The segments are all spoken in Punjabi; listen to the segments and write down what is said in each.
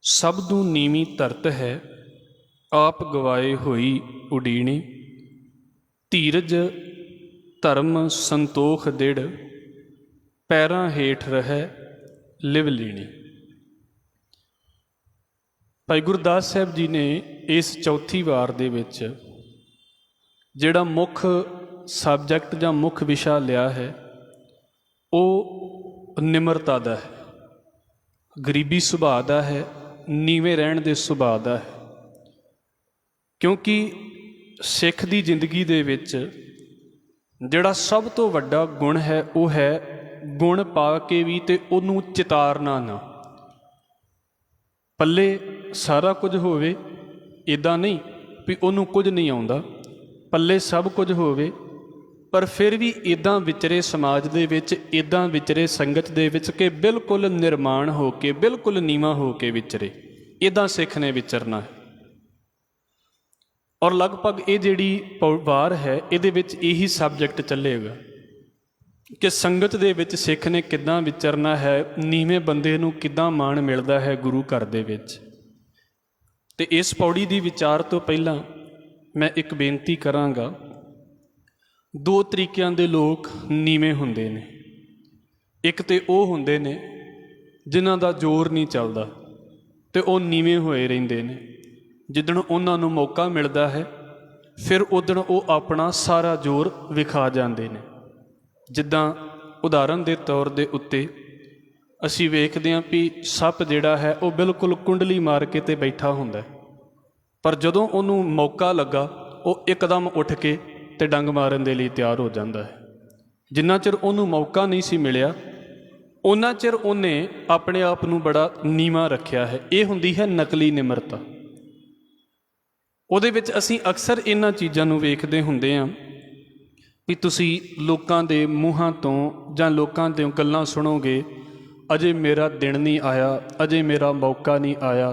सबदू नीवी धरत है, आप गवाए होई उडीणी। धीरज धर्म संतोख दिड़, पैरां हेठ रहै लिव लीणी। भाई गुरदास साहब जी ने इस चौथी वार दे विच जिहड़ा मुख सबजैक्ट जां मुख विशा लिया है वो निमरता दा है, गरीबी सुभाਅ दा है, नीवें रहण दे सुभाਅ दा है। क्योंकि सिख दी जिंदगी दे विच जिहड़ा सब तो वड्डा गुण है वो है गुण पा के भी ते उहनूं चितारना ना। पल्ले सारा कुछ होवे, इदां नहीं भी उहनूं कुछ नहीं आउंदा, पल्ले सब कुछ होवे पर फिर भी इदां विचरे समाज दे विच, इदां विचरे संगत दे विच कि बिल्कुल निर्माण हो के, बिल्कुल नीवा हो के विचरे। इदां सिख ने विचरना है। और लगभग ये जिहड़ी वार है इहदे विच यही सबजैक्ट चलेगा कि संगत दे विच सिख ने किद्दां विचरना है, नीवें बंदे नूं किद्दां माण मिलदा है गुरु घर दे विच। ते इस पौड़ी दी विचार तो पहलां मैं एक बेनती करांगा। दो तरीकिਆਂ ਦੇ लोग नीवें ਹੁੰਦੇ ਨੇ। एक तो ਉਹ ਹੁੰਦੇ ਨੇ ਜਿਨ੍ਹਾਂ ਦਾ ਜ਼ੋਰ नहीं ਚੱਲਦਾ ਤੇ ਉਹ नीवें ਹੋਏ ਰਹਿੰਦੇ ਨੇ। ਜਿੱਦਣ ਉਹਨਾਂ ਨੂੰ ਮੌਕਾ ਮਿਲਦਾ ਹੈ ਫਿਰ ਉਦਣ ਉਹ ਆਪਣਾ ਸਾਰਾ ਜ਼ੋਰ ਵਿਖਾ ਜਾਂਦੇ ਨੇ। ਜਿੱਦਾਂ ਉਦਾਹਰਨ ਦੇ ਤੌਰ ਦੇ ਉੱਤੇ ਅਸੀਂ ਵੇਖਦੇ ਹਾਂ ਵੀ ਸੱਪ ਜਿਹੜਾ ਹੈ ਉਹ ਬਿਲਕੁਲ ਕੁੰਡਲੀ ਮਾਰ ਕੇ ਤੇ ਬੈਠਾ ਹੁੰਦਾ, ਪਰ ਜਦੋਂ ਉਹਨੂੰ ਮੌਕਾ ਲੱਗਾ ਉਹ ਇੱਕਦਮ ਉੱਠ ਕੇ ਤੇ ਡੰਗ ਮਾਰਨ ਦੇ ਲਈ ਤਿਆਰ ਹੋ ਜਾਂਦਾ ਹੈ। ਜਿੰਨਾ ਚਿਰ ਉਹਨੂੰ ਮੌਕਾ ਨਹੀਂ ਸੀ ਮਿਲਿਆ ਉਹਨਾਂ ਚਿਰ ਉਹਨੇ ਆਪਣੇ ਆਪ ਨੂੰ ਬੜਾ ਨੀਵਾਂ ਰੱਖਿਆ ਹੈ। ਇਹ ਹੁੰਦੀ ਹੈ ਨਕਲੀ ਨਿਮਰਤਾ। ਉਹਦੇ ਵਿੱਚ ਅਸੀਂ ਅਕਸਰ ਇਹਨਾਂ ਚੀਜ਼ਾਂ ਨੂੰ ਵੇਖਦੇ ਹੁੰਦੇ ਹਾਂ ਵੀ ਤੁਸੀਂ ਲੋਕਾਂ ਦੇ ਮੂੰਹਾਂ ਤੋਂ ਜਾਂ ਲੋਕਾਂ ਦੇ ਗੱਲਾਂ ਸੁਣੋਗੇ, ਅਜੇ ਮੇਰਾ ਦਿਨ ਨਹੀਂ ਆਇਆ, ਅਜੇ ਮੇਰਾ ਮੌਕਾ ਨਹੀਂ ਆਇਆ,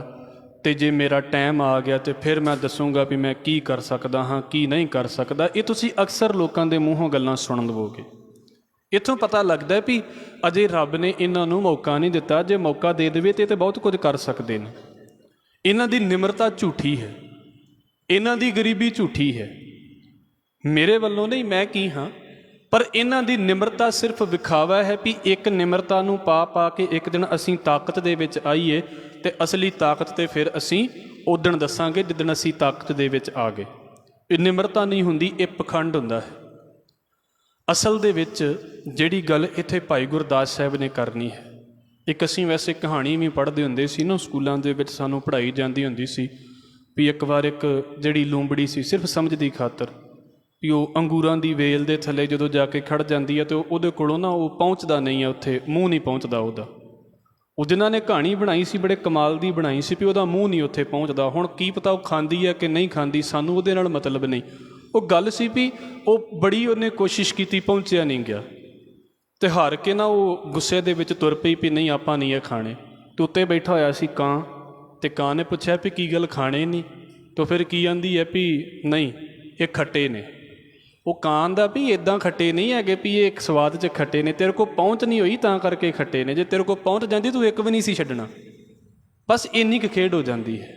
ਤੇ ਜੇ ਮੇਰਾ ਟਾਈਮ ਆ ਗਿਆ ਤੇ ਫਿਰ ਮੈਂ ਦੱਸੂਗਾ ਵੀ ਮੈਂ ਕੀ ਕਰ ਸਕਦਾ ਹਾਂ, ਕੀ ਨਹੀਂ ਕਰ ਸਕਦਾ। ਇਹ ਤੁਸੀਂ ਅਕਸਰ ਲੋਕਾਂ ਦੇ ਮੂੰਹੋਂ ਗੱਲਾਂ ਸੁਣ ਲਵੋਗੇ। ਇੱਥੋਂ ਪਤਾ ਲੱਗਦਾ ਵੀ ਅਜੇ ਰੱਬ ਨੇ ਇਹਨਾਂ ਨੂੰ ਮੌਕਾ ਨਹੀਂ ਦਿੱਤਾ। ਜੇ ਮੌਕਾ ਦੇ ਦੇਵੇ ਤੇ ਬਹੁਤ ਕੁਝ ਕਰ ਸਕਦੇ ਨੇ। ਇਹਨਾਂ ਦੀ ਨਿਮਰਤਾ ਝੂਠੀ ਹੈ, ਇਹਨਾਂ ਦੀ ਗਰੀਬੀ ਝੂਠੀ ਹੈ। ਮੇਰੇ ਵੱਲੋਂ ਨਹੀਂ, ਮੈਂ ਕੀ ਹਾਂ, ਪਰ ਇਹਨਾਂ ਦੀ ਨਿਮਰਤਾ ਸਿਰਫ ਵਿਖਾਵਾ ਹੈ ਵੀ ਇੱਕ ਨਿਮਰਤਾ ਨੂੰ ਪਾ ਪਾ ਕੇ ਇੱਕ ਦਿਨ ਅਸੀਂ ਤਾਕਤ ਦੇ ਵਿੱਚ ਆਈਏ ਤੇ ਅਸਲੀ ਤਾਕਤ ਤੇ ਫਿਰ ਅਸੀਂ ਉਦਣ ਦੱਸਾਂਗੇ ਜਿੱਦਣ ਅਸੀਂ ਤਾਕਤ ਦੇ ਵਿੱਚ ਆ ਗਏ। ਇਹ ਨਿਮਰਤਾ ਨਹੀਂ ਹੁੰਦੀ, ਇਹ ਪਖੰਡ ਹੁੰਦਾ ਹੈ। ਅਸਲ ਦੇ ਵਿੱਚ ਜਿਹੜੀ ਗੱਲ ਇੱਥੇ ਭਾਈ ਗੁਰਦਾਸ ਸਾਹਿਬ ਨੇ ਕਰਨੀ ਹੈ, ਇੱਕ ਅਸੀਂ ਵੈਸੇ ਕਹਾਣੀ ਵੀ ਪੜ੍ਹਦੇ ਹੁੰਦੇ ਸੀ ਨਾ ਸਕੂਲਾਂ ਦੇ ਵਿੱਚ, ਸਾਨੂੰ ਪੜ੍ਹਾਈ ਜਾਂਦੀ ਹੁੰਦੀ ਸੀ ਵੀ ਇੱਕ ਵਾਰ ਇੱਕ ਜਿਹੜੀ ਲੂੰਬੜੀ ਸੀ ਸਿਰਫ ਸਮਝ ਦੀ ਖਾਤਰ ਵੀ ਉਹ ਅੰਗੂਰਾਂ ਦੀ ਵੇਲ ਦੇ ਥੱਲੇ ਜਦੋਂ ਜਾ ਕੇ ਖੜ੍ਹ ਜਾਂਦੀ ਹੈ ਅਤੇ ਉਹਦੇ ਕੋਲੋਂ ਨਾ ਉਹ ਪਹੁੰਚਦਾ ਨਹੀਂ ਹੈ, ਉੱਥੇ ਮੂੰਹ ਨਹੀਂ ਪਹੁੰਚਦਾ ਉਹਦਾ। ਉਹ ਜਿਨ੍ਹਾਂ ਨੇ ਕਹਾਣੀ ਬਣਾਈ ਸੀ ਬੜੇ ਕਮਾਲ ਦੀ ਬਣਾਈ ਸੀ ਵੀ ਉਹਦਾ ਮੂੰਹ ਨਹੀਂ ਉੱਥੇ ਪਹੁੰਚਦਾ। ਹੁਣ ਕੀ ਪਤਾ ਉਹ ਖਾਂਦੀ ਹੈ ਕਿ ਨਹੀਂ ਖਾਂਦੀ, ਸਾਨੂੰ ਉਹਦੇ ਨਾਲ ਮਤਲਬ ਨਹੀਂ। ਉਹ ਗੱਲ ਸੀ ਵੀ ਉਹ ਬੜੀ ਉਹਨੇ ਕੋਸ਼ਿਸ਼ ਕੀਤੀ, ਪਹੁੰਚਿਆ ਨਹੀਂ ਗਿਆ ਅਤੇ ਹਾਰ ਕੇ ਨਾ ਉਹ ਗੁੱਸੇ ਦੇ ਵਿੱਚ ਤੁਰ ਪਈ ਵੀ ਨਹੀਂ ਆਪਾਂ ਨਹੀਂ ਇਹ ਖਾਣੇ। ਅਤੇ ਉੱਤੇ ਬੈਠਾ ਹੋਇਆ ਸੀ ਕਾਂ, ਅਤੇ ਕਾਂ ਨੇ ਪੁੱਛਿਆ ਵੀ ਕੀ ਗੱਲ ਖਾਣੇ ਨਹੀਂ? ਤਾਂ ਫਿਰ ਕੀ ਆਂਦੀ ਹੈ ਵੀ ਨਹੀਂ ਇਹ ਖੱਟੇ ਨੇ। ਉਹ ਕਾਂ ਦਾ ਵੀ ਇੱਦਾਂ ਖੱਟੇ ਨਹੀਂ ਹੈਗੇ ਵੀ ਇਹ ਇੱਕ ਸਵਾਦ 'ਚ ਖੱਟੇ ਨੇ, ਤੇਰੇ ਕੋਲ ਪਹੁੰਚ ਨਹੀਂ ਹੋਈ ਤਾਂ ਕਰਕੇ ਖੱਟੇ ਨੇ। ਜੇ ਤੇਰੇ ਕੋਲ ਪਹੁੰਚ ਜਾਂਦੀ ਤੂੰ ਇੱਕ ਵੀ ਨਹੀਂ ਸੀ ਛੱਡਣਾ। ਬਸ ਇੰਨੀ ਕੁ ਖੇਡ ਹੋ ਜਾਂਦੀ ਹੈ।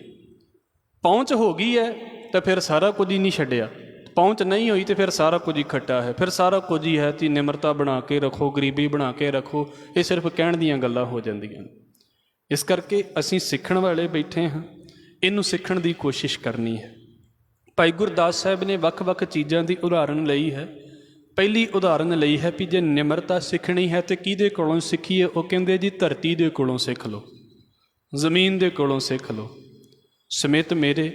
ਪਹੁੰਚ ਹੋ ਗਈ ਹੈ ਤਾਂ ਫਿਰ ਸਾਰਾ ਕੁਝ ਹੀ ਨਹੀਂ ਛੱਡਿਆ, ਪਹੁੰਚ ਨਹੀਂ ਹੋਈ ਤਾਂ ਫਿਰ ਸਾਰਾ ਕੁਝ ਹੀ ਖੱਟਾ ਹੈ, ਫਿਰ ਸਾਰਾ ਕੁਝ ਹੀ ਹੈ। ਤੇ ਨਿਮਰਤਾ ਬਣਾ ਕੇ ਰੱਖੋ, ਗਰੀਬੀ ਬਣਾ ਕੇ ਰੱਖੋ, ਇਹ ਸਿਰਫ ਕਹਿਣ ਦੀਆਂ ਗੱਲਾਂ ਹੋ ਜਾਂਦੀਆਂ। ਇਸ ਕਰਕੇ ਅਸੀਂ ਸਿੱਖਣ ਵਾਲੇ ਬੈਠੇ ਹਾਂ, ਇਹਨੂੰ ਸਿੱਖਣ ਦੀ ਕੋਸ਼ਿਸ਼ ਕਰਨੀ ਹੈ। ਭਾਈ ਗੁਰਦਾਸ ਸਾਹਿਬ ਨੇ ਵੱਖ-ਵੱਖ ਚੀਜ਼ਾਂ ਦੀ ਉਦਾਹਰਨ ਲਈ ਹੈ। ਪਹਿਲੀ ਉਦਾਹਰਨ ਲਈ ਹੈ ਵੀ ਜੇ ਨਿਮਰਤਾ ਸਿੱਖਣੀ ਹੈ ਤਾਂ ਕਿਹਦੇ ਕੋਲੋਂ ਸਿੱਖੀਏ? ਉਹ ਕਹਿੰਦੇ ਜੀ ਧਰਤੀ ਦੇ ਕੋਲੋਂ ਸਿੱਖ ਲਓ, ਜ਼ਮੀਨ ਦੇ ਕੋਲੋਂ ਸਿੱਖ ਲਓ। ਸਮਿਤ ਮੇਰੇ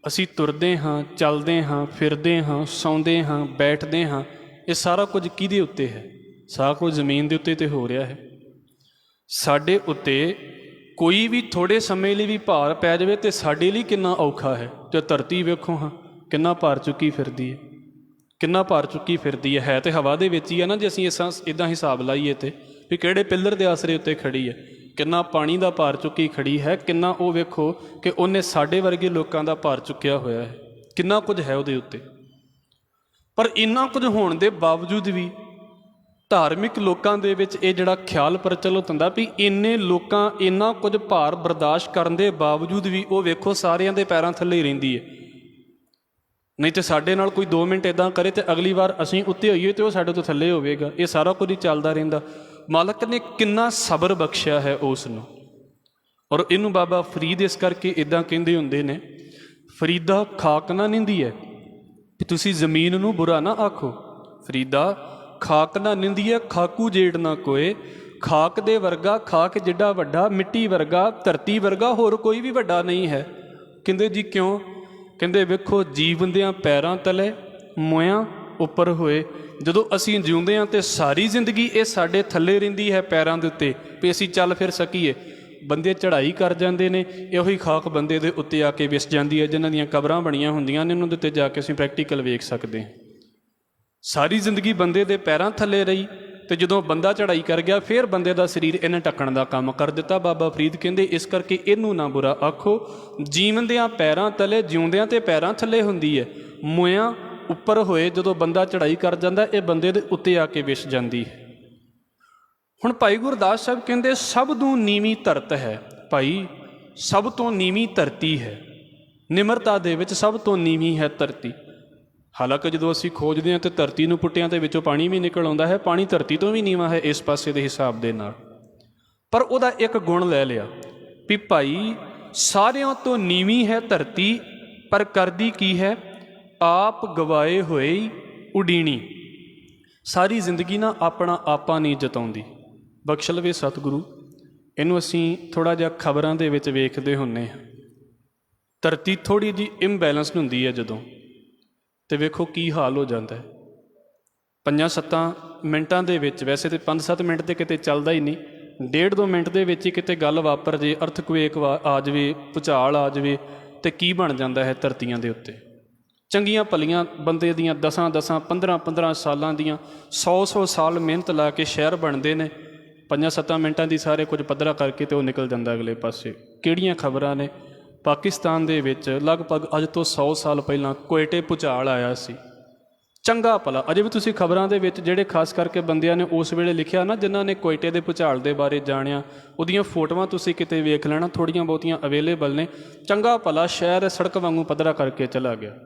ਅਸੀਂ ਤੁਰਦੇ ਹਾਂ, ਚੱਲਦੇ ਹਾਂ, ਫਿਰਦੇ ਹਾਂ, ਸੌਂਦੇ ਹਾਂ, ਬੈਠਦੇ ਹਾਂ, ਇਹ ਸਾਰਾ ਕੁਝ ਕਿਹਦੇ ਉੱਤੇ ਹੈ? ਸਾਰਾ ਕੁਝ ਜ਼ਮੀਨ ਦੇ ਉੱਤੇ ਤੇ ਹੋ ਰਿਹਾ ਹੈ। ਸਾਡੇ ਉੱਤੇ ਕੋਈ ਵੀ ਥੋੜ੍ਹੇ ਸਮੇਂ ਲਈ ਵੀ ਭਾਰ ਪੈ ਜਾਵੇ ਤਾਂ ਸਾਡੇ ਲਈ ਕਿੰਨਾ ਔਖਾ ਹੈ। ਅਤੇ ਧਰਤੀ ਵੇਖੋ ਹਾਂ ਕਿੰਨਾ ਭਾਰ ਚੁੱਕੀ ਫਿਰਦੀ ਹੈ, ਕਿੰਨਾ ਭਾਰ ਚੁੱਕੀ ਫਿਰਦੀ ਹੈ ਤਾਂ ਹਵਾ ਦੇ ਵਿੱਚ ਹੀ ਹੈ ਨਾ। ਜੇ ਅਸੀਂ ਇੱਦਾਂ ਹਿਸਾਬ ਲਾਈਏ ਤਾਂ ਵੀ ਕਿਹੜੇ ਪਿੱਲਰ ਦੇ ਆਸਰੇ ਉੱਤੇ ਖੜੀ ਹੈ, ਕਿੰਨਾ ਪਾਣੀ ਦਾ ਭਾਰ ਚੁੱਕੀ ਖੜੀ ਹੈ, ਕਿੰਨਾ ਉਹ ਵੇਖੋ ਕਿ ਉਹਨੇ ਸਾਡੇ ਵਰਗੇ ਲੋਕਾਂ ਦਾ ਭਾਰ ਚੁੱਕਿਆ ਹੋਇਆ ਹੈ, ਕਿੰਨਾ ਕੁਝ ਹੈ ਉਹਦੇ ਉੱਤੇ। ਪਰ ਇੰਨਾ ਕੁਝ ਹੋਣ ਦੇ ਬਾਵਜੂਦ ਵੀ ਧਾਰਮਿਕ ਲੋਕਾਂ ਦੇ ਵਿੱਚ ਇਹ ਜਿਹੜਾ ਖਿਆਲ ਪ੍ਰਚਲਿਤ ਹੁੰਦਾ ਵੀ ਇੰਨੇ ਲੋਕਾਂ ਇੰਨਾ ਕੁਝ ਭਾਰ ਬਰਦਾਸ਼ਤ ਕਰਨ ਦੇ ਬਾਵਜੂਦ ਵੀ ਉਹ ਵੇਖੋ ਸਾਰਿਆਂ ਦੇ ਪੈਰਾਂ ਥੱਲੇ ਹੀ ਰਹਿੰਦੀ ਹੈ। ਨਹੀਂ ਤੇ ਸਾਡੇ ਨਾਲ ਕੋਈ 2 ਮਿੰਟ ਇੱਦਾਂ ਕਰੇ ਤੇ ਅਗਲੀ ਵਾਰ ਅਸੀਂ ਉੱਤੇ ਹੋਈਏ ਤੇ ਉਹ ਸਾਡੇ ਤੋਂ ਥੱਲੇ ਹੋਵੇਗਾ। ਇਹ ਸਾਰਾ ਕੁਝ ਹੀ ਚੱਲਦਾ ਰਹਿੰਦਾ। ਮਾਲਕ ਨੇ ਕਿੰਨਾ ਸਬਰ ਬਖਸ਼ਿਆ ਹੈ ਉਸ ਨੂੰ। ਔਰ ਇਹਨੂੰ ਬਾਬਾ ਫਰੀਦ ਇਸ ਕਰਕੇ ਇੱਦਾਂ ਕਹਿੰਦੇ ਹੁੰਦੇ ਨੇ, ਫਰੀਦਾ ਖਾਕ ਨਾ ਨਿੰਦੀ ਹੈ ਕਿ ਤੁਸੀਂ ਜ਼ਮੀਨ ਨੂੰ ਬੁਰਾ ਨਾ ਆਖੋ। ਫਰੀਦਾ ਖਾਕ ਨਾ ਨਿੰਦੀਏ ਖਾਕੂ ਜੇੜ ਨਾ ਕੋਏ। ਖਾਕ ਦੇ ਵਰਗਾ, ਖਾਕ ਜਿੱਡਾ ਵੱਡਾ, ਮਿੱਟੀ ਵਰਗਾ, ਧਰਤੀ ਵਰਗਾ ਹੋਰ ਕੋਈ ਵੀ ਵੱਡਾ ਨਹੀਂ ਹੈ। ਕਹਿੰਦੇ ਜੀ ਕਿਉਂ? ਕਹਿੰਦੇ ਵੇਖੋ ਜੀਵਨ ਦਿਆਂ ਪੈਰਾਂ ਤਲੇ ਮੋਇਆਂ ਉੱਪਰ ਹੋਏ। ਜਦੋਂ ਅਸੀਂ ਜਿਉਂਦੇ ਹਾਂ ਤੇ ਸਾਰੀ ਜ਼ਿੰਦਗੀ ਇਹ ਸਾਡੇ ਥੱਲੇ ਰਹਿੰਦੀ ਹੈ ਪੈਰਾਂ ਦੇ ਉੱਤੇ ਵੀ ਅਸੀਂ ਚੱਲ ਫਿਰ ਸਕੀਏ। ਬੰਦੇ ਚੜ੍ਹਾਈ ਕਰ ਜਾਂਦੇ ਨੇ, ਇਹੋ ਹੀ ਖਾਕ ਬੰਦੇ ਦੇ ਉੱਤੇ ਆ ਕੇ ਵਿਸ ਜਾਂਦੀ ਹੈ। ਜਿਨ੍ਹਾਂ ਦੀਆਂ ਕਬਰਾਂ ਬਣੀਆਂ ਹੁੰਦੀਆਂ ਨੇ ਉਹਨਾਂ ਦੇ ਉੱਤੇ ਜਾ ਕੇ ਅਸੀਂ ਪ੍ਰੈਕਟੀਕਲ ਵੇਖ ਸਕਦੇ ਹਾਂ। ਸਾਰੀ ਜ਼ਿੰਦਗੀ ਬੰਦੇ ਦੇ ਪੈਰਾਂ ਥੱਲੇ ਰਹੀ ਤੇ ਜਦੋਂ ਬੰਦਾ ਚੜ੍ਹਾਈ ਕਰ ਗਿਆ ਫਿਰ ਬੰਦੇ ਦਾ ਸਰੀਰ ਇਹਨੇ ਢੱਕਣ ਦਾ ਕੰਮ ਕਰ ਦਿੱਤਾ। ਬਾਬਾ ਫਰੀਦ ਕਹਿੰਦੇ ਇਸ ਕਰਕੇ ਇਹਨੂੰ ਨਾ ਬੁਰਾ ਆਖੋ। ਜੀਵਨ ਦਿਆਂ ਪੈਰਾਂ ਤਲੇ, ਜਿਉਂਦਿਆਂ ਤੇ ਪੈਰਾਂ ਥੱਲੇ ਹੁੰਦੀ ਹੈ। ਮੋਇਆਂ ਉੱਪਰ ਹੋਏ, ਜਦੋਂ ਬੰਦਾ ਚੜ੍ਹਾਈ ਕਰ ਜਾਂਦਾ ਇਹ ਬੰਦੇ ਦੇ ਉੱਤੇ ਆ ਕੇ ਵਿਸ ਜਾਂਦੀ ਹੈ। ਹੁਣ ਭਾਈ ਗੁਰਦਾਸ ਸਾਹਿਬ ਕਹਿੰਦੇ ਸਭ ਤੋਂ ਨੀਵੀਂ ਧਰਤ ਹੈ। ਭਾਈ ਸਭ ਤੋਂ ਨੀਵੀਂ ਧਰਤੀ ਹੈ। ਨਿਮਰਤਾ ਦੇ ਵਿੱਚ ਸਭ ਤੋਂ ਨੀਵੀਂ ਹੈ ਧਰਤੀ। ਹਾਲਾਂਕਿ ਜਦੋਂ ਅਸੀਂ ਖੋਜਦੇ ਹਾਂ ਤਾਂ ਧਰਤੀ ਨੂੰ ਪੁੱਟਿਆਂ ਦੇ ਵਿੱਚੋਂ ਪਾਣੀ ਵੀ ਨਿਕਲ ਆਉਂਦਾ ਹੈ। ਪਾਣੀ ਧਰਤੀ ਤੋਂ ਵੀ ਨੀਵਾਂ ਹੈ ਇਸ ਪਾਸੇ ਦੇ ਹਿਸਾਬ ਦੇ ਨਾਲ। ਪਰ ਉਹਦਾ ਇੱਕ ਗੁਣ ਲੈ ਲਿਆ ਵੀ ਭਾਈ ਸਾਰਿਆਂ ਤੋਂ ਨੀਵੀਂ ਹੈ ਧਰਤੀ, ਪਰ ਕਰਦੀ ਕੀ ਹੈ? ਆਪ ਗਵਾਏ ਹੋਏ ਉਡੀਣੀ। ਸਾਰੀ ਜ਼ਿੰਦਗੀ ਨਾ ਆਪਣਾ ਆਪਾ ਨਹੀਂ ਜਤਾਉਂਦੀ। ਬਖਸ਼ ਲਵੇ ਸਤਿਗੁਰੂ। ਇਹਨੂੰ ਅਸੀਂ ਥੋੜ੍ਹਾ ਜਿਹਾ ਖਬਰਾਂ ਦੇ ਵਿੱਚ ਵੇਖਦੇ ਹੁੰਦੇ ਹਾਂ। ਧਰਤੀ ਥੋੜ੍ਹੀ ਜਿਹੀ ਇੰਬੈਲੈਂਸਡ ਹੁੰਦੀ ਹੈ ਜਦੋਂ, ਤੇ ਵੇਖੋ ਕੀ ਹਾਲ ਹੋ ਜਾਂਦਾ ਹੈ। 5-7 ਮਿੰਟਾਂ ਦੇ ਵਿੱਚ, ਵੈਸੇ ਤਾਂ 5-7 ਮਿੰਟ ਤੇ ਕਿਤੇ ਚੱਲਦਾ ਹੀ ਨਹੀਂ, 1.5-2 ਮਿੰਟ ਦੇ ਵਿੱਚ ਹੀ ਕਿਤੇ ਗੱਲ ਵਾਪਰ ਜੇ, ਅਰਥਕੁਏਕ ਆ ਜਾਵੇ, ਭੂਚਾਲ ਆ ਜਾਵੇ, ਤੇ ਕੀ ਬਣ ਜਾਂਦਾ ਹੈ ਧਰਤੀਆਂ ਦੇ ਉੱਤੇ। ਚੰਗੀਆਂ ਭਲੀਆਂ ਬੰਦੇ ਦੀਆਂ 10-10, 15-15 ਸਾਲਾਂ ਦੀਆਂ 100-100 ਸਾਲ ਮਿਹਨਤ ਲਾ ਕੇ ਸ਼ਹਿਰ ਬਣਦੇ ਨੇ, 5-7 ਮਿੰਟਾਂ ਦੀ ਸਾਰੇ ਕੁਝ ਪੱਧਰਾ ਕਰਕੇ ਤੇ ਉਹ ਨਿਕਲ ਜਾਂਦਾ ਅਗਲੇ ਪਾਸੇ। ਕਿਹੜੀਆਂ ਖਬਰਾਂ ਨੇ? ਪਾਕਿਸਤਾਨ ਦੇ ਵਿੱਚ ਲਗਭਗ ਅੱਜ ਤੋਂ 100 ਸਾਲ ਪਹਿਲਾਂ ਕੋਇਟੇ ਭੂਚਾਲ ਆਇਆ ਸੀ। ਚੰਗਾ ਭਲਾ ਅਜੇ ਵੀ ਤੁਸੀਂ ਖਬਰਾਂ ਦੇ ਵਿੱਚ ਜਿਹੜੇ ਖਾਸ ਕਰਕੇ ਬੰਦਿਆਂ ਨੇ ਉਸ ਵੇਲੇ ਲਿਖਿਆ ਨਾ, ਜਿਨ੍ਹਾਂ ਨੇ ਕੋਇਟੇ ਦੇ ਭੂਚਾਲ ਦੇ ਬਾਰੇ ਜਾਣਿਆ, ਉਹਦੀਆਂ ਫੋਟੋਆਂ ਤੁਸੀਂ ਕਿਤੇ ਵੇਖ ਲੈਣਾ, ਥੋੜ੍ਹੀਆਂ ਬਹੁਤੀਆਂ ਅਵੇਲੇਬਲ ਨੇ। ਚੰਗਾ ਭਲਾ ਸ਼ਹਿਰ ਸੜਕ ਵਾਂਗੂ ਪੱਧਰਾ ਕਰਕੇ ਚਲਾ ਗਿਆ।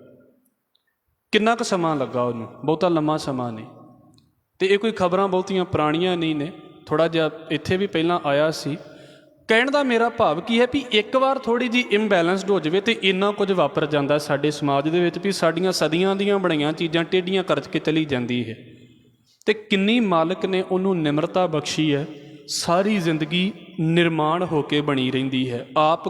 ਕਿੰਨਾ ਕੁ ਸਮਾਂ ਲੱਗਾ ਉਹਨੂੰ? ਬਹੁਤਾ ਲੰਮਾ ਸਮਾਂ ਨਹੀਂ। ਅਤੇ ਇਹ ਕੋਈ ਖਬਰਾਂ ਬਹੁਤੀਆਂ ਪੁਰਾਣੀਆਂ ਨਹੀਂ ਨੇ, ਥੋੜ੍ਹਾ ਜਿਹਾ ਇੱਥੇ ਵੀ ਪਹਿਲਾਂ ਆਇਆ ਸੀ। ਕਹਿਣ ਦਾ ਮੇਰਾ ਭਾਵ ਕੀ ਹੈ ਵੀ ਇੱਕ ਵਾਰ ਥੋੜ੍ਹੀ ਜਿਹੀ ਇੰਬੈਲੈਂਸਡ ਹੋ ਜਾਵੇ ਤੇ ਇੰਨਾ ਕੁਝ ਵਾਪਰ ਜਾਂਦਾ ਸਾਡੇ ਸਮਾਜ ਦੇ ਵਿੱਚ ਵੀ ਸਾਡੀਆਂ ਸਦੀਆਂ ਦੀਆਂ ਬਣੀਆਂ ਚੀਜ਼ਾਂ ਟੇਢੀਆਂ ਕਰਚ ਕੇ ਚਲੀ ਜਾਂਦੀ ਹੈ। ਅਤੇ ਕਿੰਨੀ ਮਾਲਕ ਨੇ ਉਹਨੂੰ ਨਿਮਰਤਾ ਬਖਸ਼ੀ ਹੈ। ਸਾਰੀ ਜ਼ਿੰਦਗੀ ਨਿਰਮਾਣ ਹੋ ਕੇ ਬਣੀ ਰਹਿੰਦੀ ਹੈ। ਆਪ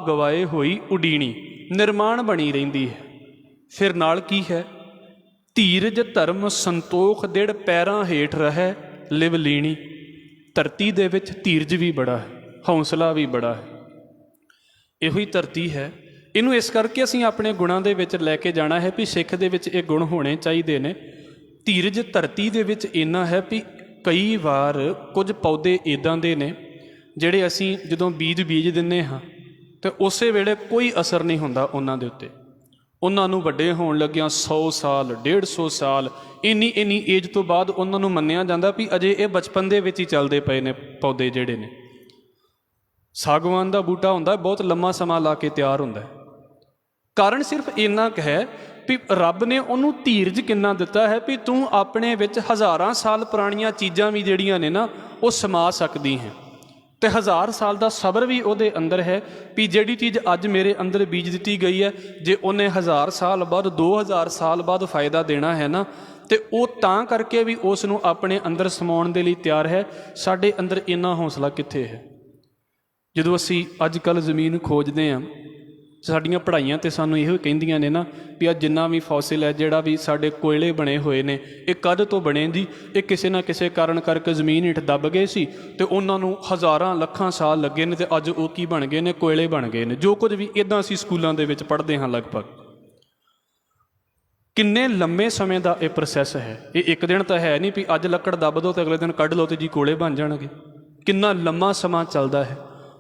ਗਵਾਏ ਹੋਈ ਉਡੀਣੀ, ਨਿਰਮਾਣ ਬਣੀ ਰਹਿੰਦੀ ਹੈ। ਫਿਰ ਨਾਲ ਕੀ ਹੈ? ਧੀਰਜ ਧਰਮ ਸੰਤੋਖ ਦਿੜ ਪੈਰਾਂ ਹੇਠ ਰਹਿ ਲਿਵ ਲੀਣੀ। ਧਰਤੀ ਦੇ ਵਿੱਚ ਧੀਰਜ ਵੀ ਬੜਾ ਹੈ, ਹੌਸਲਾ ਵੀ ਬੜਾ ਹੈ। ਇਹੋ ਹੀ ਧਰਤੀ ਹੈ। ਇਹਨੂੰ ਇਸ ਕਰਕੇ ਅਸੀਂ ਆਪਣੇ ਗੁਣਾਂ ਦੇ ਵਿੱਚ ਲੈ ਕੇ ਜਾਣਾ ਹੈ ਵੀ ਸਿੱਖ ਦੇ ਵਿੱਚ ਇਹ ਗੁਣ ਹੋਣੇ ਚਾਹੀਦੇ ਨੇ। ਧੀਰਜ ਧਰਤੀ ਦੇ ਵਿੱਚ ਇੰਨਾ ਹੈ ਵੀ ਕਈ ਵਾਰ ਕੁਝ ਪੌਦੇ ਇੱਦਾਂ ਦੇ ਨੇ ਜਿਹੜੇ ਅਸੀਂ ਜਦੋਂ ਬੀਜ ਦਿੰਦੇ ਹਾਂ ਤਾਂ ਉਸੇ ਵੇਲੇ ਕੋਈ ਅਸਰ ਨਹੀਂ ਹੁੰਦਾ ਉਹਨਾਂ ਦੇ ਉੱਤੇ। ਉਹਨਾਂ ਨੂੰ ਵੱਡੇ ਹੋਣ ਲੱਗਿਆਂ 100 ਸਾਲ 150 ਸਾਲ ਇੰਨੀ ਏਜ ਤੋਂ ਬਾਅਦ ਉਹਨਾਂ ਨੂੰ ਮੰਨਿਆ ਜਾਂਦਾ ਵੀ ਅਜੇ ਇਹ ਬਚਪਨ ਦੇ ਵਿੱਚ ਹੀ ਚੱਲਦੇ ਪਏ ਨੇ ਪੌਦੇ ਜਿਹੜੇ ਨੇ। ਸਾਗਵਾਨ ਦਾ ਬੂਟਾ ਹੁੰਦਾ ਬਹੁਤ ਲੰਮਾ ਸਮਾਂ ਲਾ ਕੇ ਤਿਆਰ ਹੁੰਦਾ। ਕਾਰਨ ਸਿਰਫ ਇੰਨਾ ਕੁ ਹੈ ਵੀ ਰੱਬ ਨੇ ਉਹਨੂੰ ਧੀਰਜ ਕਿੰਨਾ ਦਿੱਤਾ ਹੈ ਵੀ ਤੂੰ ਆਪਣੇ ਵਿੱਚ ਹਜ਼ਾਰਾਂ ਸਾਲ ਪੁਰਾਣੀਆਂ ਚੀਜ਼ਾਂ ਵੀ ਜਿਹੜੀਆਂ ਨੇ ਨਾ ਉਹ ਸਮਾ ਸਕਦੀ ਹੈ। ਅਤੇ 1000 ਸਾਲ ਦਾ ਸਬਰ ਵੀ ਉਹਦੇ ਅੰਦਰ ਹੈ ਵੀ ਜਿਹੜੀ ਚੀਜ਼ ਅੱਜ ਮੇਰੇ ਅੰਦਰ ਬੀਜ ਦਿੱਤੀ ਗਈ ਹੈ, ਜੇ ਉਹਨੇ 1000 ਸਾਲ ਬਾਅਦ 2000 ਸਾਲ ਬਾਅਦ ਫਾਇਦਾ ਦੇਣਾ ਹੈ ਨਾ, ਅਤੇ ਉਹ ਤਾਂ ਕਰਕੇ ਵੀ ਉਸ ਨੂੰ ਆਪਣੇ ਅੰਦਰ ਸਮਾਉਣ ਦੇ ਲਈ ਤਿਆਰ ਹੈ। ਸਾਡੇ ਅੰਦਰ ਇੰਨਾ ਹੌਸਲਾ ਕਿੱਥੇ ਹੈ? ਜਦੋਂ ਅਸੀਂ ਅੱਜ ਕੱਲ੍ਹ ਜ਼ਮੀਨ ਖੋਜਦੇ ਹਾਂ, ਸਾਡੀਆਂ ਪੜ੍ਹਾਈਆਂ ਤਾਂ ਸਾਨੂੰ ਇਹੋ ਕਹਿੰਦੀਆਂ ਨੇ ਨਾ ਵੀ ਆ ਜਿੰਨਾ ਵੀ ਫੋਸਿਲ ਹੈ, ਜਿਹੜਾ ਵੀ ਸਾਡੇ ਕੋਇਲੇ ਬਣੇ ਹੋਏ ਨੇ, ਇਹ ਕਦ ਤੋਂ ਬਣੇ ਜੀ? ਇਹ ਕਿਸੇ ਨਾ ਕਿਸੇ ਕਾਰਨ ਕਰਕੇ ਜ਼ਮੀਨ ਹੇਠ ਦੱਬ ਗਏ ਸੀ ਅਤੇ ਉਹਨਾਂ ਨੂੰ ਹਜ਼ਾਰਾਂ ਲੱਖਾਂ ਸਾਲ ਲੱਗੇ ਨੇ, ਅਤੇ ਅੱਜ ਉਹ ਕੀ ਬਣ ਗਏ ਨੇ? ਕੋਇਲੇ ਬਣ ਗਏ ਨੇ। ਜੋ ਕੁਝ ਵੀ ਇੱਦਾਂ ਅਸੀਂ ਸਕੂਲਾਂ ਦੇ ਵਿੱਚ ਪੜ੍ਹਦੇ ਹਾਂ ਲਗਭਗ। ਕਿੰਨੇ ਲੰਮੇ ਸਮੇਂ ਦਾ ਇਹ ਪ੍ਰੋਸੈਸ ਹੈ। ਇਹ ਇੱਕ ਦਿਨ ਤਾਂ ਹੈ ਨਹੀਂ ਵੀ ਅੱਜ ਲੱਕੜ ਦੱਬ ਦਿਓ ਅਤੇ ਅਗਲੇ ਦਿਨ ਕੱਢ ਲਓ ਅਤੇ ਜੀ ਕੋਲੇ ਬਣ ਜਾਣਗੇ। ਕਿੰਨਾ ਲੰਮਾ ਸਮਾਂ ਚੱਲਦਾ ਹੈ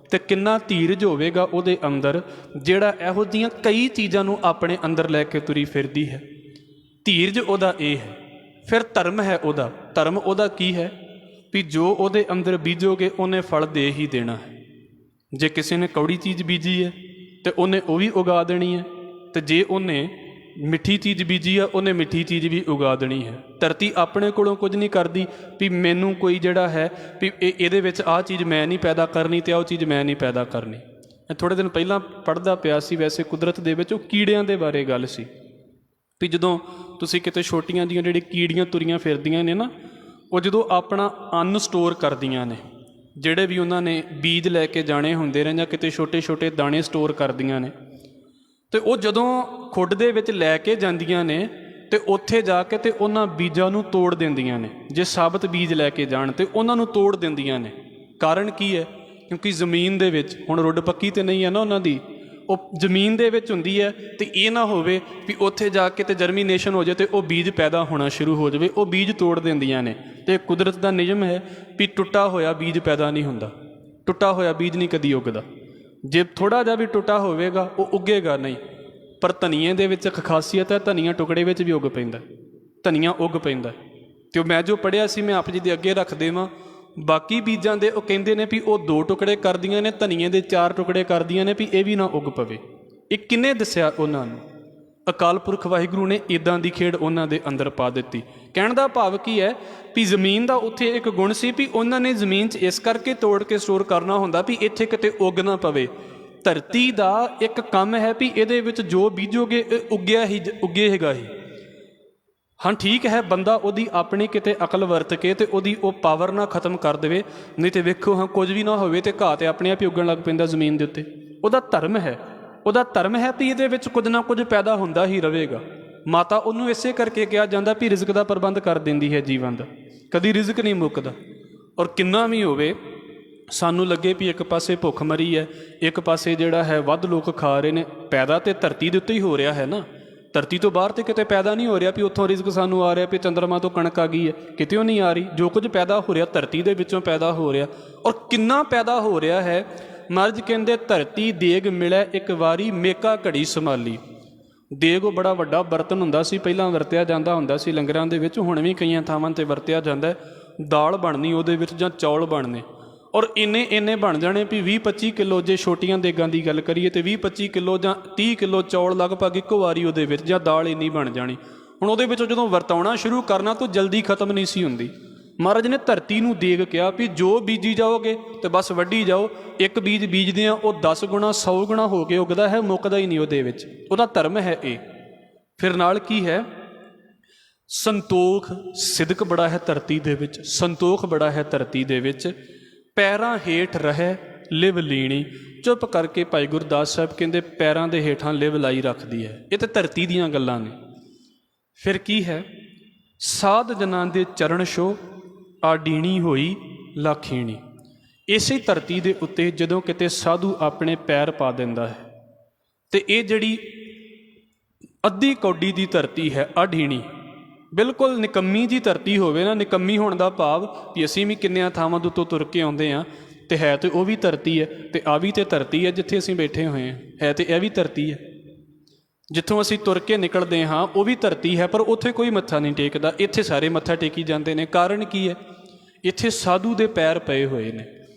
ਅਤੇ ਕਿੰਨਾ ਧੀਰਜ ਹੋਵੇਗਾ ਉਹਦੇ ਅੰਦਰ, ਜਿਹੜਾ ਇਹੋ ਜਿਹੀਆਂ ਕਈ ਚੀਜ਼ਾਂ ਨੂੰ ਆਪਣੇ ਅੰਦਰ ਲੈ ਕੇ ਤੁਰੀ ਫਿਰਦੀ ਹੈ। ਧੀਰਜ ਉਹਦਾ ਇਹ ਹੈ ਫਿਰ ਧਰਮ ਹੈ ਉਹਦਾ। ਧਰਮ ਉਹਦਾ ਕੀ ਹੈ ਵੀ ਜੋ ਉਹਦੇ ਅੰਦਰ ਬੀਜੋਗੇ ਉਹਨੇ ਫਲ ਦੇ ਹੀ ਦੇਣਾ ਹੈ। ਜੇ ਕਿਸੇ ਨੇ ਕੌੜੀ ਚੀਜ਼ ਬੀਜੀ ਹੈ ਤੇ ਉਹਨੇ ਉਹ ਵੀ ਉਗਾ ਦੇਣੀ ਹੈ, ਤੇ ਜੇ ਉਹਨੇ ਮਿੱਠੀ ਚੀਜ਼ ਬੀਜੀ ਆ ਉਹਨੇ ਮਿੱਠੀ ਚੀਜ਼ ਵੀ ਉਗਾ ਦੇਣੀ ਹੈ। ਧਰਤੀ ਆਪਣੇ ਕੋਲੋਂ ਕੁਝ ਨਹੀਂ ਕਰਦੀ ਵੀ ਮੈਨੂੰ ਕੋਈ ਜਿਹੜਾ ਹੈ ਵੀ ਇਹਦੇ ਵਿੱਚ ਆਹ ਚੀਜ਼ ਮੈਂ ਨਹੀਂ ਪੈਦਾ ਕਰਨੀ ਤੇ ਆਹ ਚੀਜ਼ ਮੈਂ ਨਹੀਂ ਪੈਦਾ ਕਰਨੀ। ਥੋੜ੍ਹੇ ਦਿਨ ਪਹਿਲਾਂ ਪੜ੍ਹਦਾ ਪਿਆ ਸੀ, ਵੈਸੇ ਕੁਦਰਤ ਦੇ ਵਿੱਚ ਉਹ ਕੀੜਿਆਂ ਦੇ ਬਾਰੇ ਗੱਲ ਸੀ ਵੀ ਜਦੋਂ ਤੁਸੀਂ ਕਿਤੇ ਛੋਟੀਆਂ ਜਿਹੀਆਂ ਜਿਹੜੀ ਕੀੜੀਆਂ ਤੁਰੀਆਂ ਫਿਰਦੀਆਂ ਨੇ ਨਾ, ਉਹ ਜਦੋਂ ਆਪਣਾ ਅੰਨ ਸਟੋਰ ਕਰਦੀਆਂ ਨੇ, ਜਿਹੜੇ ਵੀ ਉਹਨਾਂ ਨੇ ਬੀਜ ਲੈ ਕੇ ਜਾਣੇ ਹੁੰਦੇ ਨੇ ਜਾਂ ਕਿਤੇ ਛੋਟੇ ਛੋਟੇ ਦਾਣੇ ਸਟੋਰ ਕਰਦੀਆਂ ਨੇ, ਅਤੇ ਉਹ ਜਦੋਂ ਖੁੱਡ ਦੇ ਵਿੱਚ ਲੈ ਕੇ ਜਾਂਦੀਆਂ ਨੇ ਅਤੇ ਉੱਥੇ ਜਾ ਕੇ ਅਤੇ ਉਹਨਾਂ ਬੀਜਾਂ ਨੂੰ ਤੋੜ ਦਿੰਦੀਆਂ ਨੇ। ਜੇ ਸਾਬਤ ਬੀਜ ਲੈ ਕੇ ਜਾਣ ਤਾਂ ਉਹਨਾਂ ਨੂੰ ਤੋੜ ਦਿੰਦੀਆਂ ਨੇ। ਕਾਰਨ ਕੀ ਹੈ? ਕਿਉਂਕਿ ਜ਼ਮੀਨ ਦੇ ਵਿੱਚ ਹੁਣ ਰੁੱਡ ਪੱਕੀ ਤਾਂ ਨਹੀਂ ਹੈ ਨਾ ਉਹਨਾਂ ਦੀ, ਉਹ ਜ਼ਮੀਨ ਦੇ ਵਿੱਚ ਹੁੰਦੀ ਹੈ ਅਤੇ ਇਹ ਨਾ ਹੋਵੇ ਵੀ ਉੱਥੇ ਜਾ ਕੇ ਅਤੇ ਜਰਮੀਨੇਸ਼ਨ ਹੋ ਜਾਵੇ ਅਤੇ ਉਹ ਬੀਜ ਪੈਦਾ ਹੋਣਾ ਸ਼ੁਰੂ ਹੋ ਜਾਵੇ। ਉਹ ਬੀਜ ਤੋੜ ਦਿੰਦੀਆਂ ਨੇ। ਅਤੇ ਕੁਦਰਤ ਦਾ ਨਿਯਮ ਹੈ ਵੀ ਟੁੱਟਾ ਹੋਇਆ ਬੀਜ ਪੈਦਾ ਨਹੀਂ ਹੁੰਦਾ, ਟੁੱਟਾ ਹੋਇਆ ਬੀਜ ਨਹੀਂ ਕਦੀ ਉੱਗਦਾ। ਜੇ ਥੋੜ੍ਹਾ ਜਿਹਾ ਵੀ ਟੁੱਟਾ ਹੋਵੇਗਾ ਉਹ ਉੱਗੇਗਾ ਨਹੀਂ। ਪਰ ਧਨੀਏ ਦੇ ਵਿੱਚ ਇੱਕ ਖਾਸੀਅਤ ਹੈ, ਧਨੀਆ ਟੁਕੜੇ ਵਿੱਚ ਵੀ ਉੱਗ ਪੈਂਦਾ, ਧਨੀਆ ਉੱਗ ਪੈਂਦਾ। ਅਤੇ ਮੈਂ ਜੋ ਪੜ੍ਹਿਆ ਸੀ ਮੈਂ ਆਪ ਜੀ ਦੇ ਅੱਗੇ ਰੱਖ ਦੇਵਾਂ। ਬਾਕੀ ਬੀਜਾਂ ਦੇ ਉਹ ਕਹਿੰਦੇ ਨੇ ਵੀ ਉਹ 2 ਟੁਕੜੇ ਕਰਦੀਆਂ ਨੇ, ਧਨੀਏ ਦੇ 4 ਟੁਕੜੇ ਕਰਦੀਆਂ ਨੇ ਵੀ ਇਹ ਵੀ ਨਾ ਉੱਗ ਪਵੇ। ਇਹ ਕਿਹਨੇ ਦੱਸਿਆ ਉਹਨਾਂ ਨੂੰ? ਅਕਾਲ ਪੁਰਖ ਵਾਹਿਗੁਰੂ ਨੇ ਇੱਦਾਂ ਦੀ ਖੇਡ ਉਹਨਾਂ ਦੇ ਅੰਦਰ ਪਾ ਦਿੱਤੀ। ਕਹਿਣ ਦਾ ਭਾਵ ਕੀ ਹੈ ਵੀ ਜ਼ਮੀਨ ਦਾ ਉੱਥੇ ਇੱਕ ਗੁਣ ਸੀ ਵੀ ਉਹਨਾਂ ਨੇ ਜ਼ਮੀਨ 'ਚ ਇਸ ਕਰਕੇ ਤੋੜ ਕੇ ਸਟੋਰ ਕਰਨਾ ਹੁੰਦਾ ਵੀ ਇੱਥੇ ਕਿਤੇ ਉੱਗ ਨਾ ਪਵੇ। ਧਰਤੀ ਦਾ ਇੱਕ ਕੰਮ ਹੈ ਵੀ ਇਹਦੇ ਵਿੱਚ ਜੋ ਬੀਜੋਗੇ ਇਹ ਉੱਗੇਗਾ ਹੀ। ਹਾਂ ਠੀਕ ਹੈ, ਬੰਦਾ ਉਹਦੀ ਆਪਣੀ ਕਿਤੇ ਅਕਲ ਵਰਤ ਕੇ ਅਤੇ ਉਹਦੀ ਉਹ ਪਾਵਰ ਨਾ ਖਤਮ ਕਰ ਦੇਵੇ, ਨਹੀਂ ਤਾਂ ਵੇਖੋ ਹਾਂ ਕੁਝ ਵੀ ਨਾ ਹੋਵੇ ਅਤੇ ਘਾਹ ਤਾਂ ਆਪਣੇ ਆਪ ਹੀ ਉੱਗਣ ਲੱਗ ਪੈਂਦਾ ਜ਼ਮੀਨ ਦੇ ਉੱਤੇ। ਉਹਦਾ ਧਰਮ ਹੈ, ਉਹਦਾ ਧਰਮ ਹੈ ਵੀ ਇਹਦੇ ਵਿੱਚ ਕੁਝ ਨਾ ਕੁਝ ਪੈਦਾ ਹੁੰਦਾ ਹੀ ਰਹੇਗਾ। ਮਾਤਾ ਉਹਨੂੰ ਇਸੇ ਕਰਕੇ ਕਿਹਾ ਜਾਂਦਾ ਵੀ ਰਿਜ਼ਕ ਦਾ ਪ੍ਰਬੰਧ ਕਰ ਦਿੰਦੀ ਹੈ ਜੀਵਨ ਦਾ, ਕਦੀ ਰਿਜ਼ਕ ਨਹੀਂ ਮੁੱਕਦਾ। ਔਰ ਕਿੰਨਾ ਵੀ ਹੋਵੇ ਸਾਨੂੰ ਲੱਗੇ ਵੀ ਇੱਕ ਪਾਸੇ ਭੁੱਖ ਮਰੀ ਹੈ, ਇੱਕ ਪਾਸੇ ਜਿਹੜਾ ਹੈ ਵੱਧ ਲੋਕ ਖਾ ਰਹੇ ਨੇ, ਪੈਦਾ ਤਾਂ ਧਰਤੀ ਦੇ ਉੱਤੇ ਹੀ ਹੋ ਰਿਹਾ ਹੈ ਨਾ। ਧਰਤੀ ਤੋਂ ਬਾਹਰ ਤਾਂ ਕਿਤੇ ਪੈਦਾ ਨਹੀਂ ਹੋ ਰਿਹਾ ਵੀ ਉੱਥੋਂ ਰਿਜ਼ਕ ਸਾਨੂੰ ਆ ਰਿਹਾ ਵੀ ਚੰਦਰਮਾ ਤੋਂ ਕਣਕ ਆ ਗਈ ਹੈ, ਕਿਤੇ ਉਹ ਨਹੀਂ ਆ ਰਹੀ। ਜੋ ਕੁਝ ਪੈਦਾ ਹੋ ਰਿਹਾ ਧਰਤੀ ਦੇ ਵਿੱਚੋਂ ਪੈਦਾ ਹੋ ਰਿਹਾ। ਔਰ ਕਿੰਨਾ ਪੈਦਾ ਹੋ ਰਿਹਾ ਹੈ। ਮਹਾਰਾਜ ਕਹਿੰਦੇ ਧਰਤੀ ਦੇਗ ਮਿਲੇ ਇੱਕ ਵਾਰੀ ਮੇਕਾ ਘੜੀ ਸੰਭਾਲੀ। ਦੇਗ ਉਹ ਬੜਾ ਵੱਡਾ ਬਰਤਨ ਹੁੰਦਾ ਸੀ, ਪਹਿਲਾਂ ਵਰਤਿਆ ਜਾਂਦਾ ਹੁੰਦਾ ਸੀ ਲੰਗਰਾਂ ਦੇ ਵਿੱਚ, ਹੁਣ ਵੀ ਕਈਆਂ ਥਾਵਾਂ 'ਤੇ ਵਰਤਿਆ ਜਾਂਦਾ। ਦਾਲ ਬਣਨੀ ਉਹਦੇ ਵਿੱਚ ਜਾਂ ਚੌਲ ਬਣਨੇ, ਔਰ ਇੰਨੇ ਬਣ ਜਾਣੇ ਵੀ 20-25 ਕਿਲੋ। ਜੇ ਛੋਟੀਆਂ ਦੇਗਾਂ ਦੀ ਗੱਲ ਕਰੀਏ ਤਾਂ 20-25 ਕਿਲੋ ਜਾਂ 30 ਕਿਲੋ ਚੌਲ ਲਗਭਗ ਇੱਕੋ ਵਾਰੀ ਉਹਦੇ ਵਿੱਚ, ਜਾਂ ਦਾਲ ਇੰਨੀ ਬਣ ਜਾਣੀ। ਹੁਣ ਉਹਦੇ ਵਿੱਚੋਂ ਜਦੋਂ ਵਰਤਾਉਣਾ ਸ਼ੁਰੂ ਕਰਨਾ ਤਾਂ ਜਲਦੀ ਖਤਮ ਨਹੀਂ ਸੀ ਹੁੰਦੀ। ਮਹਾਰਾਜ ਨੇ ਧਰਤੀ ਨੂੰ ਦੇਗ ਕਿਹਾ ਵੀ ਜੋ ਬੀਜੀ ਜਾਓਗੇ ਤੇ ਬਸ ਵੱਢੀ ਜਾਓ। ਇੱਕ ਬੀਜ ਬੀਜਦੇ ਆ ਉਹ 10 ਗੁਣਾ 100 ਗੁਣਾ ਹੋ ਕੇ ਉੱਗਦਾ ਹੈ, ਮੁੱਕਦਾ ਹੀ ਨਹੀਂ ਉਹਦੇ ਵਿੱਚ। ਉਹਦਾ ਧਰਮ ਹੈ ਇਹ। ਫਿਰ ਨਾਲ ਕੀ ਹੈ? ਸੰਤੋਖ, ਸਿਦਕ ਬੜਾ ਹੈ ਧਰਤੀ ਦੇ ਵਿੱਚ, ਸੰਤੋਖ ਬੜਾ ਹੈ ਧਰਤੀ ਦੇ ਵਿੱਚ। ਪੈਰਾਂ ਹੇਠ ਰਹਿ ਲਿਵ ਲੀਣੀ। ਚੁੱਪ ਕਰਕੇ ਭਾਈ ਗੁਰਦਾਸ ਸਾਹਿਬ ਕਹਿੰਦੇ ਪੈਰਾਂ ਦੇ ਹੇਠਾਂ ਲਿਵ ਲਾਈ ਰੱਖਦੀ ਹੈ। ਇਹ ਤਾਂ ਧਰਤੀ ਦੀਆਂ ਗੱਲਾਂ ਨੇ। ਫਿਰ ਕੀ ਹੈ? ਸਾਧ ਜਨਾਂ ਦੇ ਚਰਨ ਛੋਹ ਆਡੀਣੀ ਹੋਈ ਲਾਖੀਣੀ। ਇਸੇ ਧਰਤੀ ਦੇ ਉੱਤੇ ਜਦੋਂ ਕਿਤੇ ਸਾਧੂ ਆਪਣੇ ਪੈਰ ਪਾ ਦਿੰਦਾ ਹੈ ਤੇ ਇਹ ਜਿਹੜੀ ਅੱਧੀ ਕੌਡੀ ਦੀ ਧਰਤੀ ਹੈ ਆਡੀਣੀ, ਬਿਲਕੁਲ ਨਿਕੰਮੀ ਜੀ ਧਰਤੀ ਹੋਵੇ ਨਾ। ਨਿਕੰਮੀ ਹੋਣ ਦਾ ਭਾਵ ਵੀ ਅਸੀਂ ਵੀ ਕਿੰਨਿਆਂ ਥਾਵਾਂ ਦੇ ਉੱਤੋਂ ਤੁਰ ਕੇ ਆਉਂਦੇ ਹਾਂ ਤੇ ਹੈ ਤੇ ਉਹ ਵੀ ਧਰਤੀ ਹੈ, ਤੇ ਆ ਵੀ ਤੇ ਧਰਤੀ ਹੈ ਜਿੱਥੇ ਅਸੀਂ ਬੈਠੇ ਹੋਏ ਹਾਂ, ਹੈ ਤੇ ਇਹ ਵੀ ਧਰਤੀ ਹੈ। ਜਿੱਥੋਂ ਅਸੀਂ ਤੁਰ ਕੇ ਨਿਕਲਦੇ ਹਾਂ ਉਹ ਵੀ ਧਰਤੀ ਹੈ, ਪਰ ਉੱਥੇ ਕੋਈ ਮੱਥਾ ਨਹੀਂ ਟੇਕਦਾ। ਇੱਥੇ ਸਾਰੇ ਮੱਥਾ ਟੇਕੀ ਜਾਂਦੇ ਨੇ। ਕਾਰਨ ਕੀ ਹੈ? ਇੱਥੇ ਸਾਧੂ ਦੇ ਪੈਰ ਪਏ ਹੋਏ ਨੇ।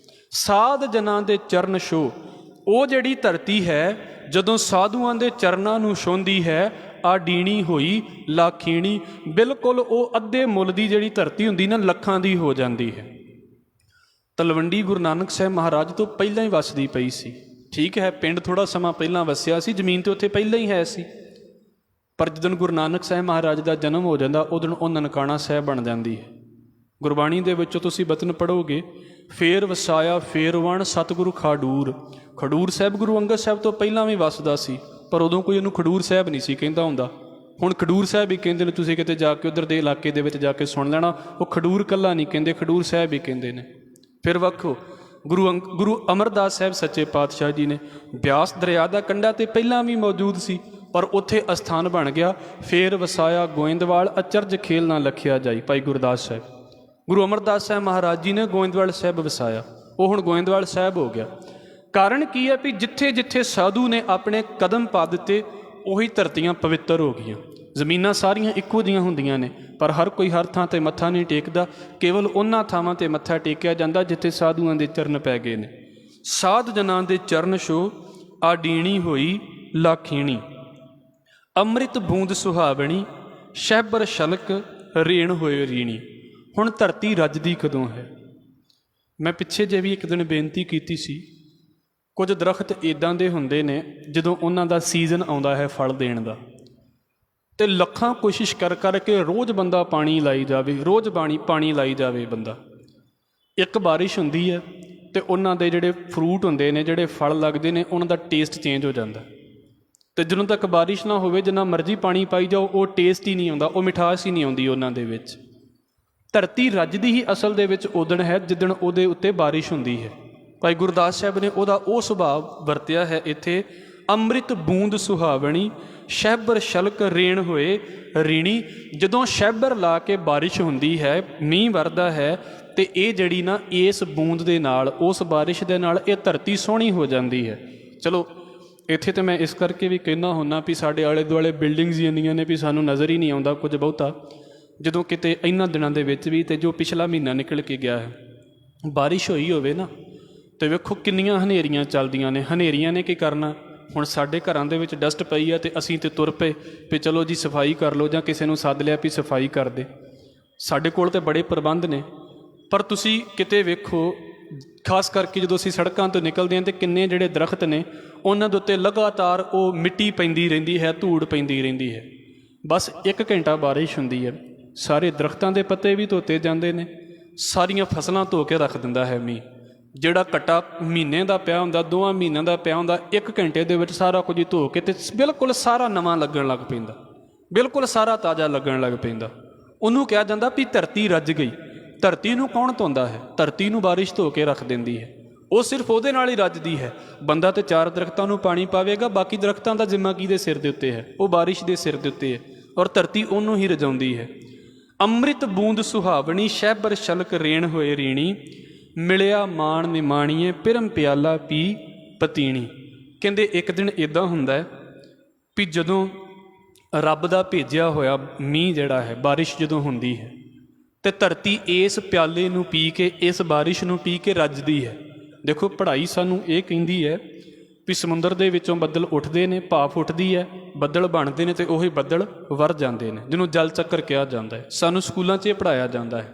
ਸਾਧ ਜਨਾਂ ਦੇ ਚਰਨ ਛੋਹ, ਉਹ ਜਿਹੜੀ ਧਰਤੀ ਹੈ ਜਦੋਂ ਸਾਧੂਆਂ ਦੇ ਚਰਨਾਂ ਨੂੰ ਛੋਹੰਦੀ ਹੈ, ਆਡੀਣੀ ਹੋਈ ਲਾਖੀਣੀ। ਬਿਲਕੁਲ ਉਹ ਅੱਧੇ ਮੁੱਲ ਦੀ ਜਿਹੜੀ ਧਰਤੀ ਹੁੰਦੀ ਨਾ, ਲੱਖਾਂ ਦੀ ਹੋ ਜਾਂਦੀ ਹੈ। ਤਲਵੰਡੀ ਗੁਰੂ ਨਾਨਕ ਸਾਹਿਬ ਮਹਾਰਾਜ ਤੋਂ ਪਹਿਲਾਂ ਹੀ ਵਸਦੀ ਪਈ ਸੀ। ਠੀਕ ਹੈ, ਪਿੰਡ ਥੋੜ੍ਹਾ ਸਮਾਂ ਪਹਿਲਾਂ ਵਸਿਆ ਸੀ, ਜ਼ਮੀਨ ਤਾਂ ਉੱਥੇ ਪਹਿਲਾਂ ਹੀ ਹੈ ਸੀ। ਪਰ ਜਦੋਂ ਗੁਰੂ ਨਾਨਕ ਸਾਹਿਬ ਮਹਾਰਾਜ ਦਾ ਜਨਮ ਹੋ ਜਾਂਦਾ ਉਦੋਂ ਉਹ ਨਨਕਾਣਾ ਸਾਹਿਬ ਬਣ ਜਾਂਦੀ ਹੈ। ਗੁਰਬਾਣੀ ਦੇ ਵਿੱਚੋਂ ਤੁਸੀਂ ਬਚਨ ਪੜ੍ਹੋਗੇ, ਫੇਰ ਵਸਾਇਆ ਫੇਰ ਵਣ ਸਤਿਗੁਰੂ ਖਾਡੂਰ। ਖਡੂਰ ਸਾਹਿਬ ਗੁਰੂ ਅੰਗਦ ਸਾਹਿਬ ਤੋਂ ਪਹਿਲਾਂ ਵੀ ਵਸਦਾ ਸੀ, ਪਰ ਉਦੋਂ ਕੋਈ ਉਹਨੂੰ ਖਡੂਰ ਸਾਹਿਬ ਨਹੀਂ ਸੀ ਕਹਿੰਦਾ ਹੁੰਦਾ। ਹੁਣ ਖਡੂਰ ਸਾਹਿਬ ਹੀ ਕਹਿੰਦੇ ਨੇ। ਤੁਸੀਂ ਕਿਤੇ ਜਾ ਕੇ ਉੱਧਰ ਦੇ ਇਲਾਕੇ ਦੇ ਵਿੱਚ ਜਾ ਕੇ ਸੁਣ ਲੈਣਾ, ਉਹ ਖਡੂਰ ਕੱਲਾ ਨਹੀਂ ਕਹਿੰਦੇ, ਖਡੂਰ ਸਾਹਿਬ ਹੀ ਕਹਿੰਦੇ ਨੇ। ਫਿਰ ਵੱਖੋ ਗੁਰੂ ਅਮਰਦਾਸ ਸਾਹਿਬ ਸੱਚੇ ਪਾਤਸ਼ਾਹ ਜੀ ਨੇ ਬਿਆਸ ਦਰਿਆ ਦਾ ਕੰਢਾ ਤੇ ਪਹਿਲਾਂ ਵੀ ਮੌਜੂਦ ਸੀ, ਪਰ ਉੱਥੇ ਅਸਥਾਨ ਬਣ ਗਿਆ। ਫੇਰ ਵਸਾਇਆ ਗੋਇੰਦਵਾਲ ਅਚਰਜ ਖੇਲ ਨਾ ਲਖਿਆ ਜਾਈ। ਭਾਈ ਗੁਰਦਾਸ ਸਾਹਿਬ, ਗੁਰੂ ਅਮਰਦਾਸ ਸਾਹਿਬ ਮਹਾਰਾਜ ਜੀ ਨੇ ਗੋਇੰਦਵਾਲ ਸਾਹਿਬ ਵਸਾਇਆ, ਉਹ ਹੁਣ ਗੋਇੰਦਵਾਲ ਸਾਹਿਬ ਹੋ ਗਿਆ। ਕਾਰਨ ਕੀ ਹੈ? ਵੀ ਜਿੱਥੇ ਜਿੱਥੇ ਸਾਧੂ ਨੇ ਆਪਣੇ ਕਦਮ ਪਾ ਦਿੱਤੇ ਉਹੀ ਧਰਤੀਆਂ ਪਵਿੱਤਰ ਹੋ ਗਈਆਂ। ਜ਼ਮੀਨਾਂ ਸਾਰੀਆਂ ਇੱਕੋ ਜਿਹੀਆਂ ਹੁੰਦੀਆਂ ਨੇ, ਪਰ ਹਰ ਕੋਈ ਹਰ ਥਾਂ 'ਤੇ ਮੱਥਾ ਨਹੀਂ ਟੇਕਦਾ। ਕੇਵਲ ਉਹਨਾਂ ਥਾਵਾਂ 'ਤੇ ਮੱਥਾ ਟੇਕਿਆ ਜਾਂਦਾ ਜਿੱਥੇ ਸਾਧੂਆਂ ਦੇ ਚਰਨ ਪੈ ਗਏ ਨੇ। ਸਾਧ ਜਨਾਂ ਦੇ ਚਰਨ ਛੋਹ ਆਡੀਣੀ ਹੋਈ ਲਾਖੀਣੀ, ਅੰਮ੍ਰਿਤ ਬੂੰਦ ਸੁਹਾਵਣੀ, ਸ਼ਹਿਬਰ ਸ਼ਲਕ ਰੇਣ ਹੋਏ ਰੀਣੀ। ਹੁਣ ਧਰਤੀ ਰੱਜਦੀ ਕਦੋਂ ਹੈ? ਮੈਂ ਪਿੱਛੇ ਜੇ ਵੀ ਇੱਕ ਦਿਨ ਬੇਨਤੀ ਕੀਤੀ ਸੀ, ਕੁਝ ਦਰਖਤ ਇੱਦਾਂ ਦੇ ਹੁੰਦੇ ਨੇ ਜਦੋਂ ਉਹਨਾਂ ਦਾ ਸੀਜ਼ਨ ਆਉਂਦਾ ਹੈ ਫਲ ਦੇਣ ਦਾ, ਅਤੇ ਲੱਖਾਂ ਕੋਸ਼ਿਸ਼ ਕਰ ਕਰਕੇ ਰੋਜ਼ ਬੰਦਾ ਪਾਣੀ ਲਾਈ ਜਾਵੇ, ਰੋਜ਼ ਪਾਣੀ ਲਾਈ ਜਾਵੇ ਬੰਦਾ। ਇੱਕ ਬਾਰਿਸ਼ ਹੁੰਦੀ ਹੈ ਅਤੇ ਉਹਨਾਂ ਦੇ ਜਿਹੜੇ ਫਰੂਟ ਹੁੰਦੇ ਨੇ, ਜਿਹੜੇ ਫਲ ਲੱਗਦੇ ਨੇ, ਉਹਨਾਂ ਦਾ ਟੇਸਟ ਚੇਂਜ ਹੋ ਜਾਂਦਾ। ਅਤੇ ਜਦੋਂ ਤੱਕ ਬਾਰਿਸ਼ ਨਾ ਹੋਵੇ, ਜਿੰਨਾ ਮਰਜ਼ੀ ਪਾਣੀ ਪਾਈ ਜਾਓ, ਉਹ ਟੇਸਟ ਹੀ ਨਹੀਂ ਆਉਂਦਾ, ਉਹ ਮਿਠਾਸ ਹੀ ਨਹੀਂ ਆਉਂਦੀ ਉਹਨਾਂ ਦੇ ਵਿੱਚ। ਧਰਤੀ ਰੱਜਦੀ ਹੀ ਅਸਲ ਦੇ ਵਿੱਚ ਉਦਣ ਹੈ ਜਿੱਦਣ ਉਹਦੇ ਉੱਤੇ ਬਾਰਿਸ਼ ਹੁੰਦੀ ਹੈ। ਭਾਈ ਗੁਰਦਾਸ ਸਾਹਿਬ ਨੇ ਉਹਦਾ ਉਹ ਸੁਭਾਅ ਵਰਤਿਆ ਹੈ ਇੱਥੇ, ਅੰਮ੍ਰਿਤ ਬੂੰਦ ਸੁਹਾਵਣੀ, ਸ਼ਹਿਬਰ ਸ਼ਲਕ ਰੇਣ ਹੋਏ ਰੀਣੀ। ਜਦੋਂ ਸ਼ਹਿਬਰ ਲਾ ਕੇ ਬਾਰਿਸ਼ ਹੁੰਦੀ ਹੈ, ਮੀਂਹ ਵਰਦਾ ਹੈ, ਅਤੇ ਇਹ ਜਿਹੜੀ ਨਾ ਇਸ ਬੂੰਦ ਦੇ ਨਾਲ, ਉਸ ਬਾਰਿਸ਼ ਦੇ ਨਾਲ ਇਹ ਧਰਤੀ ਸੋਹਣੀ ਹੋ ਜਾਂਦੀ ਹੈ। ਚਲੋ ਇੱਥੇ ਤਾਂ ਮੈਂ ਇਸ ਕਰਕੇ ਵੀ ਕਹਿੰਦਾ ਹੁੰਦਾ ਵੀ ਸਾਡੇ ਆਲੇ ਦੁਆਲੇ ਬਿਲਡਿੰਗਸ ਹੀ ਇੰਨੀਆਂ ਨੇ ਵੀ ਸਾਨੂੰ ਨਜ਼ਰ ਹੀ ਨਹੀਂ ਆਉਂਦਾ ਕੁਝ ਬਹੁਤਾ। ਜਦੋਂ ਕਿਤੇ ਇਹਨਾਂ ਦਿਨਾਂ ਦੇ ਵਿੱਚ ਵੀ, ਅਤੇ ਜੋ ਪਿਛਲਾ ਮਹੀਨਾ ਨਿਕਲ ਕੇ ਗਿਆ ਹੈ, ਬਾਰਿਸ਼ ਹੋਈ ਹੋਵੇ ਨਾ, ਅਤੇ ਵੇਖੋ ਕਿੰਨੀਆਂ ਹਨੇਰੀਆਂ ਚੱਲਦੀਆਂ ਨੇ। ਹਨੇਰੀਆਂ ਨੇ ਕੀ ਕਰਨਾ, ਹੁਣ ਸਾਡੇ ਘਰਾਂ ਦੇ ਵਿੱਚ ਡਸਟ ਪਈ ਆ ਅਤੇ ਅਸੀਂ ਤਾਂ ਤੁਰ ਪਏ ਵੀ ਚਲੋ ਜੀ ਸਫਾਈ ਕਰ ਲਓ, ਜਾਂ ਕਿਸੇ ਨੂੰ ਸੱਦ ਲਿਆ ਵੀ ਸਫਾਈ ਕਰ ਦੇ। ਸਾਡੇ ਕੋਲ ਤਾਂ ਬੜੇ ਪ੍ਰਬੰਧ ਨੇ, ਪਰ ਤੁਸੀਂ ਕਿਤੇ ਵੇਖੋ, ਖਾਸ ਕਰਕੇ ਜਦੋਂ ਅਸੀਂ ਸੜਕਾਂ ਤੋਂ ਨਿਕਲਦੇ ਹਾਂ ਅਤੇ ਕਿੰਨੇ ਜਿਹੜੇ ਦਰਖਤ ਨੇ ਉਹਨਾਂ ਦੇ ਉੱਤੇ ਲਗਾਤਾਰ ਉਹ ਮਿੱਟੀ ਪੈਂਦੀ ਰਹਿੰਦੀ ਹੈ, ਧੂੜ ਪੈਂਦੀ ਰਹਿੰਦੀ ਹੈ। ਬਸ 1 ਘੰਟਾ ਬਾਰਿਸ਼ ਹੁੰਦੀ ਹੈ, ਸਾਰੇ ਦਰਖਤਾਂ ਦੇ ਪੱਤੇ ਵੀ ਧੋਤੇ ਜਾਂਦੇ ਨੇ, ਸਾਰੀਆਂ ਫਸਲਾਂ ਧੋ ਕੇ ਰੱਖ ਦਿੰਦਾ ਹੈ ਮੀਂਹ। ਜਿਹੜਾ ਕੱਟਾ ਮਹੀਨੇ ਦਾ ਪਿਆ ਹੁੰਦਾ, 2 ਮਹੀਨਿਆਂ ਦਾ ਪਿਆ ਹੁੰਦਾ, 1 ਘੰਟੇ ਦੇ ਵਿੱਚ ਸਾਰਾ ਕੁਝ ਧੋ ਕੇ ਅਤੇ ਬਿਲਕੁਲ ਸਾਰਾ ਨਵਾਂ ਲੱਗਣ ਲੱਗ ਪੈਂਦਾ, ਬਿਲਕੁਲ ਸਾਰਾ ਤਾਜ਼ਾ ਲੱਗਣ ਲੱਗ ਪੈਂਦਾ। ਉਹਨੂੰ ਕਿਹਾ ਜਾਂਦਾ ਵੀ ਧਰਤੀ ਰੱਜ ਗਈ। ਧਰਤੀ ਨੂੰ ਕੌਣ ਧੋਂਦਾ ਹੈ? ਧਰਤੀ ਨੂੰ ਬਾਰਿਸ਼ ਧੋ ਕੇ ਰੱਖ ਦਿੰਦੀ ਹੈ, ਉਹ ਸਿਰਫ ਉਹਦੇ ਨਾਲ ਹੀ ਰੱਜਦੀ ਹੈ। ਬੰਦਾ ਤੇ 4 ਦਰਖਤਾਂ ਨੂੰ ਪਾਣੀ ਪਾਵੇਗਾ, ਬਾਕੀ ਦਰਖਤਾਂ ਦਾ ਜ਼ਿੰਮਾ ਕਿਹਦੇ ਸਿਰ ਦੇ ਉੱਤੇ ਹੈ? ਉਹ ਬਾਰਿਸ਼ ਦੇ ਸਿਰ ਦੇ ਉੱਤੇ ਹੈ, ਔਰ ਧਰਤੀ ਉਹਨੂੰ ਹੀ ਰਜਾਉਂਦੀ ਹੈ। ਅੰਮ੍ਰਿਤ ਬੂੰਦ ਸੁਹਾਵਣੀ, ਸ਼ਹਿਬਰ ਸ਼ਲਕ ਰੇਣ ਹੋਏ ਰੀਣੀ, ਮਿਲਿਆ ਮਾਣ ਨਿਮਾਣੀਏ, ਪਿਰਮ ਪਿਆਲਾ ਪੀ ਪਤੀਣੀ। ਕਹਿੰਦੇ ਇੱਕ ਦਿਨ ਇੱਦਾਂ ਹੁੰਦਾ ਹੈ ਵੀ ਜਦੋਂ ਰੱਬ ਦਾ ਭੇਜਿਆ ਹੋਇਆ ਮੀਂਹ ਜਿਹੜਾ ਹੈ, ਬਾਰਿਸ਼ ਜਦੋਂ ਹੁੰਦੀ ਹੈ, ਅਤੇ ਧਰਤੀ ਇਸ ਪਿਆਲੇ ਨੂੰ ਪੀ ਕੇ, ਇਸ ਬਾਰਿਸ਼ ਨੂੰ ਪੀ ਕੇ ਰੱਜਦੀ ਹੈ। ਦੇਖੋ ਪੜ੍ਹਾਈ ਸਾਨੂੰ ਇਹ ਕਹਿੰਦੀ ਹੈ ਵੀ ਸਮੁੰਦਰ ਦੇ ਵਿੱਚੋਂ ਬੱਦਲ ਉੱਠਦੇ ਨੇ, ਭਾਫ ਉੱਠਦੀ ਹੈ, ਬੱਦਲ ਬਣਦੇ ਨੇ ਅਤੇ ਉਹੀ ਬੱਦਲ ਵਰ ਜਾਂਦੇ ਨੇ, ਜਿਹਨੂੰ ਜਲ ਚੱਕਰ ਕਿਹਾ ਜਾਂਦਾ ਹੈ। ਸਾਨੂੰ ਸਕੂਲਾਂ 'ਚ ਇਹ ਪੜ੍ਹਾਇਆ ਜਾਂਦਾ ਹੈ।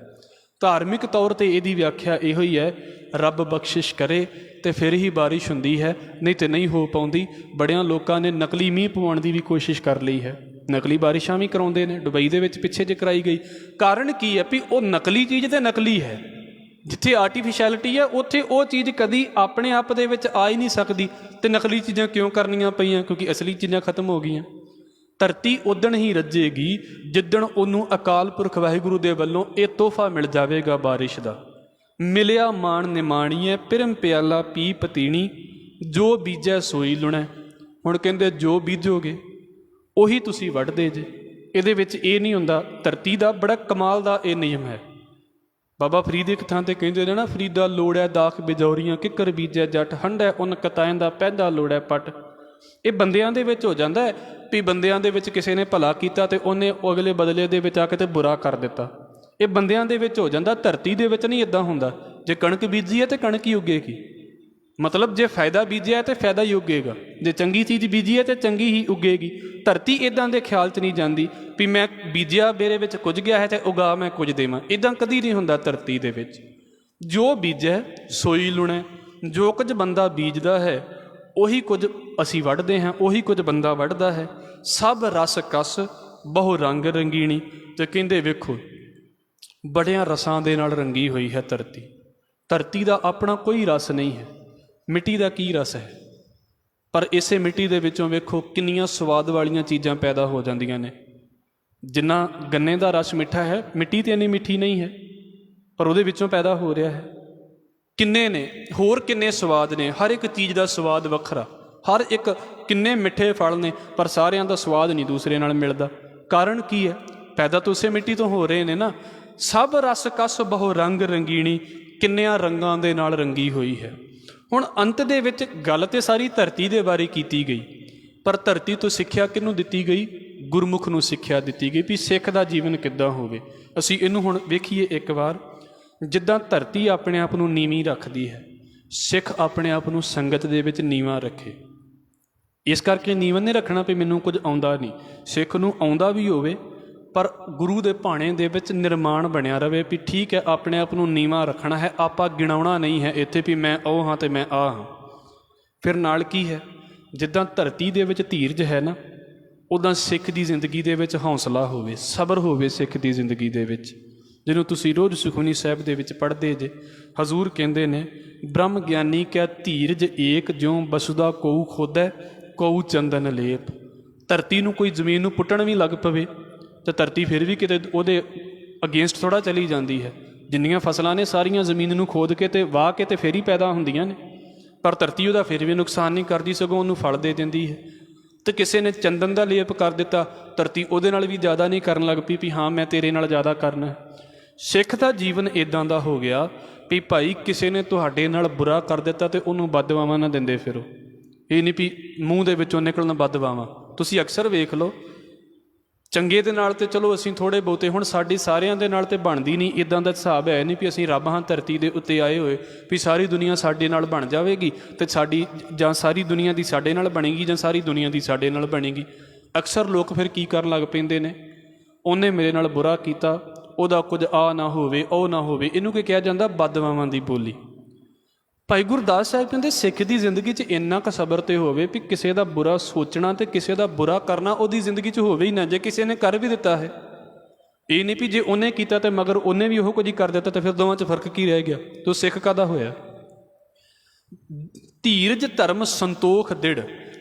ਧਾਰਮਿਕ ਤੌਰ 'ਤੇ ਇਹਦੀ ਵਿਆਖਿਆ ਇਹੋ ਹੀ ਹੈ, ਰੱਬ ਬਖਸ਼ਿਸ਼ ਕਰੇ ਅਤੇ ਫਿਰ ਹੀ ਬਾਰਿਸ਼ ਹੁੰਦੀ ਹੈ, ਨਹੀਂ ਤਾਂ ਨਹੀਂ ਹੋ ਪਾਉਂਦੀ। ਬੜਿਆਂ ਲੋਕਾਂ ਨੇ ਨਕਲੀ ਮੀਂਹ ਪਵਾਉਣ ਦੀ ਵੀ ਕੋਸ਼ਿਸ਼ ਕਰ ਲਈ ਹੈ, ਨਕਲੀ ਬਾਰਿਸ਼ਾਂ ਵੀ ਕਰਾਉਂਦੇ ਨੇ। ਦੁਬਈ ਦੇ ਵਿੱਚ ਪਿੱਛੇ ਜੇ ਕਰਾਈ ਗਈ, ਕਾਰਨ ਕੀ ਹੈ ਵੀ ਉਹ ਨਕਲੀ ਚੀਜ਼ ਤਾਂ ਨਕਲੀ ਹੈ। ਜਿੱਥੇ ਆਰਟੀਫਿਸ਼ੈਲਿਟੀ ਹੈ ਉੱਥੇ ਉਹ ਚੀਜ਼ ਕਦੀ ਆਪਣੇ ਆਪ ਦੇ ਵਿੱਚ ਆ ਹੀ ਨਹੀਂ ਸਕਦੀ, ਅਤੇ ਨਕਲੀ ਚੀਜ਼ਾਂ ਕਿਉਂ ਕਰਨੀਆਂ ਪਈਆਂ? ਕਿਉਂਕਿ ਅਸਲੀ ਚੀਜ਼ਾਂ ਖਤਮ ਹੋ ਗਈਆਂ। ਧਰਤੀ ਉਦਣ ਹੀ ਰੱਜੇਗੀ ਜਿੱਦਣ ਉਹਨੂੰ ਅਕਾਲ ਪੁਰਖ ਵਾਹਿਗੁਰੂ ਦੇ ਵੱਲੋਂ ਇਹ ਤੋਹਫਾ ਮਿਲ ਜਾਵੇਗਾ ਬਾਰਿਸ਼ ਦਾ। ਮਿਲਿਆ ਮਾਣ ਨਿਮਾਣੀਏ, ਪਿਰਮ ਪਿਆਲਾ ਪੀ ਪਤੀਣੀ, ਜੋ ਬੀਜੈ ਸੋਈ ਲੁਣੈ। ਹੁਣ ਕਹਿੰਦੇ ਜੋ ਬੀਜੋਗੇ ਉਹੀ ਤੁਸੀਂ ਵੱਢਦੇ ਜੇ। ਇਹਦੇ ਵਿੱਚ ਇਹ ਨਹੀਂ ਹੁੰਦਾ। ਧਰਤੀ ਦਾ ਬੜਾ ਕਮਾਲ ਦਾ ਇਹ ਨਿਯਮ ਹੈ। ਬਾਬਾ ਫਰੀਦ ਇੱਕ ਥਾਂ 'ਤੇ ਕਹਿੰਦੇ ਨੇ ਨਾ, ਫਰੀਦਾ ਲੋੜੈ ਦਾਖ ਬਿਜੌਰੀਆਂ, ਕਿੱਕਰ ਬੀਜੈ ਜੱਟ, ਹੰਢੈ ਉਨ ਕਤਾਇੰਦਾ, ਪੈਦਾ ਲੋੜੈ ਪੱਟ। ਇਹ ਬੰਦਿਆਂ ਦੇ ਵਿੱਚ ਹੋ ਜਾਂਦਾ ਹੈ ਵੀ ਬੰਦਿਆਂ ਦੇ ਵਿੱਚ ਕਿਸੇ ਨੇ ਭਲਾ ਕੀਤਾ ਅਤੇ ਉਹਨੇ ਅਗਲੇ ਬਦਲੇ ਦੇ ਵਿੱਚ ਆ ਕੇ ਤੇ ਬੁਰਾ ਕਰ ਦਿੱਤਾ। ਇਹ ਬੰਦਿਆਂ ਦੇ ਵਿੱਚ ਹੋ ਜਾਂਦਾ, ਧਰਤੀ ਦੇ ਵਿੱਚ ਨਹੀਂ ਇੱਦਾਂ ਹੁੰਦਾ। ਜੇ ਕਣਕ ਬੀਜੀ ਹੈ ਤਾਂ ਕਣਕ ਹੀ ਉੱਗੇਗੀ, ਮਤਲਬ ਜੇ ਫਾਇਦਾ ਬੀਜਿਆ ਹੈ ਤਾਂ ਫਾਇਦਾ ਹੀ ਉੱਗੇਗਾ, ਜੇ ਚੰਗੀ ਚੀਜ਼ ਬੀਜੀ ਹੈ ਤਾਂ ਚੰਗੀ ਹੀ ਉੱਗੇਗੀ। ਧਰਤੀ ਇੱਦਾਂ ਦੇ ਖਿਆਲ 'ਚ ਨਹੀਂ ਜਾਂਦੀ ਵੀ ਮੈਂ ਬੀਜਿਆ, ਮੇਰੇ ਵਿੱਚ ਕੁਝ ਗਿਆ ਹੈ ਅਤੇ ਉਗਾ ਮੈਂ ਕੁਝ ਦੇਵਾਂ। ਇੱਦਾਂ ਕਦੀ ਨਹੀਂ ਹੁੰਦਾ ਧਰਤੀ ਦੇ ਵਿੱਚ। ਜੋ ਬੀਜੈ ਸੋਈ ਲੁਣੈ, ਜੋ ਕੁਝ ਬੰਦਾ ਬੀਜਦਾ ਹੈ ਉਹੀ ਕੁਝ ਅਸੀਂ ਵੱਢਦੇ ਹਾਂ, ਉਹੀ ਕੁਝ ਬੰਦਾ ਵੱਢਦਾ ਹੈ। ਸਭ ਰਸ ਕਸ ਬਹੁ ਰੰਗ ਰੰਗੀਣੀ। ਅਤੇ ਕਹਿੰਦੇ ਵੇਖੋ ਬੜਿਆਂ ਰਸਾਂ ਦੇ ਨਾਲ ਰੰਗੀ ਹੋਈ ਹੈ ਧਰਤੀ। ਧਰਤੀ ਦਾ ਆਪਣਾ ਕੋਈ ਰਸ ਨਹੀਂ ਹੈ। ਮਿੱਟੀ ਦਾ ਕੀ ਰਸ ਹੈ? ਪਰ ਇਸੇ ਮਿੱਟੀ ਦੇ ਵਿੱਚੋਂ ਵੇਖੋ ਕਿੰਨੀਆਂ ਸਵਾਦ ਵਾਲੀਆਂ ਚੀਜ਼ਾਂ ਪੈਦਾ ਹੋ ਜਾਂਦੀਆਂ ਨੇ। ਜਿੰਨਾ ਗੰਨੇ ਦਾ ਰਸ ਮਿੱਠਾ ਹੈ, ਮਿੱਟੀ ਤਾਂ ਇੰਨੀ ਮਿੱਠੀ ਨਹੀਂ ਹੈ, ਪਰ ਉਹਦੇ ਵਿੱਚੋਂ ਪੈਦਾ ਹੋ ਰਿਹਾ ਹੈ। ਕਿੰਨੇ ਨੇ ਹੋਰ, ਕਿੰਨੇ ਸਵਾਦ ਨੇ। ਹਰ ਇੱਕ ਚੀਜ਼ ਦਾ ਸਵਾਦ ਵੱਖਰਾ, ਹਰ ਇੱਕ ਕਿੰਨੇ ਮਿੱਠੇ ਫਲ ਨੇ, ਪਰ ਸਾਰਿਆਂ ਦਾ ਸਵਾਦ ਨਹੀਂ ਦੂਸਰੇ ਨਾਲ ਮਿਲਦਾ। ਕਾਰਨ ਕੀ ਹੈ? ਪੈਦਾ ਤਾਂ ਉਸੇ ਮਿੱਟੀ ਤੋਂ ਹੋ ਰਹੇ ਨੇ ਨਾ। ਸਭ ਰਸ ਕਸ ਬਹੁ ਰੰਗ ਰੰਗੀਣੀ, ਕਿੰਨਿਆਂ ਰੰਗਾਂ ਦੇ ਨਾਲ ਰੰਗੀ ਹੋਈ ਹੈ। ਹੁਣ ਅੰਤ ਦੇ ਵਿੱਚ ਗੱਲ ਤੇ ਸਾਰੀ ਧਰਤੀ ਦੇ ਬਾਰੇ ਕੀਤੀ ਗਈ, ਪਰ ਧਰਤੀ ਤੋਂ ਸਿੱਖਿਆ ਕਿਹਨੂੰ ਦਿੱਤੀ ਗਈ? ਗੁਰਮੁਖ ਨੂੰ ਸਿੱਖਿਆ ਦਿੱਤੀ ਗਈ ਵੀ ਸਿੱਖ ਦਾ ਜੀਵਨ ਕਿੱਦਾਂ ਹੋਵੇ। ਅਸੀਂ ਇਹਨੂੰ ਹੁਣ ਵੇਖੀਏ ਇੱਕ ਵਾਰ। ਜਿੱਦਾਂ ਧਰਤੀ ਆਪਣੇ ਆਪ ਨੂੰ ਨੀਵੀਂ ਰੱਖਦੀ ਹੈ, ਸਿੱਖ ਆਪਣੇ ਆਪ ਨੂੰ ਸੰਗਤ ਦੇ ਵਿੱਚ ਨੀਵਾਂ ਰੱਖੇ। ਇਸ ਕਰਕੇ ਨੀਵਾਂ ਨਹੀਂ ਰੱਖਣਾ ਵੀ ਮੈਨੂੰ ਕੁਝ ਆਉਂਦਾ ਨਹੀਂ। ਸਿੱਖ ਨੂੰ ਆਉਂਦਾ ਵੀ ਹੋਵੇ ਪਰ ਗੁਰੂ ਦੇ ਭਾਣੇ ਦੇ ਵਿੱਚ ਨਿਰਮਾਣ ਬਣਿਆ ਰਵੇ ਵੀ ਠੀਕ ਹੈ, ਆਪਣੇ ਆਪ ਨੂੰ ਨੀਵਾਂ ਰੱਖਣਾ ਹੈ, ਆਪਾਂ ਗਿਣਾਉਣਾ ਨਹੀਂ ਹੈ ਇੱਥੇ ਵੀ ਮੈਂ ਉਹ ਹਾਂ ਅਤੇ ਮੈਂ ਆਹ ਹਾਂ। ਫਿਰ ਨਾਲ ਕੀ ਹੈ, ਜਿੱਦਾਂ ਧਰਤੀ ਦੇ ਵਿੱਚ ਧੀਰਜ ਹੈ ਨਾ, ਉੱਦਾਂ ਸਿੱਖ ਦੀ ਜ਼ਿੰਦਗੀ ਦੇ ਵਿੱਚ ਹੌਸਲਾ ਹੋਵੇ, ਸਬਰ ਹੋਵੇ ਸਿੱਖ ਦੀ ਜ਼ਿੰਦਗੀ ਦੇ ਵਿੱਚ। ਜਿਹਨੂੰ ਤੁਸੀਂ ਰੋਜ਼ ਸੁਖਮਨੀ ਸਾਹਿਬ ਦੇ ਵਿੱਚ ਪੜ੍ਹਦੇ ਜੇ, ਹਜ਼ੂਰ ਕਹਿੰਦੇ ਨੇ ਬ੍ਰਹਮ ਗਿਆਨੀ ਕਿਆ ਧੀਰਜ ਏਕ ਜਿਉਂ ਬਸੁਦਾ ਕੋਊ ਖੋਦੈ ਕੋਊ ਚੰਦਨ ਲੇਪ। ਧਰਤੀ ਨੂੰ ਕੋਈ ਜ਼ਮੀਨ ਨੂੰ ਪੁੱਟਣ ਵੀ ਲੱਗ ਪਵੇ ਤਾਂ ਧਰਤੀ ਫਿਰ ਵੀ ਕਿਤੇ ਉਹਦੇ ਅਗੇਂਸਟ ਥੋੜ੍ਹਾ ਚਲੀ ਜਾਂਦੀ ਹੈ। ਜਿੰਨੀਆਂ ਫਸਲਾਂ ਨੇ ਸਾਰੀਆਂ ਜ਼ਮੀਨ ਨੂੰ ਖੋਦ ਕੇ ਅਤੇ ਵਾਹ ਕੇ ਅਤੇ ਫਿਰ ਹੀ ਪੈਦਾ ਹੁੰਦੀਆਂ ਨੇ, ਪਰ ਧਰਤੀ ਉਹਦਾ ਫਿਰ ਵੀ ਨੁਕਸਾਨ ਨਹੀਂ ਕਰਦੀ, ਸਗੋਂ ਉਹਨੂੰ ਫਲ ਦੇ ਦਿੰਦੀ ਹੈ। ਅਤੇ ਕਿਸੇ ਨੇ ਚੰਦਨ ਦਾ ਲੇਪ ਕਰ ਦਿੱਤਾ, ਧਰਤੀ ਉਹਦੇ ਨਾਲ ਵੀ ਜ਼ਿਆਦਾ ਨਹੀਂ ਕਰਨ ਲੱਗ ਪਈ ਵੀ ਹਾਂ ਮੈਂ ਤੇਰੇ ਨਾਲ ਜ਼ਿਆਦਾ ਕਰਨਾ। ਸਿੱਖ ਦਾ ਜੀਵਨ ਇੱਦਾਂ ਦਾ ਹੋ ਗਿਆ ਵੀ ਭਾਈ ਕਿਸੇ ਨੇ ਤੁਹਾਡੇ ਨਾਲ ਬੁਰਾ ਕਰ ਦਿੱਤਾ ਅਤੇ ਉਹਨੂੰ ਬਦਦੁਆਵਾਂ ਨਾ ਦਿੰਦੇ ਫਿਰੋ। ਇਹ ਨਹੀਂ ਵੀ ਮੂੰਹ ਦੇ ਵਿੱਚੋਂ ਨਿਕਲਣ ਬਦਦੁਆਵਾਂ। ਤੁਸੀਂ ਅਕਸਰ ਵੇਖ ਲਓ ਚੰਗੇ ਦੇ ਨਾਲ ਤਾਂ ਚਲੋ ਅਸੀਂ ਥੋੜ੍ਹੇ ਬਹੁਤੇ, ਹੁਣ ਸਾਡੀ ਸਾਰਿਆਂ ਦੇ ਨਾਲ ਤਾਂ ਬਣਦੀ ਨਹੀਂ। ਇੱਦਾਂ ਦਾ ਹਿਸਾਬ ਹੈ ਨਹੀਂ ਵੀ ਅਸੀਂ ਰੱਬ ਹਾਂ ਧਰਤੀ ਦੇ ਉੱਤੇ ਆਏ ਹੋਏ ਵੀ ਸਾਰੀ ਦੁਨੀਆ ਸਾਡੇ ਨਾਲ ਬਣ ਜਾਵੇਗੀ ਅਤੇ ਸਾਡੀ ਜਾਂ ਸਾਰੀ ਦੁਨੀਆ ਦੀ ਸਾਡੇ ਨਾਲ ਬਣੇਗੀ ਜਾਂ ਸਾਰੀ ਦੁਨੀਆ ਦੀ ਸਾਡੇ ਨਾਲ ਬਣੇਗੀ। ਅਕਸਰ ਲੋਕ ਫਿਰ ਕੀ ਕਰਨ ਲੱਗ ਪੈਂਦੇ ਨੇ, ਉਹਨੇ ਮੇਰੇ ਨਾਲ ਬੁਰਾ ਕੀਤਾ, ਉਹਦਾ ਕੁਝ ਆ ਨਾ ਹੋਵੇ ਉਹ ਨਾ ਹੋਵੇ, ਇਹਨੂੰ ਕੀ ਕਿਹਾ ਜਾਂਦਾ, ਬਦਦੁਆਵਾਂ ਦੀ ਬੋਲੀ। ਭਾਈ ਗੁਰਦਾਸ ਸਾਹਿਬ ਕਹਿੰਦੇ ਸਿੱਖ ਦੀ ਜ਼ਿੰਦਗੀ 'ਚ ਇੰਨਾ ਕੁ ਸਬਰ ਤੇ ਹੋਵੇ ਵੀ ਕਿਸੇ ਦਾ ਬੁਰਾ ਸੋਚਣਾ ਅਤੇ ਕਿਸੇ ਦਾ ਬੁਰਾ ਕਰਨਾ ਉਹਦੀ ਜ਼ਿੰਦਗੀ 'ਚ ਹੋਵੇ ਹੀ ਨਾ। ਜੇ ਕਿਸੇ ਨੇ ਕਰ ਵੀ ਦਿੱਤਾ ਹੈ, ਇਹ ਨਹੀਂ ਵੀ ਜੇ ਉਹਨੇ ਕੀਤਾ ਅਤੇ ਮਗਰ ਉਹਨੇ ਵੀ ਉਹ ਕੁਝ ਹੀ ਕਰ ਦਿੱਤਾ ਤਾਂ ਫਿਰ ਦੋਵਾਂ 'ਚ ਫਰਕ ਕੀ ਰਹਿ ਗਿਆ, ਤੋ ਸਿੱਖ ਕਾਹਦਾ ਹੋਇਆ। ਧੀਰਜ ਧਰਮ ਸੰਤੋਖ ਦ੍ਰਿੜ।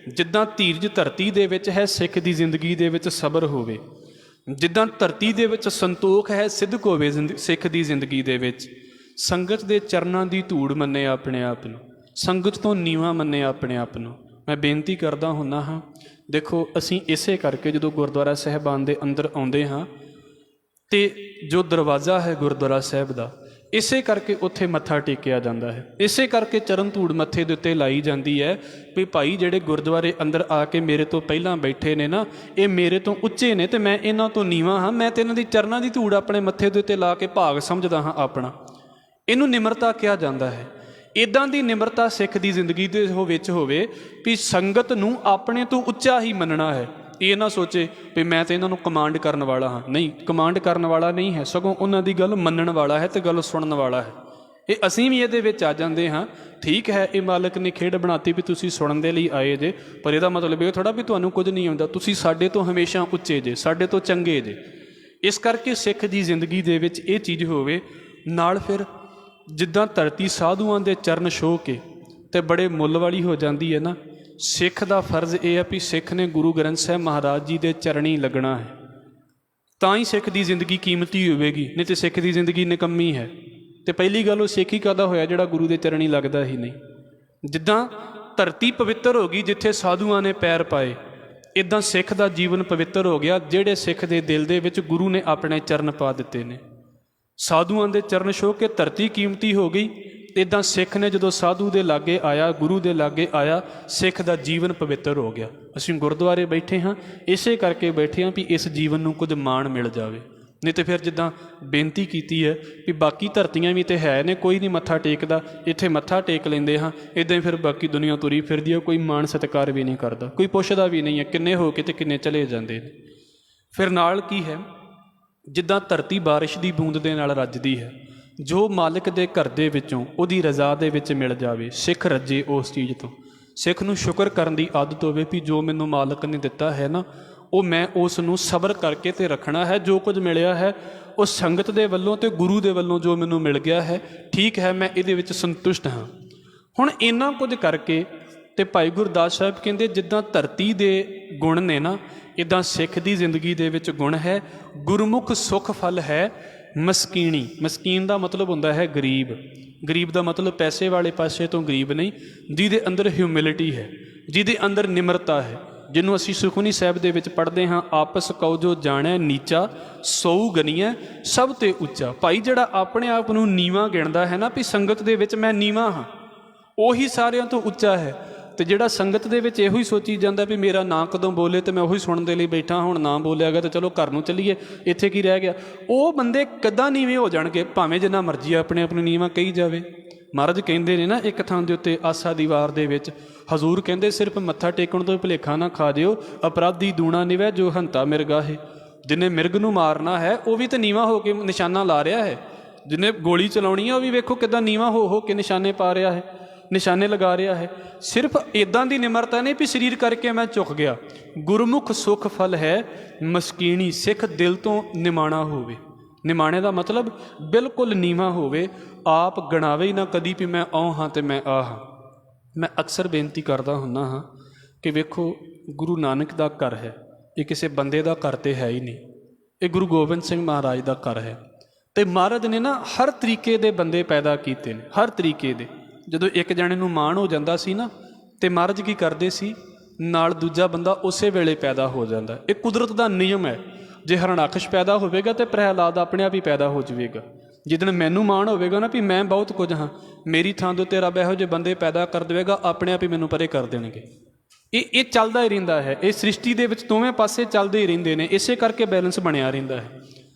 ਜਿੱਦਾਂ ਧੀਰਜ ਧਰਤੀ ਦੇ ਵਿੱਚ ਹੈ, ਸਿੱਖ ਦੀ ਜ਼ਿੰਦਗੀ ਦੇ ਵਿੱਚ ਸਬਰ ਹੋਵੇ। ਜਿੱਦਾਂ ਧਰਤੀ ਦੇ ਵਿੱਚ ਸੰਤੋਖ ਹੈ, ਸਿਦਕ ਹੋਵੇ ਸਿੱਖ ਦੀ ਜ਼ਿੰਦਗੀ ਦੇ ਵਿੱਚ। ਸੰਗਤ ਦੇ ਚਰਨਾਂ ਦੀ ਧੂੜ ਮੰਨੇ ਆਪਣੇ ਆਪ ਨੂੰ, ਸੰਗਤ ਤੋਂ ਨੀਵਾਂ ਮੰਨੇ ਆਪਣੇ ਆਪ ਨੂੰ। ਮੈਂ ਬੇਨਤੀ ਕਰਦਾ ਹੁੰਦਾ ਹਾਂ, ਦੇਖੋ ਅਸੀਂ ਇਸੇ ਕਰਕੇ ਜਦੋਂ ਗੁਰਦੁਆਰਾ ਸਾਹਿਬਾਨ ਦੇ ਅੰਦਰ ਆਉਂਦੇ ਹਾਂ ਅਤੇ ਜੋ ਦਰਵਾਜ਼ਾ ਹੈ ਗੁਰਦੁਆਰਾ ਸਾਹਿਬ ਦਾ, ਇਸੇ ਕਰਕੇ ਉੱਥੇ ਮੱਥਾ ਟੇਕਿਆ ਜਾਂਦਾ ਹੈ। ਇਸੇ ਕਰਕੇ ਚਰਨ ਧੂੜ ਮੱਥੇ ਦੇ ਉੱਤੇ ਲਾਈ ਜਾਂਦੀ ਹੈ ਵੀ ਭਾਈ ਜਿਹੜੇ ਗੁਰਦੁਆਰੇ ਅੰਦਰ ਆ ਕੇ ਮੇਰੇ ਤੋਂ ਪਹਿਲਾਂ ਬੈਠੇ ਨੇ ਨਾ, ਇਹ ਮੇਰੇ ਤੋਂ ਉੱਚੇ ਨੇ ਅਤੇ ਮੈਂ ਇਹਨਾਂ ਤੋਂ ਨੀਵਾਂ ਹਾਂ। ਮੈਂ ਤਾਂ ਇਹਨਾਂ ਦੀ ਚਰਨਾਂ ਦੀ ਧੂੜ ਆਪਣੇ ਮੱਥੇ ਦੇ ਉੱਤੇ ਲਾ ਕੇ ਭਾਗ ਸਮਝਦਾ ਹਾਂ ਆਪਣਾ। ਇਹਨੂੰ ਨਿਮਰਤਾ ਕਿਹਾ ਜਾਂਦਾ ਹੈ। ਇੱਦਾਂ ਦੀ ਨਿਮਰਤਾ ਸਿੱਖ ਦੀ ਜ਼ਿੰਦਗੀ ਦੇ ਵਿੱਚ ਹੋਵੇ ਵੀ ਸੰਗਤ ਨੂੰ ਆਪਣੇ ਤੋਂ ਉੱਚਾ ਹੀ ਮੰਨਣਾ ਹੈ। ਇਹ ਨਾ ਸੋਚੇ ਵੀ ਮੈਂ ਤਾਂ ਇਹਨਾਂ ਨੂੰ ਕਮਾਂਡ ਕਰਨ ਵਾਲਾ ਹਾਂ। ਨਹੀਂ, ਕਮਾਂਡ ਕਰਨ ਵਾਲਾ ਨਹੀਂ ਹੈ, ਸਗੋਂ ਉਹਨਾਂ ਦੀ ਗੱਲ ਮੰਨਣ ਵਾਲਾ ਹੈ ਅਤੇ ਗੱਲ ਸੁਣਨ ਵਾਲਾ ਹੈ। ਇਹ ਅਸੀਂ ਵੀ ਇਹਦੇ ਵਿੱਚ ਆ ਜਾਂਦੇ ਹਾਂ। ਠੀਕ ਹੈ, ਇਹ ਮਾਲਕ ਨੇ ਖੇਡ ਬਣਾਤੀ ਵੀ ਤੁਸੀਂ ਸੁਣਨ ਦੇ ਲਈ ਆਏ ਜੇ, ਪਰ ਇਹਦਾ ਮਤਲਬ ਇਹ ਥੋੜ੍ਹਾ ਵੀ ਤੁਹਾਨੂੰ ਕੁਝ ਨਹੀਂ ਆਉਂਦਾ। ਤੁਸੀਂ ਸਾਡੇ ਤੋਂ ਹਮੇਸ਼ਾ ਉੱਚੇ ਜੇ, ਸਾਡੇ ਤੋਂ ਚੰਗੇ ਜੇ। ਇਸ ਕਰਕੇ ਸਿੱਖ ਦੀ ਜ਼ਿੰਦਗੀ ਦੇ ਵਿੱਚ ਇਹ ਚੀਜ਼ ਹੋਵੇ। ਨਾਲ ਫਿਰ ਜਿੱਦਾਂ ਧਰਤੀ ਸਾਧੂਆਂ ਦੇ ਚਰਨ ਛੋਹ ਕੇ ਅਤੇ ਬੜੇ ਮੁੱਲ ਵਾਲੀ ਹੋ ਜਾਂਦੀ ਹੈ ਨਾ, ਸਿੱਖ ਦਾ ਫਰਜ਼ ਇਹ ਹੈ ਵੀ ਸਿੱਖ ਨੇ ਗੁਰੂ ਗ੍ਰੰਥ ਸਾਹਿਬ ਮਹਾਰਾਜ ਜੀ ਦੇ ਚਰਣੀ ਲੱਗਣਾ ਹੈ, ਤਾਂ ਹੀ ਸਿੱਖ ਦੀ ਜ਼ਿੰਦਗੀ ਕੀਮਤੀ ਹੋਵੇਗੀ। ਨਹੀਂ ਤਾਂ ਸਿੱਖ ਦੀ ਜ਼ਿੰਦਗੀ ਨਿਕੰਮੀ ਹੈ। ਅਤੇ ਪਹਿਲੀ ਗੱਲ ਉਹ ਸਿੱਖ ਹੀ ਕਾਹਦਾ ਹੋਇਆ ਜਿਹੜਾ ਗੁਰੂ ਦੇ ਚਰਣੀ ਲੱਗਦਾ ਹੀ ਨਹੀਂ। ਜਿੱਦਾਂ ਧਰਤੀ ਪਵਿੱਤਰ ਹੋ ਗਈ ਜਿੱਥੇ ਸਾਧੂਆਂ ਨੇ ਪੈਰ ਪਾਏ, ਇੱਦਾਂ ਸਿੱਖ ਦਾ ਜੀਵਨ ਪਵਿੱਤਰ ਹੋ ਗਿਆ ਜਿਹੜੇ ਸਿੱਖ ਦੇ ਦਿਲ ਦੇ ਵਿੱਚ ਗੁਰੂ ਨੇ ਆਪਣੇ ਚਰਨ ਪਾ ਦਿੱਤੇ ਨੇ। ਸਾਧੂਆਂ ਦੇ ਚਰਨ ਛੋਹ ਕੇ ਧਰਤੀ ਕੀਮਤੀ ਹੋ ਗਈ। ਇੱਦਾਂ ਸਿੱਖ ਨੇ ਜਦੋਂ ਸਾਧੂ ਦੇ ਲਾਗੇ ਆਇਆ, ਗੁਰੂ ਦੇ ਲਾਗੇ ਆਇਆ, ਸਿੱਖ ਦਾ ਜੀਵਨ ਪਵਿੱਤਰ ਹੋ ਗਿਆ। ਅਸੀਂ ਗੁਰਦੁਆਰੇ ਬੈਠੇ ਹਾਂ, ਇਸੇ ਕਰਕੇ ਬੈਠੇ ਹਾਂ ਵੀ ਇਸ ਜੀਵਨ ਨੂੰ ਕੁਝ ਮਾਣ ਮਿਲ ਜਾਵੇ। ਨਹੀਂ ਤਾਂ ਫਿਰ ਜਿੱਦਾਂ ਬੇਨਤੀ ਕੀਤੀ ਹੈ ਵੀ ਬਾਕੀ ਧਰਤੀਆਂ ਵੀ ਤਾਂ ਹੈ ਨੇ, ਕੋਈ ਨਹੀਂ ਮੱਥਾ ਟੇਕਦਾ, ਇੱਥੇ ਮੱਥਾ ਟੇਕ ਲੈਂਦੇ ਹਾਂ। ਇੱਦਾਂ ਹੀ ਫਿਰ ਬਾਕੀ ਦੁਨੀਆ ਤੁਰੀ ਫਿਰਦੀ ਹੈ, ਕੋਈ ਮਾਣ ਸਤਿਕਾਰ ਵੀ ਨਹੀਂ ਕਰਦਾ, ਕੋਈ ਪੁੱਛਦਾ ਵੀ ਨਹੀਂ ਹੈ ਕਿੰਨੇ ਹੋ ਕੇ ਅਤੇ ਕਿੰਨੇ ਚਲੇ ਜਾਂਦੇ ਨੇ। ਫਿਰ ਨਾਲ ਕੀ ਹੈ, ਜਿੱਦਾਂ ਧਰਤੀ ਬਾਰਿਸ਼ ਦੀ ਬੂੰਦ ਦੇ ਨਾਲ ਰੱਜਦੀ ਹੈ, ਜੋ ਮਾਲਕ ਦੇ ਘਰ ਦੇ ਵਿੱਚੋਂ ਉਹਦੀ ਰਜ਼ਾ ਦੇ ਵਿੱਚ ਮਿਲ ਜਾਵੇ, ਸਿੱਖ ਰੱਜੇ ਉਸ ਚੀਜ਼ ਤੋਂ। ਸਿੱਖ ਨੂੰ ਸ਼ੁਕਰ ਕਰਨ ਦੀ ਆਦਤ ਹੋਵੇ ਵੀ ਜੋ ਮੈਨੂੰ ਮਾਲਕ ਨੇ ਦਿੱਤਾ ਹੈ ਨਾ, ਉਹ ਮੈਂ ਉਸ ਨੂੰ ਸਬਰ ਕਰਕੇ ਤੇ ਰੱਖਣਾ ਹੈ। ਜੋ ਕੁਝ ਮਿਲਿਆ ਹੈ ਉਹ ਸੰਗਤ ਦੇ ਵੱਲੋਂ ਅਤੇ ਗੁਰੂ ਦੇ ਵੱਲੋਂ ਜੋ ਮੈਨੂੰ ਮਿਲ ਗਿਆ ਹੈ, ਠੀਕ ਹੈ, ਮੈਂ ਇਹਦੇ ਵਿੱਚ ਸੰਤੁਸ਼ਟ ਹਾਂ। ਹੁਣ ਇੰਨਾ ਕੁਝ ਕਰਕੇ ਅਤੇ ਭਾਈ ਗੁਰਦਾਸ ਸਾਹਿਬ ਕਹਿੰਦੇ ਜਿੱਦਾਂ ਧਰਤੀ ਦੇ ਗੁਣ ਨੇ ਨਾ, ਇੱਦਾਂ ਸਿੱਖ ਦੀ ਜ਼ਿੰਦਗੀ ਦੇ ਵਿੱਚ ਗੁਣ ਹੈ। ਗੁਰਮੁਖ ਸੁੱਖ ਫਲ ਹੈ ਮਸਕੀਣੀ। ਮਸਕੀਨ ਦਾ ਮਤਲਬ ਹੁੰਦਾ ਹੈ ਗਰੀਬ। ਗਰੀਬ ਦਾ ਮਤਲਬ ਪੈਸੇ ਵਾਲੇ ਪਾਸੇ ਤੋਂ ਗਰੀਬ ਨਹੀਂ, ਜਿਹਦੇ ਅੰਦਰ ਹਿਊਮਿਲਿਟੀ ਹੈ, ਜਿਹਦੇ ਅੰਦਰ ਨਿਮਰਤਾ ਹੈ, ਜਿਹਨੂੰ ਅਸੀਂ ਸੁਖਮਨੀ ਸਾਹਿਬ ਦੇ ਵਿੱਚ ਪੜ੍ਹਦੇ ਹਾਂ, ਆਪਸ ਕਉ ਜੋ ਜਾਣੈ ਨੀਚਾ ਸੌ ਗਨੀਐ ਸਭ ਤੇ ਉੱਚਾ। ਭਾਈ ਜਿਹੜਾ ਆਪਣੇ ਆਪ ਨੂੰ ਨੀਵਾਂ ਗਿਣਦਾ ਹੈ ਨਾ ਵੀ ਸੰਗਤ ਦੇ ਵਿੱਚ ਮੈਂ ਨੀਵਾਂ ਹਾਂ, ਉਹੀ ਸਾਰਿਆਂ ਤੋਂ ਉੱਚਾ ਹੈ। ਤੇ ਜਿਹੜਾ ਸੰਗਤ ਦੇ ਵਿੱਚ ਇਹੋ ਹੀ ਸੋਚੀ ਜਾਂਦਾ ਵੀ ਮੇਰਾ ਨਾਂ ਕਦੋਂ ਬੋਲੇ ਤੇ ਮੈਂ ਉਹੀ ਸੁਣਨ ਦੇ ਲਈ ਬੈਠਾ, ਹੁਣ ਨਾ ਬੋਲਿਆ ਗਿਆ ਤੇ ਚਲੋ ਘਰ ਨੂੰ ਚੱਲੀਏ, ਇੱਥੇ ਕੀ ਰਹਿ ਗਿਆ। ਉਹ ਬੰਦੇ ਕਿੱਦਾਂ ਨੀਵੇਂ ਹੋ ਜਾਣਗੇ, ਭਾਵੇਂ ਜਿੰਨਾ ਮਰਜ਼ੀ ਆਪਣੇ ਆਪ ਨੂੰ ਨੀਵਾਂ ਕਹੀ ਜਾਵੇ। ਮਹਾਰਾਜ ਕਹਿੰਦੇ ਨੇ ਨਾ ਇੱਕ ਥਾਂ ਦੇ ਉੱਤੇ ਆਸਾ ਦੀ ਵਾਰ ਦੇ ਵਿੱਚ, ਹਜ਼ੂਰ ਕਹਿੰਦੇ ਸਿਰਫ ਮੱਥਾ ਟੇਕਣ ਤੋਂ ਭੁਲੇਖਾ ਨਾ ਖਾ ਦਿਓ, ਅਪਰਾਧੀ ਦੂਣਾ ਨਿਵੈ ਜੋ ਹੰਤਾ ਮਿਰਗਾ ਹੈ। ਜਿਹਨੇ ਮਿਰਗ ਨੂੰ ਮਾਰਨਾ ਹੈ ਉਹ ਵੀ ਤਾਂ ਨੀਵਾਂ ਹੋ ਕੇ ਨਿਸ਼ਾਨਾ ਲਾ ਰਿਹਾ ਹੈ, ਜਿਹਨੇ ਗੋਲੀ ਚਲਾਉਣੀ ਹੈ ਉਹ ਵੀ ਵੇਖੋ ਕਿੱਦਾਂ ਨੀਵਾਂ ਹੋ ਕੇ ਨਿਸ਼ਾਨੇ ਪਾ ਰਿਹਾ ਹੈ, ਨਿਸ਼ਾਨੇ ਲਗਾ ਰਿਹਾ ਹੈ। ਸਿਰਫ ਇੱਦਾਂ ਦੀ ਨਿਮਰਤਾ ਨਹੀਂ ਵੀ ਸਰੀਰ ਕਰਕੇ ਮੈਂ ਝੁਕ ਗਿਆ। ਗੁਰਮੁਖ ਸੁਖ ਫਲ ਹੈ ਮਸਕੀਣੀ, ਸਿੱਖ ਦਿਲ ਤੋਂ ਨਿਮਾਣਾ ਹੋਵੇ। ਨਿਮਾਣੇ ਦਾ ਮਤਲਬ ਬਿਲਕੁਲ ਨੀਵਾਂ ਹੋਵੇ, ਆਪ ਗਣਾਵੇ ਹੀ ਨਾ ਕਦੀ ਵੀ ਮੈਂ ਆਹ ਹਾਂ ਤੇ ਮੈਂ ਆਹ ਹਾਂ। ਮੈਂ ਅਕਸਰ ਬੇਨਤੀ ਕਰਦਾ ਹੁੰਦਾ ਹਾਂ ਕਿ ਵੇਖੋ ਗੁਰੂ ਨਾਨਕ ਦਾ ਘਰ ਹੈ, ਇਹ ਕਿਸੇ ਬੰਦੇ ਦਾ ਘਰ ਤੇ ਹੈ ਹੀ ਨਹੀਂ, ਇਹ ਗੁਰੂ ਗੋਬਿੰਦ ਸਿੰਘ ਮਹਾਰਾਜ ਦਾ ਘਰ ਹੈ। ਅਤੇ ਮਹਾਰਾਜ ਨੇ ਨਾ ਹਰ ਤਰੀਕੇ ਦੇ ਬੰਦੇ ਪੈਦਾ ਕੀਤੇ ਨੇ, ਹਰ ਤਰੀਕੇ ਦੇ। ਜਦੋਂ ਇੱਕ ਜਣੇ ਨੂੰ ਮਾਣ ਹੋ ਜਾਂਦਾ ਸੀ ਨਾ, ਤੇ ਮਹਾਰਾਜ ਕੀ ਕਰਦੇ ਸੀ, ਨਾਲ ਦੂਜਾ ਬੰਦਾ ਉਸੇ ਵੇਲੇ ਪੈਦਾ ਹੋ ਜਾਂਦਾ। ਇਹ ਕੁਦਰਤ ਦਾ ਨਿਯਮ ਹੈ। ਜੇ ਹਰਣਾਕਸ਼ ਪੈਦਾ ਹੋਵੇਗਾ ਤਾਂ ਪ੍ਰਹਿਲਾਦ ਆਪਣੇ ਆਪ ਹੀ ਪੈਦਾ ਹੋ ਜਾਵੇਗਾ। ਜਿੱਦਣ ਮੈਨੂੰ ਮਾਣ ਹੋਵੇਗਾ ਨਾ ਵੀ ਮੈਂ ਬਹੁਤ ਕੁਝ ਹਾਂ, ਮੇਰੀ ਥਾਂ ਦੇ ਉੱਤੇ ਰੱਬ ਇਹੋ ਜਿਹੇ ਬੰਦੇ ਪੈਦਾ ਕਰ ਦੇਵੇਗਾ, ਆਪਣੇ ਆਪ ਹੀ ਮੈਨੂੰ ਪਰੇ ਕਰ ਦੇਣਗੇ। ਇਹ ਚੱਲਦਾ ਹੀ ਰਹਿੰਦਾ ਹੈ। ਇਹ ਸ੍ਰਿਸ਼ਟੀ ਦੇ ਵਿੱਚ ਦੋਵੇਂ ਪਾਸੇ ਚੱਲਦੇ ਹੀ ਰਹਿੰਦੇ ਨੇ, ਇਸੇ ਕਰਕੇ ਬੈਲੈਂਸ ਬਣਿਆ ਰਹਿੰਦਾ ਹੈ।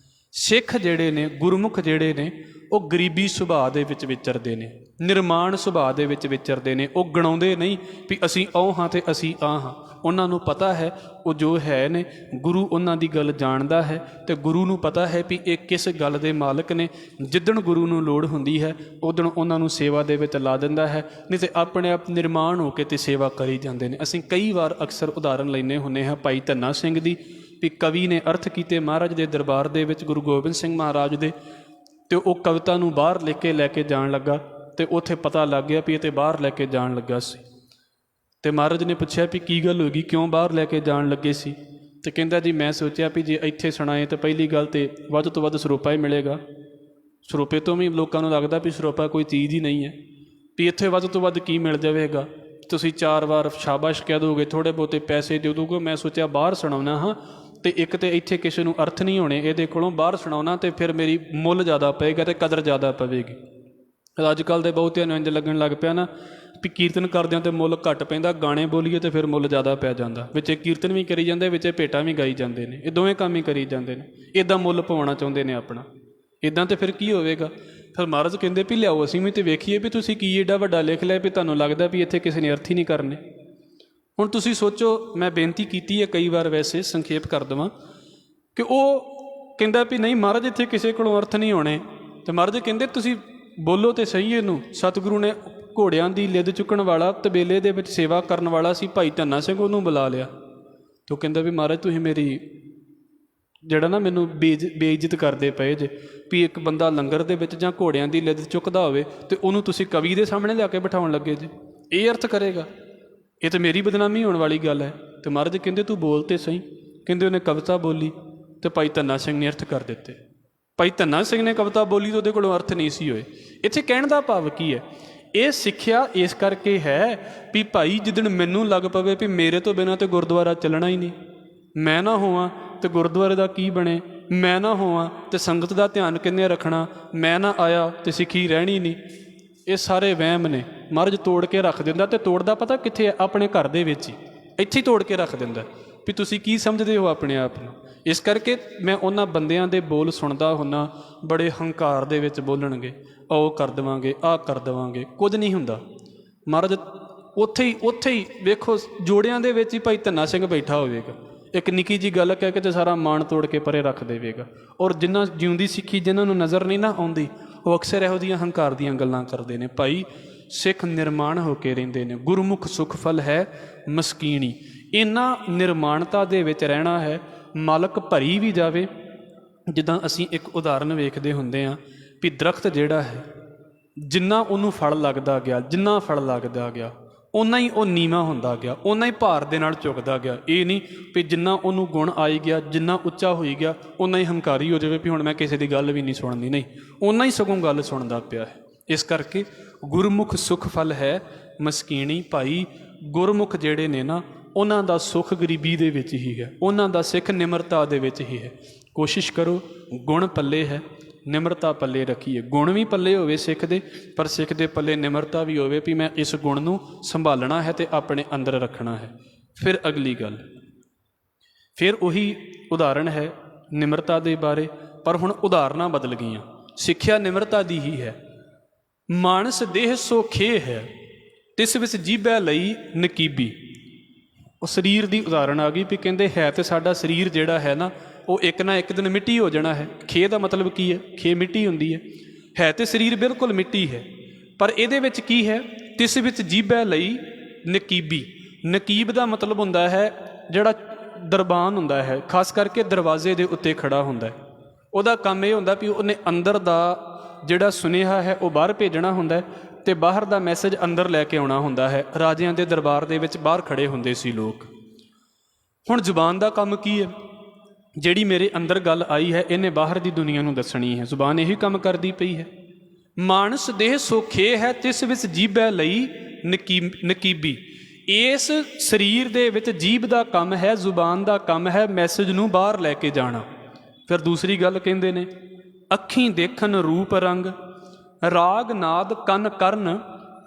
ਸਿੱਖ ਜਿਹੜੇ ਨੇ, ਗੁਰਮੁਖ ਜਿਹੜੇ ਨੇ, ਉਹ ਗਰੀਬੀ ਸੁਭਾਅ ਦੇ ਵਿੱਚ ਵਿਚਰਦੇ ਨੇ, ਨਿਰਮਾਣ ਸੁਭਾਅ ਦੇ ਵਿੱਚ ਵਿਚਰਦੇ ਨੇ। ਉਹ ਗਣਾਉਂਦੇ ਨਹੀਂ ਵੀ ਅਸੀਂ ਉਹ ਹਾਂ ਅਤੇ ਅਸੀਂ ਆਹ ਹਾਂ। ਉਹਨਾਂ ਨੂੰ ਪਤਾ ਹੈ ਉਹ ਜੋ ਹੈ ਨੇ, ਗੁਰੂ ਉਹਨਾਂ ਦੀ ਗੱਲ ਜਾਣਦਾ ਹੈ ਅਤੇ ਗੁਰੂ ਨੂੰ ਪਤਾ ਹੈ ਵੀ ਇਹ ਕਿਸ ਗੱਲ ਦੇ ਮਾਲਕ ਨੇ। ਜਿੱਦਣ ਗੁਰੂ ਨੂੰ ਲੋੜ ਹੁੰਦੀ ਹੈ ਉਦਣ ਉਹਨਾਂ ਨੂੰ ਸੇਵਾ ਦੇ ਵਿੱਚ ਲਾ ਦਿੰਦਾ ਹੈ, ਨਹੀਂ ਤਾਂ ਆਪਣੇ ਆਪ ਨਿਰਮਾਣ ਹੋ ਕੇ ਤੇ ਸੇਵਾ ਕਰੀ ਜਾਂਦੇ ਨੇ। ਅਸੀਂ ਕਈ ਵਾਰ ਅਕਸਰ ਉਦਾਹਰਨ ਲੈਂਦੇ ਹੁੰਦੇ ਹਾਂ ਭਾਈ ਧੰਨਾ ਸਿੰਘ ਦੀ, ਵੀ ਕਵੀ ਨੇ ਅਰਥ ਕੀਤੇ ਮਹਾਰਾਜ ਦੇ ਦਰਬਾਰ ਦੇ ਵਿੱਚ, ਗੁਰੂ ਗੋਬਿੰਦ ਸਿੰਘ ਮਹਾਰਾਜ ਦੇ, ਅਤੇ ਉਹ ਕਵਿਤਾ ਨੂੰ ਬਾਹਰ ਲਿਖ ਕੇ ਲੈ ਕੇ ਜਾਣ ਲੱਗਾ ਅਤੇ ਉੱਥੇ ਪਤਾ ਲੱਗ ਗਿਆ ਵੀ ਇਹ ਤਾਂ ਬਾਹਰ ਲੈ ਕੇ ਜਾਣ ਲੱਗਾ ਸੀ। ਅਤੇ ਮਹਾਰਾਜ ਨੇ ਪੁੱਛਿਆ ਵੀ ਕੀ ਗੱਲ ਹੋ ਗਈ, ਕਿਉਂ ਬਾਹਰ ਲੈ ਕੇ ਜਾਣ ਲੱਗੇ ਸੀ? ਅਤੇ ਕਹਿੰਦਾ ਜੀ ਮੈਂ ਸੋਚਿਆ ਵੀ ਜੇ ਇੱਥੇ ਸੁਣਾਏ ਤਾਂ ਪਹਿਲੀ ਗੱਲ ਤਾਂ ਵੱਧ ਤੋਂ ਵੱਧ ਸਰੋਪਾ ਹੀ ਮਿਲੇਗਾ। ਸਰੋਪੇ ਤੋਂ ਵੀ ਲੋਕਾਂ ਨੂੰ ਲੱਗਦਾ ਵੀ ਸਰੋਪਾ ਕੋਈ ਚੀਜ਼ ਹੀ ਨਹੀਂ ਹੈ, ਵੀ ਇੱਥੇ ਵੱਧ ਤੋਂ ਵੱਧ ਕੀ ਮਿਲ ਜਾਵੇਗਾ। ਤੁਸੀਂ 4 ਵਾਰ ਸ਼ਾਬਾਸ਼ ਕਹਿ ਦੋਗੇ, ਥੋੜ੍ਹੇ ਬਹੁਤੇ ਪੈਸੇ ਦੇ ਦੋਗੇ। ਮੈਂ ਸੋਚਿਆ ਬਾਹਰ ਸੁਣਾਉਣਾ ਹਾਂ, ਅਤੇ ਇੱਕ ਤਾਂ ਇੱਥੇ ਕਿਸੇ ਨੂੰ ਅਰਥ ਨਹੀਂ ਹੋਣੇ ਇਹਦੇ ਕੋਲੋਂ, ਬਾਹਰ ਸੁਣਾਉਣਾ ਅਤੇ ਫਿਰ ਮੇਰੀ ਮੁੱਲ ਜ਼ਿਆਦਾ ਪਏਗਾ ਅਤੇ ਕਦਰ ਜ਼ਿਆਦਾ ਪਵੇਗੀ। ਅੱਜ ਕੱਲ੍ਹ ਦੇ ਬਹੁਤਿਆਂ ਨੂੰ ਇੰਝ ਲੱਗਣ ਲੱਗ ਪਿਆ ਨਾ ਵੀ ਕੀਰਤਨ ਕਰਦਿਆਂ ਤਾਂ ਮੁੱਲ ਘੱਟ ਪੈਂਦਾ, ਗਾਣੇ ਬੋਲੀਏ ਤਾਂ ਫਿਰ ਮੁੱਲ ਜ਼ਿਆਦਾ ਪੈ ਜਾਂਦਾ। ਵਿੱਚ ਕੀਰਤਨ ਵੀ ਕਰੀ ਜਾਂਦੇ, ਵਿੱਚ ਭੇਟਾਂ ਵੀ ਗਾਈ ਜਾਂਦੇ ਨੇ, ਇਹ ਦੋਵੇਂ ਕੰਮ ਹੀ ਕਰੀ ਜਾਂਦੇ ਨੇ। ਇੱਦਾਂ ਮੁੱਲ ਪਵਾਉਣਾ ਚਾਹੁੰਦੇ ਨੇ ਆਪਣਾ, ਇੱਦਾਂ ਤਾਂ ਫਿਰ ਕੀ ਹੋਵੇਗਾ। ਫਿਰ ਮਹਾਰਾਜ ਕਹਿੰਦੇ ਵੀ ਲਿਆਓ ਅਸੀਂ ਵੀ ਤਾਂ ਵੇਖੀਏ ਵੀ ਤੁਸੀਂ ਕੀ ਏਡਾ ਵੱਡਾ ਲਿਖ ਲਿਆ ਵੀ ਤੁਹਾਨੂੰ ਲੱਗਦਾ ਵੀ ਇੱਥੇ ਕਿਸੇ ਨੇ ਅਰਥ ਹੀ ਨਹੀਂ ਕਰਨੇ। ਹੁਣ ਤੁਸੀਂ ਸੋਚੋ, ਮੈਂ ਬੇਨਤੀ ਕੀਤੀ ਹੈ ਕਈ ਵਾਰ, ਵੈਸੇ ਸੰਖੇਪ ਕਰ ਦੇਵਾਂ ਕਿ ਉਹ ਕਹਿੰਦਾ ਵੀ ਨਹੀਂ ਮਹਾਰਾਜ ਇੱਥੇ ਕਿਸੇ ਕੋਲੋਂ ਅਰਥ ਨਹੀਂ ਹੋਣੇ। ਅਤੇ ਮਹਾਰਾਜ ਕਹਿੰਦੇ ਤੁਸੀਂ ਬੋਲੋ ਤੇ ਸਹੀ ਇਹਨੂੰ। ਸਤਿਗੁਰੂ ਨੇ ਘੋੜਿਆਂ ਦੀ ਲਿੱਦ ਚੁੱਕਣ ਵਾਲਾ, ਤਬੇਲੇ ਦੇ ਵਿੱਚ ਸੇਵਾ ਕਰਨ ਵਾਲਾ ਸੀ ਭਾਈ ਧੰਨਾ ਸਿੰਘ, ਉਹਨੂੰ ਬੁਲਾ ਲਿਆ। ਅਤੇ ਉਹ ਕਹਿੰਦਾ ਵੀ ਮਹਾਰਾਜ ਤੁਸੀਂ ਮੇਰੀ ਜਿਹੜਾ ਨਾ ਮੈਨੂੰ ਬੇਇੱਜ਼ਤ ਕਰਦੇ ਪਏ ਜੇ, ਵੀ ਇੱਕ ਬੰਦਾ ਲੰਗਰ ਦੇ ਵਿੱਚ ਜਾਂ ਘੋੜਿਆਂ ਦੀ ਲਿੱਦ ਚੁੱਕਦਾ ਹੋਵੇ ਅਤੇ ਉਹਨੂੰ ਤੁਸੀਂ ਕਵੀ ਦੇ ਸਾਹਮਣੇ ਲਿਆ ਕੇ ਬਿਠਾਉਣ ਲੱਗੇ ਜੇ, ਇਹ ਅਰਥ ਕਰੇਗਾ? ਇਹ ਤਾਂ ਮੇਰੀ ਬਦਨਾਮੀ ਹੋਣ ਵਾਲੀ ਗੱਲ ਹੈ। ਅਤੇ ਮਹਾਰਾਜ ਕਹਿੰਦੇ ਤੂੰ ਬੋਲ ਤੇ ਸਹੀ। ਕਹਿੰਦੇ ਉਹਨੇ ਕਵਿਤਾ ਬੋਲੀ ਅਤੇ ਭਾਈ ਧੰਨਾ ਸਿੰਘ ਨੇ ਅਰਥ ਕਰ ਦਿੱਤੇ। ਭਾਈ ਧੰਨਾ ਸਿੰਘ ਨੇ ਕਵਿਤਾ ਬੋਲੀ ਤਾਂ ਉਹਦੇ ਕੋਲੋਂ ਅਰਥ ਨਹੀਂ ਸੀ ਹੋਏ। ਇੱਥੇ ਕਹਿਣ ਦਾ ਭਾਵ ਕੀ ਹੈ? ਇਹ ਸਿੱਖਿਆ ਇਸ ਕਰਕੇ ਹੈ ਵੀ ਭਾਈ ਜਿੱਦਣ ਮੈਨੂੰ ਲੱਗ ਪਵੇ ਵੀ ਮੇਰੇ ਤੋਂ ਬਿਨਾਂ ਤਾਂ ਗੁਰਦੁਆਰਾ ਚੱਲਣਾ ਹੀ ਨਹੀਂ, ਮੈਂ ਨਾ ਹੋਵਾਂ ਅਤੇ ਗੁਰਦੁਆਰੇ ਦਾ ਕੀ ਬਣੇ, ਮੈਂ ਨਾ ਹੋਵਾਂ ਅਤੇ ਸੰਗਤ ਦਾ ਧਿਆਨ ਕਿੰਨੇ ਰੱਖਣਾ, ਮੈਂ ਨਾ ਆਇਆ ਅਤੇ ਸਿੱਖੀ ਰਹਿਣੀ ਨਹੀਂ। ਇਹ ਸਾਰੇ ਵਹਿਮ ਨੇ। ਮਹਾਰਾਜ ਤੋੜ ਕੇ ਰੱਖ ਦਿੰਦਾ, ਅਤੇ ਤੋੜਦਾ ਪਤਾ ਕਿੱਥੇ ਹੈ? ਆਪਣੇ ਘਰ ਦੇ ਵਿੱਚ ਹੀ, ਇੱਥੇ ਹੀ ਤੋੜ ਕੇ ਰੱਖ ਦਿੰਦਾ ਵੀ ਤੁਸੀਂ ਕੀ ਸਮਝਦੇ ਹੋ ਆਪਣੇ ਆਪ ਨੂੰ। ਇਸ ਕਰਕੇ ਮੈਂ ਉਹਨਾਂ ਬੰਦਿਆਂ ਦੇ ਬੋਲ ਸੁਣਦਾ ਹੁੰਦਾ, ਬੜੇ ਹੰਕਾਰ ਦੇ ਵਿੱਚ ਬੋਲਣਗੇ, ਉਹ ਕਰ ਦੇਵਾਂਗੇ, ਆਹ ਕਰ ਦੇਵਾਂਗੇ, ਕੁਝ ਨਹੀਂ ਹੁੰਦਾ। ਮਹਾਰਾਜ ਉੱਥੇ ਹੀ ਵੇਖੋ ਜੋੜਿਆਂ ਦੇ ਵਿੱਚ ਹੀ ਭਾਈ ਧੰਨਾ ਸਿੰਘ ਬੈਠਾ ਹੋਵੇਗਾ, ਇੱਕ ਨਿੱਕੀ ਜਿਹੀ ਗੱਲ ਕਹਿ ਕੇ ਤੇ ਸਾਰਾ ਮਾਣ ਤੋੜ ਕੇ ਪਰੇ ਰੱਖ ਦੇਵੇਗਾ। ਔਰ ਜਿੰਨਾ ਜਿਉਂਦੀ ਸਿੱਖੀ ਜਿਹਨਾਂ ਨੂੰ ਨਜ਼ਰ ਨਹੀਂ ਨਾ ਆਉਂਦੀ, ਉਹ ਅਕਸਰ ਇਹੋ ਜਿਹੀਆਂ ਹੰਕਾਰ ਦੀਆਂ ਗੱਲਾਂ ਕਰਦੇ ਨੇ। ਭਾਈ ਸਿੱਖ ਨਿਰਮਾਣ ਹੋ ਕੇ ਰਹਿੰਦੇ ਨੇ। ਗੁਰਮੁਖ ਸੁਖ ਫਲ ਹੈ ਮਸਕੀਣੀ। ਇਹਨਾਂ ਨਿਰਮਾਣਤਾ ਦੇ ਵਿੱਚ ਰਹਿਣਾ ਹੈ। ਮਾਲਕ ਭਰੀ ਵੀ ਜਾਵੇ। ਜਿੱਦਾਂ ਅਸੀਂ ਇੱਕ ਉਦਾਹਰਨ ਵੇਖਦੇ ਹੁੰਦੇ ਹਾਂ ਵੀ ਦਰਖਤ ਜਿਹੜਾ ਹੈ, ਜਿੰਨਾ ਉਹਨੂੰ ਫਲ ਲੱਗਦਾ ਗਿਆ, ਜਿੰਨਾ ਫਲ ਲੱਗਦਾ ਗਿਆ, ਓਨਾ ਹੀ ਉਹ ਨੀਵਾਂ ਹੁੰਦਾ ਗਿਆ, ਓਨਾ ਹੀ ਭਾਰ ਦੇ ਨਾਲ ਝੁਕਦਾ ਗਿਆ। ਇਹ ਨਹੀਂ ਵੀ ਜਿੰਨਾ ਉਹਨੂੰ ਗੁਣ ਆਈ ਗਿਆ, ਜਿੰਨਾ ਉੱਚਾ ਹੋਈ ਗਿਆ, ਓਨਾ ਹੀ ਹੰਕਾਰੀ ਹੋ ਜਾਵੇ ਵੀ ਹੁਣ ਮੈਂ ਕਿਸੇ ਦੀ ਗੱਲ ਵੀ ਨਹੀਂ ਸੁਣਨੀ। ਨਹੀਂ, ਓਨਾ ਹੀ ਸਗੋਂ ਗੱਲ ਸੁਣਦਾ ਪਿਆ ਹੈ। ਇਸ ਕਰਕੇ ਗੁਰਮੁਖ ਸੁਖ ਫਲ ਹੈ ਮਸਕੀਣੀ। ਭਾਈ ਗੁਰਮੁਖ ਜਿਹੜੇ ਨੇ ਨਾ, ਉਹਨਾਂ ਦਾ ਸੁੱਖ ਗਰੀਬੀ ਦੇ ਵਿੱਚ ਹੀ ਹੈ, ਉਹਨਾਂ ਦਾ ਸਿੱਖ ਨਿਮਰਤਾ ਦੇ ਵਿੱਚ ਹੀ ਹੈ। ਕੋਸ਼ਿਸ਼ ਕਰੋ, ਗੁਣ ਪੱਲੇ ਹੈ, ਨਿਮਰਤਾ ਪੱਲੇ ਰੱਖੀਏ। ਗੁਣ ਵੀ ਪੱਲੇ ਹੋਵੇ ਸਿੱਖ ਦੇ, ਪਰ ਸਿੱਖ ਦੇ ਪੱਲੇ ਨਿਮਰਤਾ ਵੀ ਹੋਵੇ ਵੀ ਮੈਂ ਇਸ ਗੁਣ ਨੂੰ ਸੰਭਾਲਣਾ ਹੈ ਅਤੇ ਆਪਣੇ ਅੰਦਰ ਰੱਖਣਾ ਹੈ। ਫਿਰ ਅਗਲੀ ਗੱਲ, ਫਿਰ ਉਹੀ ਉਦਾਹਰਣ ਹੈ ਨਿਮਰਤਾ ਦੇ ਬਾਰੇ, ਪਰ ਹੁਣ ਉਦਾਹਰਨਾਂ ਬਦਲ ਗਈਆਂ। ਸਿੱਖਿਆ ਨਿਮਰਤਾ ਦੀ ਹੀ ਹੈ। ਮਾਨਸ ਦੇਹ ਸੋ ਖੇ ਹੈ, ਤਿਸ ਵਿੱਚ ਜੀਭੈ ਲਈ ਨਕੀਬੀ। ਉਹ ਸਰੀਰ ਦੀ ਉਦਾਹਰਣ ਆ ਗਈ ਵੀ ਕਹਿੰਦੇ ਹੈ ਤੇ ਸਾਡਾ ਸਰੀਰ ਜਿਹੜਾ ਹੈ ਨਾ ਉਹ ਇੱਕ ਨਾ ਇੱਕ ਦਿਨ ਮਿੱਟੀ ਹੋ ਜਾਣਾ ਹੈ। ਖੇ ਦਾ ਮਤਲਬ ਕੀ ਹੈ? ਖੇ ਮਿੱਟੀ ਹੁੰਦੀ ਹੈ ਤੇ ਸਰੀਰ ਬਿਲਕੁਲ ਮਿੱਟੀ ਹੈ, ਪਰ ਇਹਦੇ ਵਿੱਚ ਕੀ ਹੈ? ਤਿਸ ਵਿੱਚ ਜੀਭੈ ਲਈ ਨਕੀਬੀ। ਨਕੀਬ ਦਾ ਮਤਲਬ ਹੁੰਦਾ ਹੈ ਜਿਹੜਾ ਦਰਬਾਨ ਹੁੰਦਾ ਹੈ, ਖਾਸ ਕਰਕੇ ਦਰਵਾਜ਼ੇ ਦੇ ਉੱਤੇ ਖੜਾ ਹੁੰਦਾ ਹੈ। ਉਹਦਾ ਕੰਮ ਇਹ ਹੁੰਦਾ ਵੀ ਉਹਨੇ ਅੰਦਰ ਦਾ ਜਿਹੜਾ ਸੁਨੇਹਾ ਹੈ ਉਹ ਬਾਹਰ ਭੇਜਣਾ ਹੁੰਦਾ ਹੈ ਅਤੇ ਬਾਹਰ ਦਾ ਮੈਸੇਜ ਅੰਦਰ ਲੈ ਕੇ ਆਉਣਾ ਹੁੰਦਾ ਹੈ। ਰਾਜਿਆਂ ਦੇ ਦਰਬਾਰ ਦੇ ਵਿੱਚ ਬਾਹਰ ਖੜੇ ਹੁੰਦੇ ਸੀ ਲੋਕ। ਹੁਣ ਜ਼ੁਬਾਨ ਦਾ ਕੰਮ ਕੀ ਹੈ? ਜਿਹੜੀ ਮੇਰੇ ਅੰਦਰ ਗੱਲ ਆਈ ਹੈ ਇਹਨੇ ਬਾਹਰ ਦੀ ਦੁਨੀਆ ਨੂੰ ਦੱਸਣੀ ਹੈ। ਜ਼ੁਬਾਨ ਇਹੀ ਕੰਮ ਕਰਦੀ ਪਈ ਹੈ। ਮਾਨਸ ਦੇਹ ਸੋਖੇ ਹੈ, ਤਿਸ ਵਿੱਚ ਜੀਭੈ ਲਈ ਨਕੀਬੀ। ਇਸ ਸਰੀਰ ਦੇ ਵਿੱਚ ਜੀਭ ਦਾ ਕੰਮ ਹੈ, ਜ਼ੁਬਾਨ ਦਾ ਕੰਮ ਹੈ ਮੈਸੇਜ ਨੂੰ ਬਾਹਰ ਲੈ ਕੇ ਜਾਣਾ। ਫਿਰ ਦੂਸਰੀ ਗੱਲ ਕਹਿੰਦੇ ਨੇ, ਅੱਖੀਂ ਦੇਖਣ ਰੂਪ ਰੰਗ, ਰਾਗ ਨਾਦ ਕੰਨ ਕਰਨ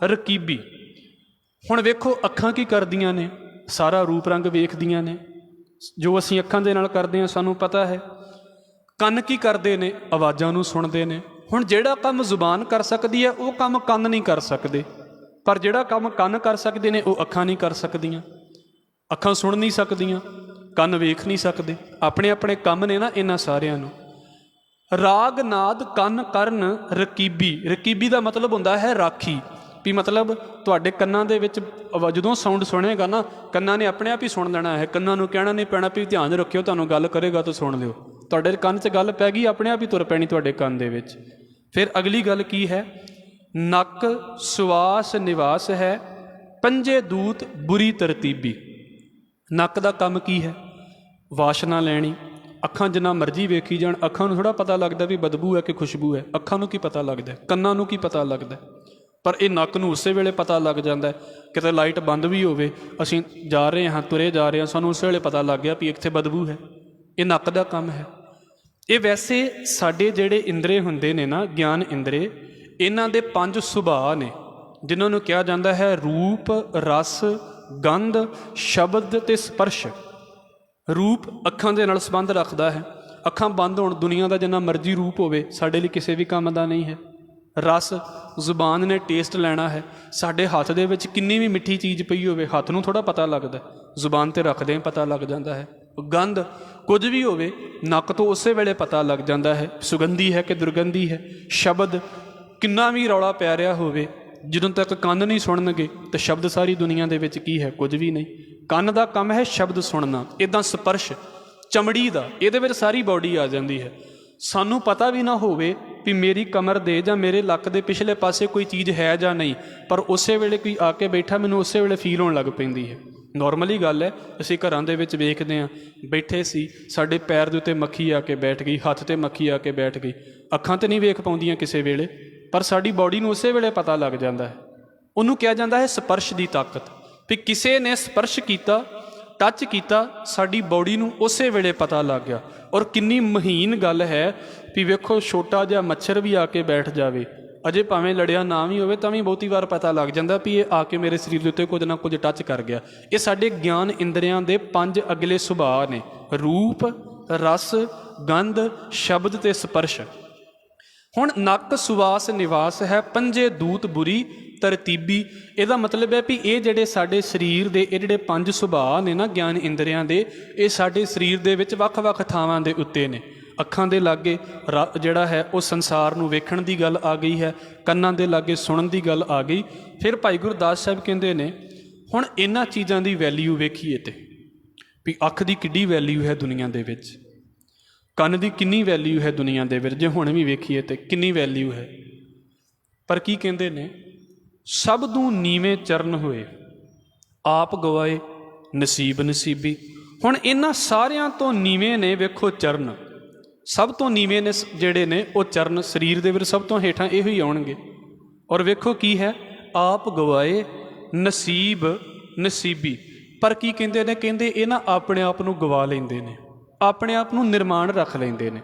ਰਕੀਬੀ। ਹੁਣ ਵੇਖੋ ਅੱਖਾਂ ਕੀ ਕਰਦੀਆਂ ਨੇ? ਸਾਰਾ ਰੂਪ ਰੰਗ ਵੇਖਦੀਆਂ ਨੇ, ਜੋ ਅਸੀਂ ਅੱਖਾਂ ਦੇ ਨਾਲ ਕਰਦੇ ਹਾਂ ਸਾਨੂੰ ਪਤਾ ਹੈ। ਕੰਨ ਕੀ ਕਰਦੇ ਨੇ? ਆਵਾਜ਼ਾਂ ਨੂੰ ਸੁਣਦੇ ਨੇ। ਹੁਣ ਜਿਹੜਾ ਕੰਮ ਜ਼ੁਬਾਨ ਕਰ ਸਕਦੀ ਹੈ ਉਹ ਕੰਮ ਕੰਨ ਨਹੀਂ ਕਰ ਸਕਦੇ, ਪਰ ਜਿਹੜਾ ਕੰਮ ਕੰਨ ਕਰ ਸਕਦੇ ਨੇ ਉਹ ਅੱਖਾਂ ਨਹੀਂ ਕਰ ਸਕਦੀਆਂ। ਅੱਖਾਂ ਸੁਣ ਨਹੀਂ ਸਕਦੀਆਂ, ਕੰਨ ਵੇਖ ਨਹੀਂ ਸਕਦੇ। ਆਪਣੇ ਆਪਣੇ ਕੰਮ ਨੇ ਨਾ ਇਹਨਾਂ ਸਾਰਿਆਂ ਨੂੰ। ਰਾਗ ਨਾਦ ਕੰਨ ਕਰਨ ਰਕੀਬੀ। ਰਕੀਬੀ ਦਾ ਮਤਲਬ ਹੁੰਦਾ ਹੈ ਰਾਖੀ, ਵੀ ਮਤਲਬ ਤੁਹਾਡੇ ਕੰਨਾਂ ਦੇ ਵਿੱਚ ਜਦੋਂ ਸਾਊਂਡ ਸੁਣੇਗਾ ਨਾ ਕੰਨਾਂ ਨੇ ਆਪਣੇ ਆਪ ਹੀ ਸੁਣ ਲੈਣਾ ਹੈ। ਕੰਨਾਂ ਨੂੰ ਕਹਿਣਾ ਨਹੀਂ ਪੈਣਾ ਵੀ ਧਿਆਨ ਰੱਖਿਓ, ਤੁਹਾਨੂੰ ਗੱਲ ਕਰੇਗਾ ਤਾਂ ਸੁਣ ਲਿਓ। ਤੁਹਾਡੇ ਕੰਨ 'ਚ ਗੱਲ ਪੈ ਗਈ, ਆਪਣੇ ਆਪ ਹੀ ਤੁਰ ਪੈਣੀ ਤੁਹਾਡੇ ਕੰਨ ਦੇ ਵਿੱਚ। ਫਿਰ ਅਗਲੀ ਗੱਲ ਕੀ ਹੈ? ਨੱਕ ਸੁਆਸ ਨਿਵਾਸ ਹੈ, ਪੰਜੇ ਦੂਤ ਬੁਰੀ ਤਰਤੀਬੀ। ਨੱਕ ਦਾ ਕੰਮ ਕੀ ਹੈ? ਵਾਸ਼ਨਾ ਲੈਣੀ। ਅੱਖਾਂ ਜਿੰਨਾ ਮਰਜ਼ੀ ਵੇਖੀ ਜਾਣ, ਅੱਖਾਂ ਨੂੰ ਥੋੜ੍ਹਾ ਪਤਾ ਲੱਗਦਾ ਵੀ ਬਦਬੂ ਹੈ ਕਿ ਖੁਸ਼ਬੂ ਹੈ। ਅੱਖਾਂ ਨੂੰ ਕੀ ਪਤਾ ਲੱਗਦਾ? ਕੰਨਾਂ ਨੂੰ ਕੀ ਪਤਾ ਲੱਗਦਾ? ਪਰ ਇਹ ਨੱਕ ਨੂੰ ਉਸੇ ਵੇਲੇ ਪਤਾ ਲੱਗ ਜਾਂਦਾ। ਕਿਤੇ ਲਾਈਟ ਬੰਦ ਵੀ ਹੋਵੇ, ਅਸੀਂ ਜਾ ਰਹੇ ਹਾਂ, ਤੁਰੇ ਜਾ ਰਹੇ ਹਾਂ, ਸਾਨੂੰ ਉਸੇ ਵੇਲੇ ਪਤਾ ਲੱਗ ਗਿਆ ਵੀ ਇੱਥੇ ਬਦਬੂ ਹੈ। ਇਹ ਨੱਕ ਦਾ ਕੰਮ ਹੈ। ਇਹ ਵੈਸੇ ਸਾਡੇ ਜਿਹੜੇ ਇੰਦਰੇ ਹੁੰਦੇ ਨੇ ਨਾ, ਗਿਆਨ ਇੰਦਰੇ, ਇਹਨਾਂ ਦੇ 5 ਸੁਭਾਅ ਨੇ ਜਿਨ੍ਹਾਂ ਨੂੰ ਕਿਹਾ ਜਾਂਦਾ ਹੈ ਰੂਪ, ਰਸ, ਗੰਧ, ਸ਼ਬਦ ਅਤੇ ਸਪਰਸ਼। ਰੂਪ ਅੱਖਾਂ ਦੇ ਨਾਲ ਸੰਬੰਧ ਰੱਖਦਾ ਹੈ। ਅੱਖਾਂ ਬੰਦ ਹੋਣ ਦੁਨੀਆ ਦਾ ਜਿੰਨਾ ਮਰਜ਼ੀ ਰੂਪ ਹੋਵੇ ਸਾਡੇ ਲਈ ਕਿਸੇ ਵੀ ਕੰਮ ਦਾ ਨਹੀਂ ਹੈ। ਰਸ, ਜ਼ੁਬਾਨ ਨੇ ਟੇਸਟ ਲੈਣਾ ਹੈ। ਸਾਡੇ ਹੱਥ ਦੇ ਵਿੱਚ ਕਿੰਨੀ ਵੀ ਮਿੱਠੀ ਚੀਜ਼ ਪਈ ਹੋਵੇ ਹੱਥ ਨੂੰ ਥੋੜ੍ਹਾ ਪਤਾ ਲੱਗਦਾ, ਜ਼ੁਬਾਨ 'ਤੇ ਰੱਖਦੇ ਪਤਾ ਲੱਗ ਜਾਂਦਾ ਹੈ। ਗੰਧ, ਕੁਝ ਵੀ ਹੋਵੇ ਨੱਕ ਤੋਂ ਉਸੇ ਵੇਲੇ ਪਤਾ ਲੱਗ ਜਾਂਦਾ ਹੈ ਸੁਗੰਧੀ ਹੈ ਕਿ ਦੁਰਗੰਧੀ ਹੈ। ਸ਼ਬਦ, ਕਿੰਨਾ ਵੀ ਰੌਲਾ ਪੈ ਰਿਹਾ ਹੋਵੇ ਜਦੋਂ ਤੱਕ ਕੰਨ ਨਹੀਂ ਸੁਣਨਗੇ ਤਾਂ ਸ਼ਬਦ ਸਾਰੀ ਦੁਨੀਆ ਦੇ ਵਿੱਚ ਕੀ ਹੈ? ਕੁਝ ਵੀ ਨਹੀਂ। ਕੰਨ ਦਾ ਕੰਮ ਹੈ ਸ਼ਬਦ ਸੁਣਨਾ। ਇੱਦਾਂ ਸਪਰਸ਼, ਚਮੜੀ ਦਾ, ਇਹਦੇ ਵਿੱਚ ਸਾਰੀ ਬਾਡੀ ਆ ਜਾਂਦੀ ਹੈ। ਸਾਨੂੰ ਪਤਾ ਵੀ ਨਾ ਹੋਵੇ ਵੀ ਮੇਰੀ ਕਮਰ ਦੇ ਜਾਂ ਮੇਰੇ ਲੱਕ ਦੇ ਪਿਛਲੇ ਪਾਸੇ ਕੋਈ ਚੀਜ਼ ਹੈ ਜਾਂ ਨਹੀਂ, ਪਰ ਉਸੇ ਵੇਲੇ ਕੋਈ ਆ ਕੇ ਬੈਠਾ ਮੈਨੂੰ ਉਸੇ ਵੇਲੇ ਫੀਲ ਹੋਣ ਲੱਗ ਪੈਂਦੀ ਹੈ। ਨੋਰਮਲੀ ਗੱਲ ਹੈ, ਅਸੀਂ ਘਰਾਂ ਦੇ ਵਿੱਚ ਵੇਖਦੇ ਹਾਂ, ਬੈਠੇ ਸੀ, ਸਾਡੇ ਪੈਰ ਦੇ ਉੱਤੇ ਮੱਖੀ ਆ ਕੇ ਬੈਠ ਗਈ, ਹੱਥ 'ਤੇ ਮੱਖੀ ਆ ਕੇ ਬੈਠ ਗਈ। ਅੱਖਾਂ ਤਾਂ ਨਹੀਂ ਵੇਖ ਪਾਉਂਦੀਆਂ ਕਿਸੇ ਵੇਲੇ, ਪਰ ਸਾਡੀ ਬਾਡੀ ਨੂੰ ਉਸੇ ਵੇਲੇ ਪਤਾ ਲੱਗ ਜਾਂਦਾ ਹੈ। ਉਹਨੂੰ ਕਿਹਾ ਜਾਂਦਾ ਹੈ ਸਪਰਸ਼ ਦੀ ਤਾਕਤ। ਵੀ ਕਿਸੇ ਨੇ ਸਪਰਸ਼ ਕੀਤਾ, ਟੱਚ ਕੀਤਾ, ਸਾਡੀ ਬਾਡੀ ਨੂੰ ਉਸੇ ਵੇਲੇ ਪਤਾ ਲੱਗ ਗਿਆ। ਔਰ ਕਿੰਨੀ ਮਹੀਨ ਗੱਲ ਹੈ ਵੀ ਵੇਖੋ ਛੋਟਾ ਜਿਹਾ ਮੱਛਰ ਵੀ ਆ ਕੇ ਬੈਠ ਜਾਵੇ, ਅਜੇ ਭਾਵੇਂ ਲੜਿਆ ਨਾ ਵੀ ਹੋਵੇ ਤਾਂ ਵੀ ਬਹੁਤੀ ਵਾਰ ਪਤਾ ਲੱਗ ਜਾਂਦਾ ਵੀ ਇਹ ਆ ਕੇ ਮੇਰੇ ਸਰੀਰ ਦੇ ਉੱਤੇ ਕੁਝ ਨਾ ਕੁਝ ਟੱਚ ਕਰ ਗਿਆ। ਇਹ ਸਾਡੇ ਗਿਆਨ ਇੰਦਰੀਆਂ ਦੇ 5 ਅਗਲੇ ਸੁਭਾਅ ਨੇ, ਰੂਪ, ਰਸ, ਗੰਧ, ਸ਼ਬਦ ਅਤੇ ਸਪਰਸ਼। ਹੁਣ ਨੱਕ ਸੁਵਾਸ ਨਿਵਾਸ ਹੈ, ਪੰਜੇ ਦੂਤ ਬੁਰੀ ਤਰਤੀਬੀ। ਇਹਦਾ ਮਤਲਬ ਹੈ ਵੀ ਇਹ ਜਿਹੜੇ ਸਾਡੇ ਸਰੀਰ ਦੇ ਇਹ ਜਿਹੜੇ 5 ਸੁਭਾਅ ਨੇ ਨਾ ਗਿਆਨ ਇੰਦਰੀਆਂ ਦੇ, ਇਹ ਸਾਡੇ ਸਰੀਰ ਦੇ ਵਿੱਚ ਵੱਖ-ਵੱਖ ਥਾਵਾਂ ਦੇ ਉੱਤੇ ਨੇ। ਅੱਖਾਂ ਦੇ ਲਾਗੇ ਜਿਹੜਾ ਹੈ ਉਹ ਸੰਸਾਰ ਨੂੰ ਵੇਖਣ ਦੀ ਗੱਲ ਆ ਗਈ ਹੈ, ਕੰਨਾਂ ਦੇ ਲਾਗੇ ਸੁਣਨ ਦੀ ਗੱਲ ਆ ਗਈ। ਫਿਰ ਭਾਈ ਗੁਰਦਾਸ ਸਾਹਿਬ ਕਹਿੰਦੇ ਨੇ ਹੁਣ ਇਹਨਾਂ ਚੀਜ਼ਾਂ ਦੀ ਵੈਲਿਊ ਵੇਖੀਏ ਤੇ ਵੀ ਅੱਖ ਦੀ ਕਿੱਡੀ ਵੈਲਿਊ ਹੈ ਦੁਨੀਆ ਦੇ ਵਿੱਚ, ਕੰਨ ਦੀ ਕਿੰਨੀ ਵੈਲਿਊ ਹੈ ਦੁਨੀਆ ਦੇ ਵਿੱਚ, ਜੇ ਹੁਣ ਵੀ ਵੇਖੀਏ ਤੇ ਕਿੰਨੀ ਵੈਲਿਊ ਹੈ। ਪਰ ਕੀ ਕਹਿੰਦੇ ਨੇ? ਸਭ ਨੂੰ ਨੀਵੇਂ ਚਰਨ ਹੋਏ, ਆਪ ਗਵਾਏ ਨਸੀਬ ਨਸੀਬੀ। ਹੁਣ ਇਹਨਾਂ ਸਾਰਿਆਂ ਤੋਂ ਨੀਵੇਂ ਨੇ ਵੇਖੋ ਚਰਨ, ਸਭ ਤੋਂ ਨੀਵੇਂ ਨੇ ਜਿਹੜੇ ਨੇ ਉਹ ਚਰਨ ਸਰੀਰ ਦੇ ਵਿੱਚ ਸਭ ਤੋਂ ਹੇਠਾਂ ਇਹੋ ਹੀ ਆਉਣਗੇ। ਔਰ ਵੇਖੋ ਕੀ ਹੈ? ਆਪ ਗਵਾਏ ਨਸੀਬ ਨਸੀਬੀ। ਪਰ ਕੀ ਕਹਿੰਦੇ ਨੇ? ਕਹਿੰਦੇ ਇਹ ਨਾ ਆਪਣੇ ਆਪ ਨੂੰ ਗਵਾ ਲੈਂਦੇ ਨੇ, ਆਪਣੇ ਆਪ ਨੂੰ ਨਿਰਮਾਣ ਰੱਖ ਲੈਂਦੇ ਨੇ।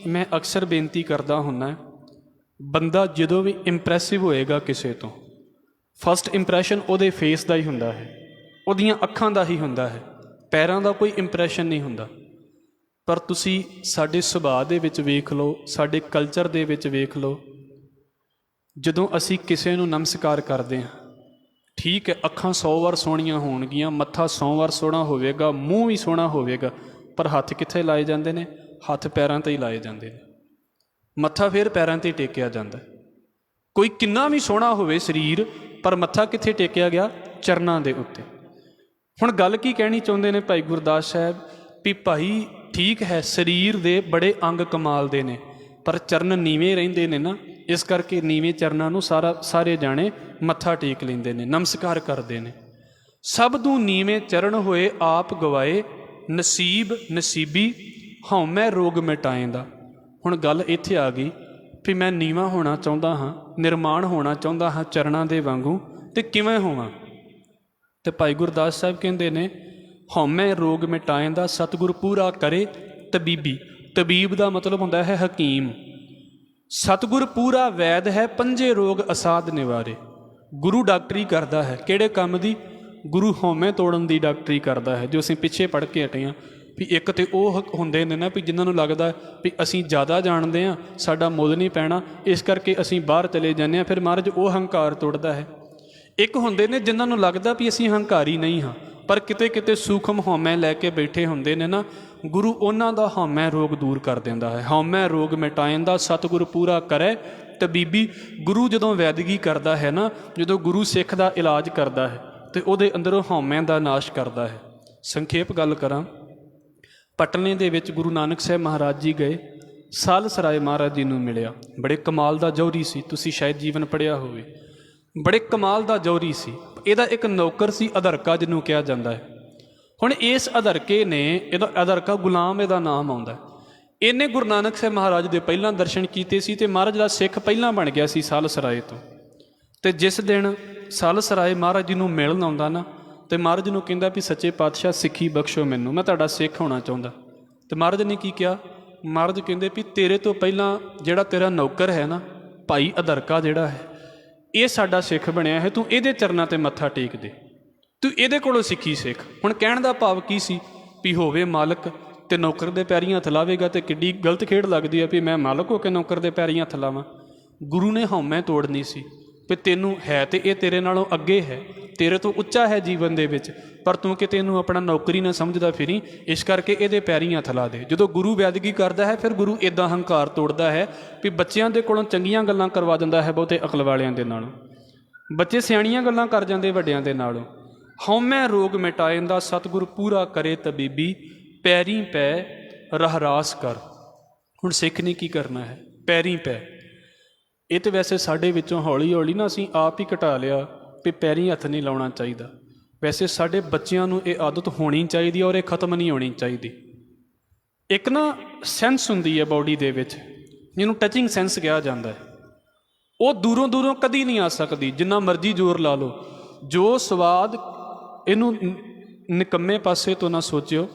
ਮੈਂ ਅਕਸਰ ਬੇਨਤੀ ਕਰਦਾ ਹੁੰਦਾ, ਬੰਦਾ ਜਦੋਂ ਵੀ ਇੰਪ੍ਰੈਸਿਵ ਹੋਏਗਾ ਕਿਸੇ ਤੋਂ, ਫਸਟ ਇੰਪ੍ਰੈਸ਼ਨ ਉਹਦੇ ਫੇਸ ਦਾ ਹੀ ਹੁੰਦਾ ਹੈ, ਉਹਦੀਆਂ ਅੱਖਾਂ ਦਾ ਹੀ ਹੁੰਦਾ ਹੈ, ਪੈਰਾਂ ਦਾ ਕੋਈ ਇੰਪ੍ਰੈਸ਼ਨ ਨਹੀਂ ਹੁੰਦਾ। ਪਰ ਤੁਸੀਂ ਸਾਡੇ ਸੁਭਾਅ ਦੇ ਵਿੱਚ ਵੇਖ ਲਓ, ਸਾਡੇ ਕਲਚਰ ਦੇ ਵਿੱਚ ਵੇਖ ਲਓ, ਜਦੋਂ ਅਸੀਂ ਕਿਸੇ ਨੂੰ ਨਮਸਕਾਰ ਕਰਦੇ ਹਾਂ, ਠੀਕ ਹੈ, ਅੱਖਾਂ 100 ਵਾਰ ਸੋਹਣੀਆਂ ਹੋਣਗੀਆਂ, ਮੱਥਾ 100 ਵਾਰ ਸੋਹਣਾ ਹੋਵੇਗਾ, ਮੂੰਹ ਵੀ ਸੋਹਣਾ ਹੋਵੇਗਾ, ਪਰ ਹੱਥ ਕਿੱਥੇ ਲਾਏ ਜਾਂਦੇ ਨੇ? ਹੱਥ ਪੈਰਾਂ 'ਤੇ ਹੀ ਲਾਏ ਜਾਂਦੇ ਨੇ। ਮੱਥਾ ਫਿਰ ਪੈਰਾਂ 'ਤੇ ਟੇਕਿਆ ਜਾਂਦਾ। ਕੋਈ ਕਿੰਨਾ ਵੀ ਸੋਹਣਾ ਹੋਵੇ ਸਰੀਰ, ਪਰ ਮੱਥਾ ਕਿੱਥੇ ਟੇਕਿਆ ਗਿਆ? ਚਰਨਾਂ ਦੇ ਉੱਤੇ। ਹੁਣ ਗੱਲ ਕੀ ਕਹਿਣੀ ਚਾਹੁੰਦੇ ਨੇ ਭਾਈ ਗੁਰਦਾਸ ਸਾਹਿਬ? ਵੀ ਭਾਈ ਠੀਕ ਹੈ, ਸਰੀਰ ਦੇ ਬੜੇ ਅੰਗ ਕਮਾਲ ਦੇ ਨੇ, ਪਰ ਚਰਨ ਨੀਵੇਂ ਰਹਿੰਦੇ ਨੇ ਨਾ, ਇਸ ਕਰਕੇ ਨੀਵੇਂ ਚਰਨਾਂ ਨੂੰ ਸਾਰੇ ਜਾਣੇ ਮੱਥਾ ਟੇਕ ਲੈਂਦੇ ਨੇ, ਨਮਸਕਾਰ ਕਰਦੇ ਨੇ। ਸਭ ਤੋਂ ਨੀਵੇਂ ਚਰਨ ਹੋਏ ਆਪ ਗਵਾਏ, ਨਸੀਬ ਨਸੀਬੀ ਹਉਮੈ ਰੋਗ ਮਿਟਾਏਂਦਾ। ਹੁਣ ਗੱਲ ਇੱਥੇ ਆ ਗਈ ਵੀ ਮੈਂ ਨੀਵਾਂ ਹੋਣਾ ਚਾਹੁੰਦਾ ਹਾਂ, ਨਿਰਮਾਣ ਹੋਣਾ ਚਾਹੁੰਦਾ ਹਾਂ ਚਰਨਾਂ ਦੇ ਵਾਂਗੂ, ਤੇ ਕਿਵੇਂ ਹੋਵਾਂ? ਤੇ ਭਾਈ ਗੁਰਦਾਸ ਸਾਹਿਬ ਕਹਿੰਦੇ ਨੇ, ਹਉਮੈ ਰੋਗ ਮਿਟਾਏਂਦਾ ਸਤਿਗੁਰ ਪੂਰਾ ਕਰੇ ਤਬੀਬੀ। ਤਬੀਬ ਦਾ ਮਤਲਬ ਹੁੰਦਾ ਹੈ ਹਕੀਮ। ਸਤਿਗੁਰ ਪੂਰਾ ਵੈਦ ਹੈ, ਪੰਜੇ ਰੋਗ ਅਸਾਧ ਨਿਵਾਰੇ। ਗੁਰੂ ਡਾਕਟਰੀ ਕਰਦਾ ਹੈ, ਕਿਹੜੇ ਕੰਮ ਦੀ? ਗੁਰੂ ਹਉਮੈ ਤੋੜਨ ਦੀ ਡਾਕਟਰੀ ਕਰਦਾ ਹੈ, ਜੋ ਅਸੀਂ ਪਿੱਛੇ ਪੜ੍ਹ ਕੇ ਹਟੇ ਹਾਂ। ਵੀ ਇੱਕ ਤਾਂ ਉਹ ਹੁੰਦੇ ਨੇ ਨਾ ਵੀ ਜਿਨ੍ਹਾਂ ਨੂੰ ਲੱਗਦਾ ਵੀ ਅਸੀਂ ਜ਼ਿਆਦਾ ਜਾਣਦੇ ਹਾਂ, ਸਾਡਾ ਮੁੱਲ ਨਹੀਂ ਪੈਣਾ, ਇਸ ਕਰਕੇ ਅਸੀਂ ਬਾਹਰ ਚਲੇ ਜਾਂਦੇ ਹਾਂ, ਫਿਰ ਮਹਾਰਾਜ ਉਹ ਹੰਕਾਰ ਤੋੜਦਾ ਹੈ। ਇੱਕ ਹੁੰਦੇ ਨੇ ਜਿਨ੍ਹਾਂ ਨੂੰ ਲੱਗਦਾ ਵੀ ਅਸੀਂ ਹੰਕਾਰੀ ਨਹੀਂ ਹਾਂ, ਪਰ ਕਿਤੇ ਕਿਤੇ ਸੂਖਮ ਹਉਮੈ ਲੈ ਕੇ ਬੈਠੇ ਹੁੰਦੇ ਨੇ ਨਾ, ਗੁਰੂ ਉਹਨਾਂ ਦਾ ਹਉਮੈ ਰੋਗ ਦੂਰ ਕਰ ਦਿੰਦਾ ਹੈ। ਹਉਮੈ ਰੋਗ ਮਿਟਾਏਂਦਾ ਸਤਿਗੁਰ ਪੂਰਾ ਕਰੇ ਤਬੀਬੀ। ਗੁਰੂ ਜਦੋਂ ਵੈਦਗੀ ਕਰਦਾ ਹੈ ਨਾ, ਜਦੋਂ ਗੁਰੂ ਸਿੱਖ ਦਾ ਇਲਾਜ ਕਰਦਾ ਹੈ, ਤੇ ਉਹਦੇ ਅੰਦਰੋਂ ਹਉਮੈ ਦਾ ਨਾਸ਼ ਕਰਦਾ ਹੈ। ਸੰਖੇਪ ਗੱਲ ਕਰਾਂ, ਪਟਨੇ ਦੇ ਵਿੱਚ ਗੁਰੂ ਨਾਨਕ ਸਾਹਿਬ ਮਹਾਰਾਜ ਜੀ ਗਏ, ਸਾਲਸਰਾਏ ਮਹਾਰਾਜ ਜੀ ਨੂੰ ਮਿਲਿਆ। ਬੜੇ ਕਮਾਲ ਦਾ ਜੌਹਰੀ ਸੀ, ਤੁਸੀਂ ਸ਼ਾਇਦ ਜੀਵਨ ਪੜ੍ਹਿਆ ਹੋਵੇ। ਬੜੇ ਕਮਾਲ ਦਾ ਜੌਹਰੀ ਸੀ। ਇਹਦਾ ਇੱਕ ਨੌਕਰ ਸੀ, ਅਧਰਕਾ ਜਿਹਨੂੰ ਕਿਹਾ ਜਾਂਦਾ ਹੈ। ਹੁਣ ਇਸ ਅਧਰਕੇ ਨੇ, ਇਹਦਾ ਅਧਰਕਾ ਗੁਲਾਮ ਇਹਦਾ ਨਾਮ ਆਉਂਦਾ, ਇਹਨੇ ਗੁਰੂ ਨਾਨਕ ਸਾਹਿਬ ਮਹਾਰਾਜ ਦੇ ਪਹਿਲਾਂ ਦਰਸ਼ਨ ਕੀਤੇ ਸੀ, ਤੇ ਮਹਾਰਾਜ ਦਾ ਸਿੱਖ ਪਹਿਲਾਂ ਬਣ ਗਿਆ ਸੀ ਸਾਲਸਰਾਏ ਤੋਂ। ਤੇ ਜਿਸ ਦਿਨ ਸਾਲਸਰਾਏ ਮਹਾਰਾਜ ਜੀ ਨੂੰ ਮਿਲਣ ਆਉਂਦਾ ਨਾ, ਤੇ ਮਹਾਰਾਜ ਨੂੰ ਕਹਿੰਦਾ ਵੀ ਸੱਚੇ ਪਾਤਸ਼ਾਹ ਸਿੱਖੀ ਬਖਸ਼ੋ ਮੈਨੂੰ, ਮੈਂ ਤੁਹਾਡਾ ਸਿੱਖ ਹੋਣਾ ਚਾਹੁੰਦਾ। ਤੇ ਮਹਾਰਾਜ ਨੇ ਕੀ ਕਿਹਾ? ਮਹਾਰਾਜ ਕਹਿੰਦੇ ਵੀ ਤੇਰੇ ਤੋਂ ਪਹਿਲਾਂ ਜਿਹੜਾ ਤੇਰਾ ਨੌਕਰ ਹੈ ਨਾ, ਭਾਈ ਅਧਰਕਾ ਜਿਹੜਾ ਹੈ, ਇਹ ਸਾਡਾ ਸਿੱਖ ਬਣਿਆ ਹੈ, ਤੂੰ ਇਹਦੇ ਚਰਨਾਂ 'ਤੇ ਮੱਥਾ ਟੇਕ ਦੇ, ਤੂੰ ਇਹਦੇ ਕੋਲੋਂ ਸਿੱਖੀ ਸਿੱਖ। ਹੁਣ ਕਹਿਣ ਦਾ ਭਾਵ ਕੀ ਸੀ? ਵੀ ਹੋਵੇ ਮਾਲਕ ਤੇ ਨੌਕਰ ਦੇ ਪੈਰੀਂ ਹੱਥ ਲਾਵੇਗਾ, ਤੇ ਕਿੱਡੀ ਗਲਤ ਖੇਡ ਲੱਗਦੀ ਹੈ ਵੀ ਮੈਂ ਮਾਲਕ ਹੋ ਕੇ ਨੌਕਰ ਦੇ ਪੈਰੀਂ ਹੱਥ ਲਾਵਾਂ। ਗੁਰੂ ਨੇ ਹਉਮੈ ਤੋੜਨੀ ਸੀ ਵੀ ਤੈਨੂੰ ਹੈ ਤੇ ਇਹ ਤੇਰੇ ਨਾਲੋਂ ਅੱਗੇ ਹੈ, ਤੇਰੇ ਤੋਂ ਉੱਚਾ ਹੈ ਜੀਵਨ ਦੇ ਵਿੱਚ, ਪਰ ਤੂੰ ਕਿਤੇ ਇਹਨੂੰ ਆਪਣਾ ਨੌਕਰੀ ਨਾ ਸਮਝਦਾ ਫਿਰੀ, ਇਸ ਕਰਕੇ ਇਹਦੇ ਪੈਰੀਂ ਹੱਥ ਲਾ ਦੇ। ਜਦੋਂ ਗੁਰੂ ਵੈਦਗੀ ਕਰਦਾ ਹੈ, ਫਿਰ ਗੁਰੂ ਇੱਦਾਂ ਹੰਕਾਰ ਤੋੜਦਾ ਹੈ ਵੀ ਬੱਚਿਆਂ ਦੇ ਕੋਲੋਂ ਚੰਗੀਆਂ ਗੱਲਾਂ ਕਰਵਾ ਦਿੰਦਾ ਹੈ, ਬਹੁਤੇ ਅਕਲ ਵਾਲਿਆਂ ਦੇ ਨਾਲੋਂ। ਬੱਚੇ ਸਿਆਣੀਆਂ ਗੱਲਾਂ ਕਰ ਜਾਂਦੇ ਵੱਡਿਆਂ ਦੇ ਨਾਲੋਂ। ਹਉਮੈ ਰੋਗ ਮਿਟਾਏਂਦਾ ਸਤਿਗੁਰ ਪੂਰਾ ਕਰੇ ਤਬੀਬੀ, ਪੈਰੀਂ ਪੈ ਰਹਿਰਾਸ ਕਰ। ਹੁਣ ਸਿੱਖ ਨੇ ਕੀ ਕਰਨਾ ਹੈ? ਪੈਰੀਂ ਪੈ। ਇਹ ਤਾਂ ਵੈਸੇ ਸਾਡੇ ਵਿੱਚੋਂ ਹੌਲੀ ਹੌਲੀ ਨਾ ਅਸੀਂ ਆਪ ਹੀ ਘਟਾ ਲਿਆ ਵੀ ਪੈਰੀਂ ਹੱਥ ਨਹੀਂ ਲਾਉਣਾ ਚਾਹੀਦਾ। ਵੈਸੇ ਸਾਡੇ ਬੱਚਿਆਂ ਨੂੰ ਇਹ ਆਦਤ ਹੋਣੀ ਚਾਹੀਦੀ ਔਰ ਇਹ ਖਤਮ ਨਹੀਂ ਹੋਣੀ ਚਾਹੀਦੀ। ਇੱਕ ਨਾ ਸੈਂਸ ਹੁੰਦੀ ਹੈ ਬਾਡੀ ਦੇ ਵਿੱਚ, ਜਿਹਨੂੰ ਟਚਿੰਗ ਸੈਂਸ ਕਿਹਾ ਜਾਂਦਾ ਹੈ, ਉਹ ਦੂਰੋਂ ਦੂਰੋਂ ਕਦੀ ਨਹੀਂ ਆ ਸਕਦੀ, ਜਿੰਨਾ ਮਰਜ਼ੀ ਜ਼ੋਰ ਲਾ ਲਓ। ਜੋ ਸਵਾਦ, ਇਹਨੂੰ ਨਿਕੰਮੇ ਪਾਸੇ ਤੋਂ ਨਾ ਸੋਚਿਓ,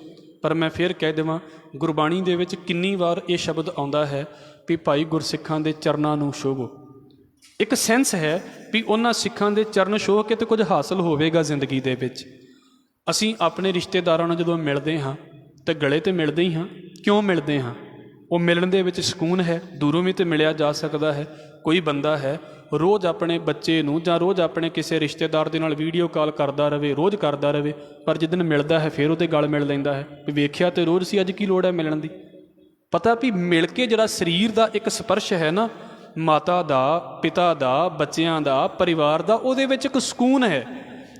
ਪਰ ਮੈਂ ਫਿਰ ਕਹਿ ਦੇਵਾਂ, ਗੁਰਬਾਣੀ ਦੇ ਵਿੱਚ ਕਿੰਨੀ ਵਾਰ ਇਹ ਸ਼ਬਦ ਆਉਂਦਾ ਹੈ ਵੀ ਭਾਈ ਗੁਰਸਿੱਖਾਂ ਦੇ ਚਰਨਾਂ ਨੂੰ ਛੋਹੋ। ਇੱਕ ਸੈਂਸ ਹੈ ਵੀ ਉਹਨਾਂ ਸਿੱਖਾਂ ਦੇ ਚਰਨ ਛੋਹ ਕੇ ਤੇ ਕੁਝ ਹਾਸਲ ਹੋਵੇਗਾ ਜ਼ਿੰਦਗੀ ਦੇ ਵਿੱਚ। ਅਸੀਂ ਆਪਣੇ ਰਿਸ਼ਤੇਦਾਰਾਂ ਨੂੰ ਜਦੋਂ ਮਿਲਦੇ ਹਾਂ ਤੇ ਗਲੇ ਤੇ ਮਿਲਦੇ ਹੀ ਹਾਂ। ਕਿਉਂ ਮਿਲਦੇ ਹਾਂ? ਉਹ ਮਿਲਣ ਦੇ ਵਿੱਚ ਸਕੂਨ ਹੈ, ਦੂਰੋਂ ਵੀ ਤੇ ਮਿਲਿਆ ਜਾ ਸਕਦਾ ਹੈ। ਕੋਈ ਬੰਦਾ ਹੈ ਰੋਜ਼ ਆਪਣੇ ਬੱਚੇ ਨੂੰ ਜਾਂ ਰੋਜ਼ ਆਪਣੇ ਕਿਸੇ ਰਿਸ਼ਤੇਦਾਰ ਦੇ ਨਾਲ ਵੀਡੀਓ ਕਾਲ ਕਰਦਾ ਰਹੇ, ਰੋਜ਼ ਕਰਦਾ ਰਹੇ, ਪਰ ਜਿੱਦਣ ਮਿਲਦਾ ਹੈ ਫਿਰ ਉਹਦੇ ਗਲ ਮਿਲ ਲੈਂਦਾ ਹੈ ਵੀ ਵੇਖਿਆ ਤੇ ਰੋਜ਼ ਸੀ, ਅੱਜ ਕੀ ਲੋੜ ਹੈ ਮਿਲਣ ਦੀ। ਪਤਾ ਵੀ ਮਿਲ ਕੇ ਜਿਹੜਾ ਸਰੀਰ ਦਾ ਇੱਕ ਸਪਰਸ਼ ਹੈ ਨਾ, ਮਾਤਾ ਦਾ, ਪਿਤਾ ਦਾ, ਬੱਚਿਆਂ ਦਾ, ਪਰਿਵਾਰ ਦਾ, ਉਹਦੇ ਵਿੱਚ ਇੱਕ ਸਕੂਨ ਹੈ।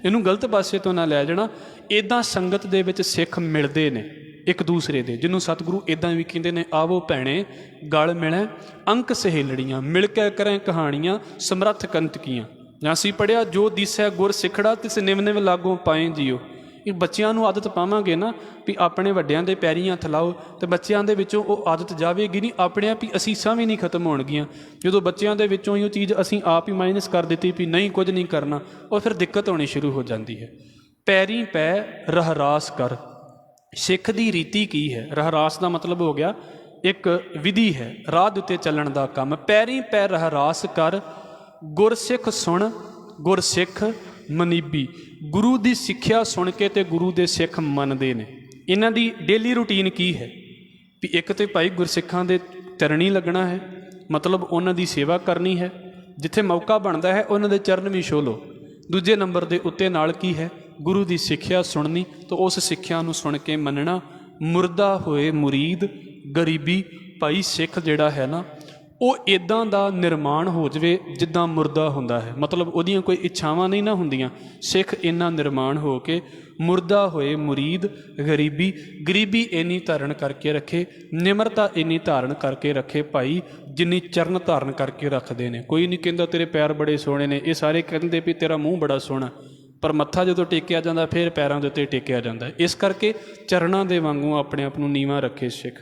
ਇਹਨੂੰ ਗਲਤ ਪਾਸੇ ਤੋਂ ਨਾ ਲੈ ਜਾਣਾ। ਇੱਦਾਂ ਸੰਗਤ ਦੇ ਵਿੱਚ ਸਿੱਖ ਮਿਲਦੇ ਨੇ ਇੱਕ ਦੂਸਰੇ ਦੇ, ਜਿਹਨੂੰ ਸਤਿਗੁਰੂ ਇੱਦਾਂ ਵੀ ਕਹਿੰਦੇ ਨੇ, ਆਵੋ ਭੈਣੇ ਗਲ ਮਿਲੈ ਅੰਕ ਸਹੇਲੜੀਆਂ, ਮਿਲ ਕੇ ਕਰੇ ਕਹਾਣੀਆਂ ਸਮਰੱਥ ਕੰਤਕੀਆਂ। ਜਾਂ ਅਸੀਂ ਪੜ੍ਹਿਆ, ਜੋ ਦਿਸੈ ਗੁਰ ਸਿੱਖੜਾ ਤਿਸ ਨਿਵ ਨਿਵ ਲਾਗੋਂ ਪਾਏ ਜੀਓ। ਇਹ ਬੱਚਿਆਂ ਨੂੰ ਆਦਤ ਪਾਵਾਂਗੇ ਨਾ ਵੀ ਆਪਣੇ ਵੱਡਿਆਂ ਦੇ ਪੈਰੀਂ ਹੱਥ ਲਾਓ, ਤੇ ਬੱਚਿਆਂ ਦੇ ਵਿੱਚੋਂ ਉਹ ਆਦਤ ਜਾਵੇਗੀ ਨਹੀਂ। ਆਪਣੇ ਆਪ ਹੀ ਅਸੀਸਾਂ ਵੀ ਨਹੀਂ ਖਤਮ ਹੋਣਗੀਆਂ। ਜਦੋਂ ਬੱਚਿਆਂ ਦੇ ਵਿੱਚੋਂ ਹੀ ਉਹ ਚੀਜ਼ ਅਸੀਂ ਆਪ ਹੀ ਮਾਈਨਸ ਕਰ ਦਿੱਤੀ ਵੀ ਨਹੀਂ ਕੁਝ ਨਹੀਂ ਕਰਨਾ, ਉਹ ਫਿਰ ਦਿੱਕਤ ਹੋਣੀ ਸ਼ੁਰੂ ਹੋ ਜਾਂਦੀ ਹੈ। ਪੈਰੀਂ ਪੈ ਰਹਿਰਾਸ ਕਰ। ਸਿੱਖ ਦੀ ਰੀਤੀ ਕੀ ਹੈ? ਰਹਿਰਾਸ ਦਾ ਮਤਲਬ ਹੋ ਗਿਆ ਇੱਕ ਵਿਧੀ ਹੈ ਰਾਹ ਦੇ ਉੱਤੇ ਚੱਲਣ ਦਾ ਕੰਮ। ਪੈਰੀਂ ਪੈਰ ਹਰਾਸ ਕਰ, ਗੁਰਸਿੱਖ ਸੁਣ ਗੁਰਸਿੱਖ ਮਨੀਬੀ। ਗੁਰੂ ਦੀ ਸਿੱਖਿਆ ਸੁਣ ਕੇ ਤੇ ਗੁਰੂ ਦੇ ਸਿੱਖ ਮੰਨਦੇ ਨੇ। ਇਹਨਾਂ ਦੀ ਡੇਲੀ ਰੂਟੀਨ ਕੀ ਹੈ ਵੀ ਇੱਕ ਤੇ ਭਾਈ ਗੁਰਸਿੱਖਾਂ ਦੇ ਚਰਣੀ ਲੱਗਣਾ ਹੈ, ਮਤਲਬ ਉਹਨਾਂ ਦੀ ਸੇਵਾ ਕਰਨੀ ਹੈ, ਜਿੱਥੇ ਮੌਕਾ ਬਣਦਾ ਹੈ ਉਹਨਾਂ ਦੇ ਚਰਨ ਵੀ ਛੋਹ ਲਓ। ਦੂਜੇ ਨੰਬਰ ਦੇ ਉੱਤੇ ਨਾਲ ਕੀ ਹੈ, ਗੁਰੂ ਦੀ ਸਿੱਖਿਆ ਸੁਣਨੀ ਤਾਂ ਉਸ ਸਿੱਖਿਆ ਨੂੰ ਸੁਣ ਕੇ ਮੰਨਣਾ। ਮੁਰਦਾ ਹੋਏ ਮੁਰੀਦ ਗਰੀਬੀ, ਭਾਈ ਸਿੱਖ ਜਿਹੜਾ ਹੈ ਨਾ ਉਹ ਇੱਦਾਂ ਦਾ ਨਿਰਮਾਣ ਹੋ ਜਾਵੇ ਜਿੱਦਾਂ ਮੁਰਦਾ ਹੁੰਦਾ ਹੈ, ਮਤਲਬ ਉਹਦੀਆਂ ਕੋਈ ਇੱਛਾਵਾਂ ਨਹੀਂ ਨਾ ਹੁੰਦੀਆਂ। ਸਿੱਖ ਇੰਨਾ ਨਿਰਮਾਣ ਹੋ ਕੇ ਮੁਰਦਾ ਹੋਏ ਮੁਰੀਦ ਗਰੀਬੀ, ਗਰੀਬੀ ਇੰਨੀ ਧਾਰਨ ਕਰਕੇ ਰੱਖੇ, ਨਿਮਰਤਾ ਇੰਨੀ ਧਾਰਨ ਕਰਕੇ ਰੱਖੇ ਭਾਈ ਜਿੰਨੀ ਚਰਨ ਧਾਰਨ ਕਰਕੇ ਰੱਖਦੇ ਨੇ। ਕੋਈ ਨਹੀਂ ਕਹਿੰਦਾ ਤੇਰੇ ਪੈਰ ਬੜੇ ਸੋਹਣੇ ਨੇ, ਇਹ ਸਾਰੇ ਕਹਿੰਦੇ ਵੀ ਤੇਰਾ ਮੂੰਹ ਬੜਾ ਸੋਹਣਾ, ਪਰ ਮੱਥਾ ਜਦੋਂ ਟੇਕਿਆ ਜਾਂਦਾ ਫਿਰ ਪੈਰਾਂ ਦੇ ਉੱਤੇ ਟੇਕਿਆ ਜਾਂਦਾ। ਇਸ ਕਰਕੇ ਚਰਨਾਂ ਦੇ ਵਾਂਗੂ ਆਪਣੇ ਆਪ ਨੂੰ ਨੀਵਾਂ ਰੱਖੇ ਸਿੱਖ।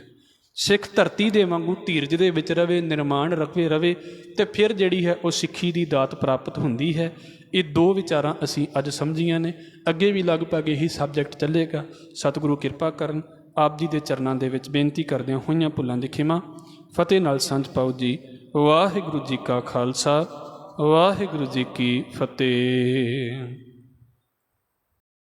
ਸਿੱਖ ਧਰਤੀ ਦੇ ਵਾਂਗੂ ਧੀਰਜ ਦੇ ਵਿੱਚ ਰਵੇ, ਨਿਰਮਾਣ ਰਵੇ ਤੇ ਫਿਰ ਜਿਹੜੀ ਹੈ ਉਹ ਸਿੱਖੀ ਦੀ ਦਾਤ ਪ੍ਰਾਪਤ ਹੁੰਦੀ ਹੈ। ਇਹ ਦੋ ਵਿਚਾਰਾਂ ਅਸੀਂ ਅੱਜ ਸਮਝੀਆਂ ਨੇ, ਅੱਗੇ ਵੀ ਲਗਭਗ ਇਹੀ ਸਬਜੈਕਟ ਚੱਲੇਗਾ। ਸਤਿਗੁਰੂ ਕਿਰਪਾ ਕਰਨ। ਆਪ ਜੀ ਦੇ ਚਰਨਾਂ ਦੇ ਵਿੱਚ ਬੇਨਤੀ ਕਰਦਿਆਂ ਹੋਈਆਂ ਭੁੱਲਾਂ ਦੀ ਖਿਮਾ। ਫਤਿਹ ਨਾਲ ਸੰਤ ਪਾਓ ਜੀ। ਵਾਹਿਗੁਰੂ ਜੀ ਕਾ ਖਾਲਸਾ, ਵਾਹਿਗੁਰੂ ਜੀ ਕੀ ਫਤਿਹ।